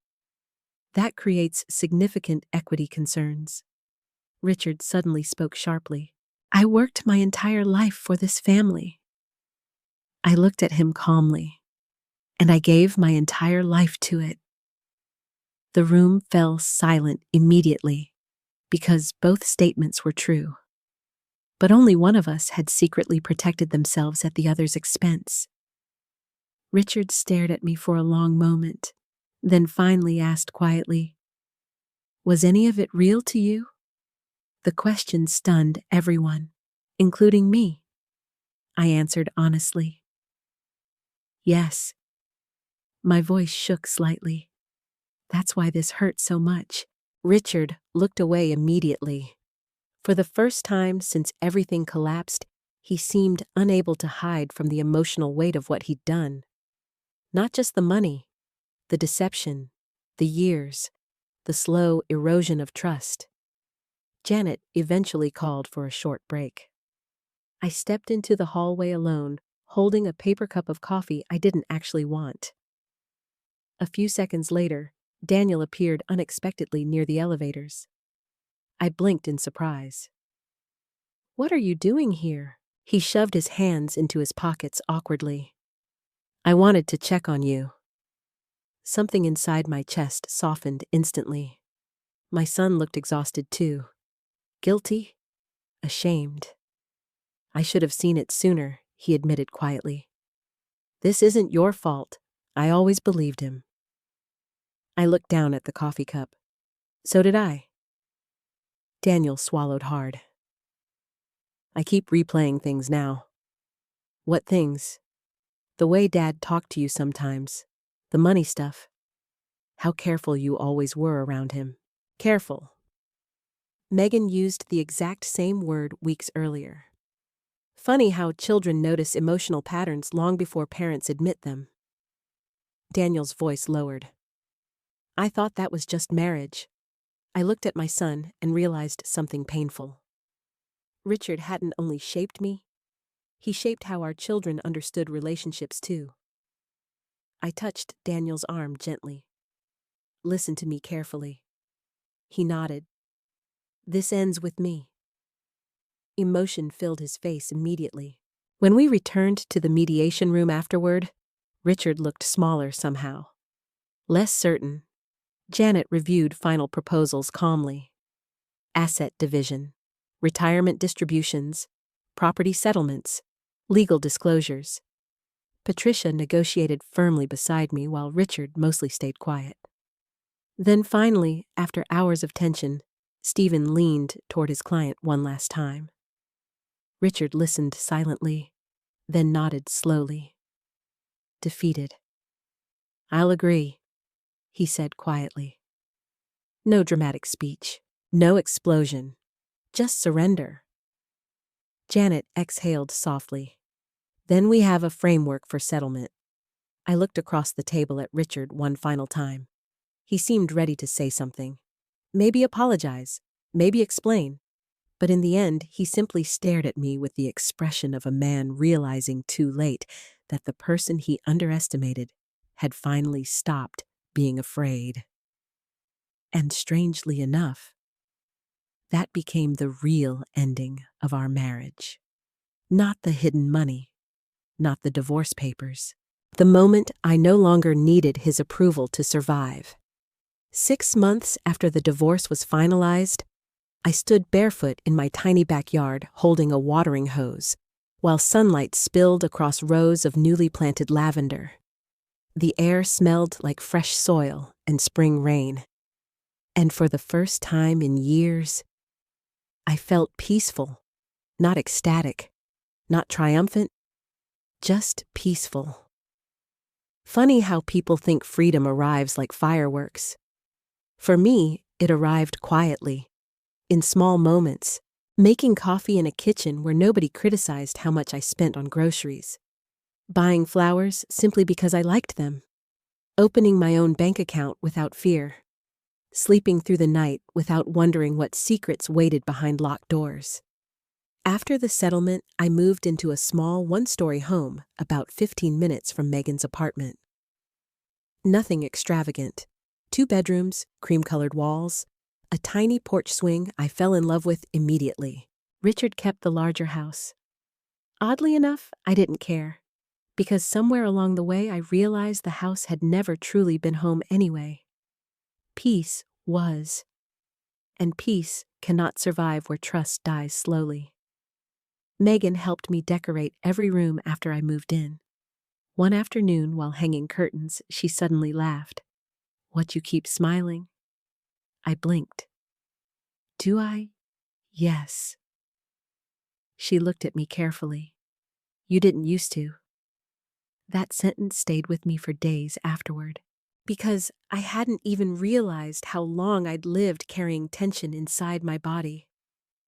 That creates significant equity concerns. Richard suddenly spoke sharply. I worked my entire life for this family. I looked at him calmly, and I gave my entire life to it. The room fell silent immediately, because both statements were true. But only one of us had secretly protected themselves at the other's expense. Richard stared at me for a long moment, then finally asked quietly, Was any of it real to you? The question stunned everyone, including me. I answered honestly. Yes. My voice shook slightly. That's why this hurt so much. Richard looked away immediately. For the first time since everything collapsed, he seemed unable to hide from the emotional weight of what he'd done. Not just the money, the deception, the years, the slow erosion of trust. Janet eventually called for a short break. I stepped into the hallway alone, holding a paper cup of coffee I didn't actually want. A few seconds later, Daniel appeared unexpectedly near the elevators. I blinked in surprise. "What are you doing here?" He shoved his hands into his pockets awkwardly. "I wanted to check on you." Something inside my chest softened instantly. My son looked exhausted too. Guilty, ashamed. "I should have seen it sooner," he admitted quietly. "This isn't your fault. I always believed him." I looked down at the coffee cup. So did I. Daniel swallowed hard. "I keep replaying things now." "What things?" "The way Dad talked to you sometimes. The money stuff. How careful you always were around him." "Careful." Megan used the exact same word weeks earlier. Funny how children notice emotional patterns long before parents admit them. Daniel's voice lowered. "I thought that was just marriage." I looked at my son and realized something painful. Richard hadn't only shaped me, he shaped how our children understood relationships too. I touched Daniel's arm gently. "Listen to me carefully." He nodded. "This ends with me." Emotion filled his face immediately. When we returned to the mediation room afterward, Richard looked smaller somehow. Less certain. Janet reviewed final proposals calmly. Asset division, retirement distributions, property settlements, legal disclosures. Patricia negotiated firmly beside me while Richard mostly stayed quiet. Then finally, after hours of tension, Stephen leaned toward his client one last time. Richard listened silently, then nodded slowly. Defeated. "I'll agree," he said quietly. No dramatic speech, no explosion, just surrender. Janet exhaled softly. "Then we have a framework for settlement." I looked across the table at Richard one final time. He seemed ready to say something. Maybe apologize, maybe explain. But in the end, he simply stared at me with the expression of a man realizing too late that the person he underestimated had finally stopped being afraid. And strangely enough, that became the real ending of our marriage. Not the hidden money, not the divorce papers. The moment I no longer needed his approval to survive. 6 months after the divorce was finalized, I stood barefoot in my tiny backyard holding a watering hose, while sunlight spilled across rows of newly planted lavender. The air smelled like fresh soil and spring rain. And for the first time in years, I felt peaceful, not ecstatic, not triumphant, just peaceful. Funny how people think freedom arrives like fireworks. For me, it arrived quietly, in small moments, making coffee in a kitchen where nobody criticized how much I spent on groceries, buying flowers simply because I liked them, opening my own bank account without fear, sleeping through the night without wondering what secrets waited behind locked doors. After the settlement, I moved into a small one-story home about 15 minutes from Megan's apartment. Nothing extravagant. 2 bedrooms, cream-colored walls, a tiny porch swing I fell in love with immediately. Richard kept the larger house. Oddly enough, I didn't care, because somewhere along the way I realized the house had never truly been home anyway. Peace was, and peace cannot survive where trust dies slowly. Megan helped me decorate every room after I moved in. One afternoon, while hanging curtains, she suddenly laughed. "What, you keep smiling?" I blinked. "Do I?" "Yes." She looked at me carefully. "You didn't used to." That sentence stayed with me for days afterward. Because I hadn't even realized how long I'd lived carrying tension inside my body.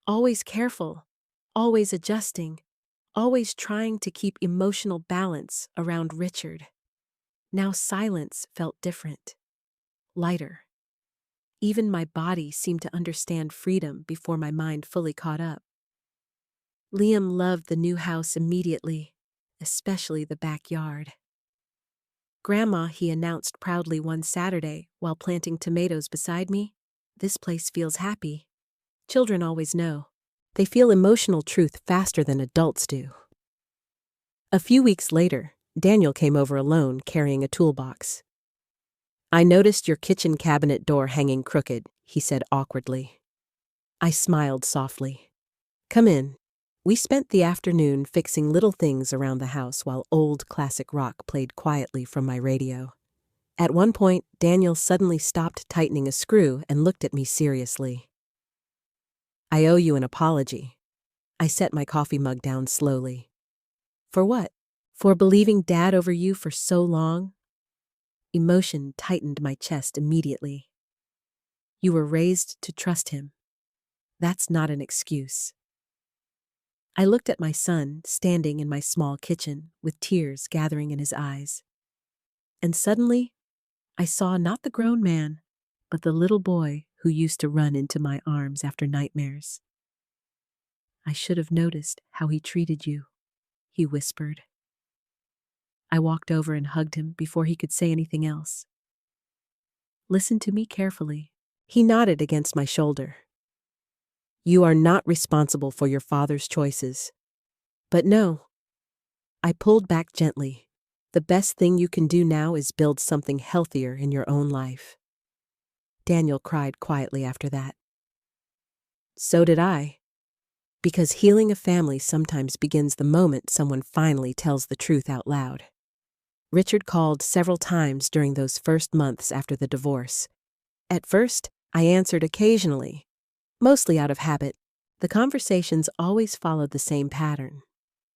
Always careful, always adjusting, always trying to keep emotional balance around Richard. Now silence felt different, lighter. Even my body seemed to understand freedom before my mind fully caught up. Liam loved the new house immediately, especially the backyard. "Grandma," he announced proudly one Saturday while planting tomatoes beside me, "this place feels happy." Children always know. They feel emotional truth faster than adults do. A few weeks later, Daniel came over alone carrying a toolbox. "I noticed your kitchen cabinet door hanging crooked," he said awkwardly. I smiled softly. "Come in." We spent the afternoon fixing little things around the house while old classic rock played quietly from my radio. At one point, Daniel suddenly stopped tightening a screw and looked at me seriously. "I owe you an apology." I set my coffee mug down slowly. "For what?" "For believing Dad over you for so long." Emotion tightened my chest immediately. "You were raised to trust him. That's not an excuse." I looked at my son standing in my small kitchen with tears gathering in his eyes. And suddenly, I saw not the grown man, but the little boy who used to run into my arms after nightmares. "I should have noticed how he treated you," he whispered. I walked over and hugged him before he could say anything else. "Listen to me carefully." He nodded against my shoulder. "You are not responsible for your father's choices." "But no." I pulled back gently. "The best thing you can do now is build something healthier in your own life." Daniel cried quietly after that. So did I. Because healing a family sometimes begins the moment someone finally tells the truth out loud. Richard called several times during those first months after the divorce. At first, I answered occasionally, mostly out of habit. The conversations always followed the same pattern: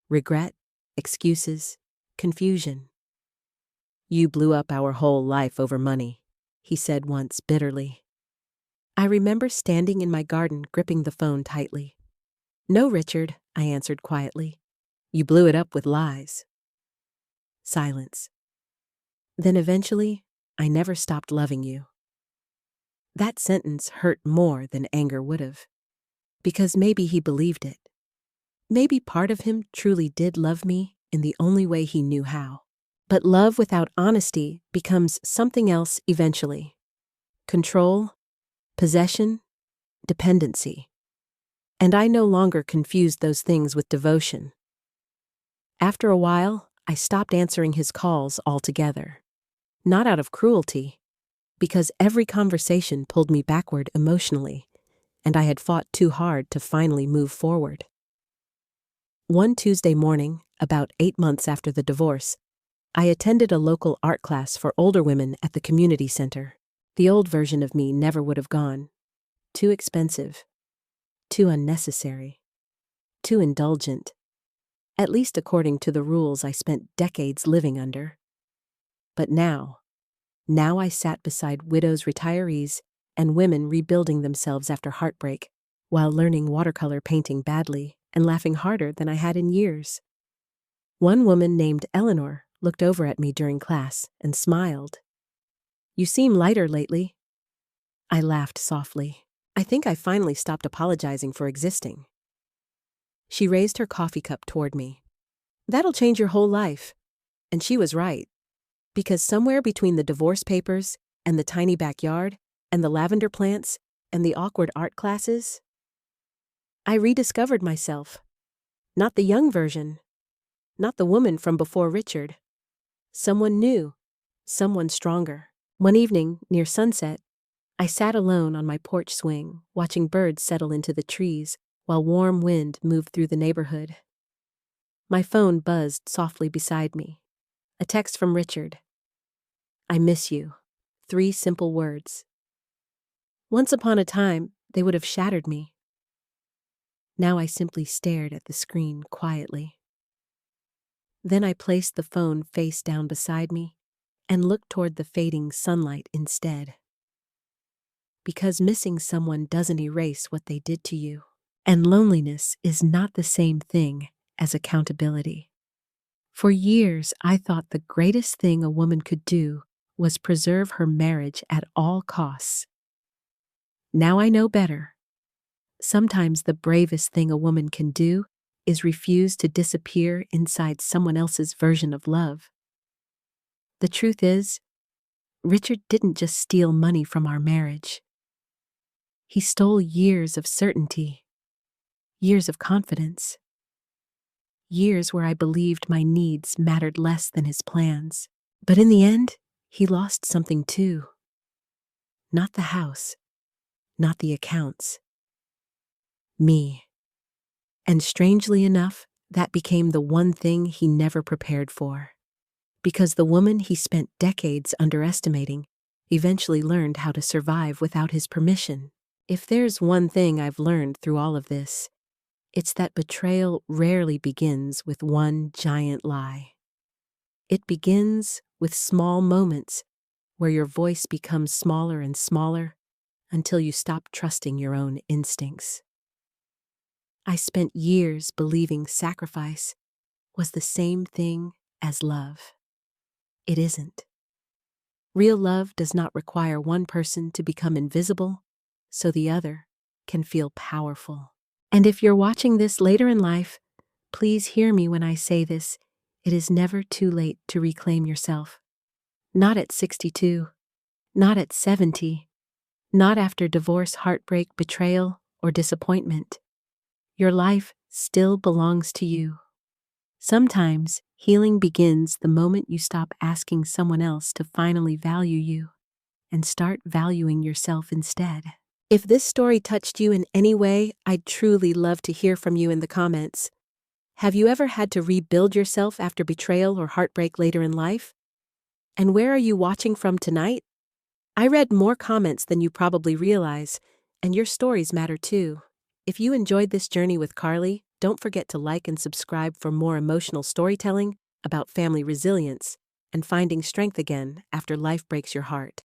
regret, excuses, confusion. "You blew up our whole life over money," he said once bitterly. I remember standing in my garden gripping the phone tightly. "No, Richard," I answered quietly. "You blew it up with lies." Silence. "Then eventually, I never stopped loving you." That sentence hurt more than anger would have. Because maybe he believed it. Maybe part of him truly did love me in the only way he knew how. But love without honesty becomes something else eventually. Control, possession, dependency. And I no longer confused those things with devotion. After a while, I stopped answering his calls altogether. Not out of cruelty, because every conversation pulled me backward emotionally, and I had fought too hard to finally move forward. One Tuesday morning, about 8 months after the divorce, I attended a local art class for older women at the community center. The old version of me never would have gone. Too expensive. Too unnecessary. Too indulgent. At least according to the rules I spent decades living under. But now I sat beside widows, retirees, and women rebuilding themselves after heartbreak, while learning watercolor painting badly and laughing harder than I had in years. One woman named Eleanor looked over at me during class and smiled. "You seem lighter lately." I laughed softly. "I think I finally stopped apologizing for existing." She raised her coffee cup toward me. "That'll change your whole life." And she was right. Because somewhere between the divorce papers and the tiny backyard and the lavender plants and the awkward art classes, I rediscovered myself. Not the young version. Not the woman from before Richard. Someone new. Someone stronger. One evening, near sunset, I sat alone on my porch swing, watching birds settle into the trees while warm wind moved through the neighborhood. My phone buzzed softly beside me. A text from Richard. "I miss you." 3 simple words. Once upon a time, they would have shattered me. Now I simply stared at the screen quietly. Then I placed the phone face down beside me and looked toward the fading sunlight instead. Because missing someone doesn't erase what they did to you. And loneliness is not the same thing as accountability. For years, I thought the greatest thing a woman could do was preserve her marriage at all costs. Now I know better. Sometimes the bravest thing a woman can do is refuse to disappear inside someone else's version of love. The truth is, Richard didn't just steal money from our marriage. He stole years of certainty, years of confidence, years where I believed my needs mattered less than his plans. But in the end, he lost something too. Not the house, not the accounts. Me. And strangely enough, that became the one thing he never prepared for. Because the woman he spent decades underestimating eventually learned how to survive without his permission. If there's one thing I've learned through all of this, it's that betrayal rarely begins with one giant lie. It begins with small moments where your voice becomes smaller and smaller until you stop trusting your own instincts. I spent years believing sacrifice was the same thing as love. It isn't. Real love does not require one person to become invisible so the other can feel powerful. And if you're watching this later in life, please hear me when I say this. It is never too late to reclaim yourself. Not at 62, not at 70, not after divorce, heartbreak, betrayal, or disappointment. Your life still belongs to you. Sometimes healing begins the moment you stop asking someone else to finally value you and start valuing yourself instead. If this story touched you in any way, I'd truly love to hear from you in the comments. Have you ever had to rebuild yourself after betrayal or heartbreak later in life? And where are you watching from tonight? I read more comments than you probably realize, and your stories matter too. If you enjoyed this journey with Carly, don't forget to like and subscribe for more emotional storytelling about family resilience and finding strength again after life breaks your heart.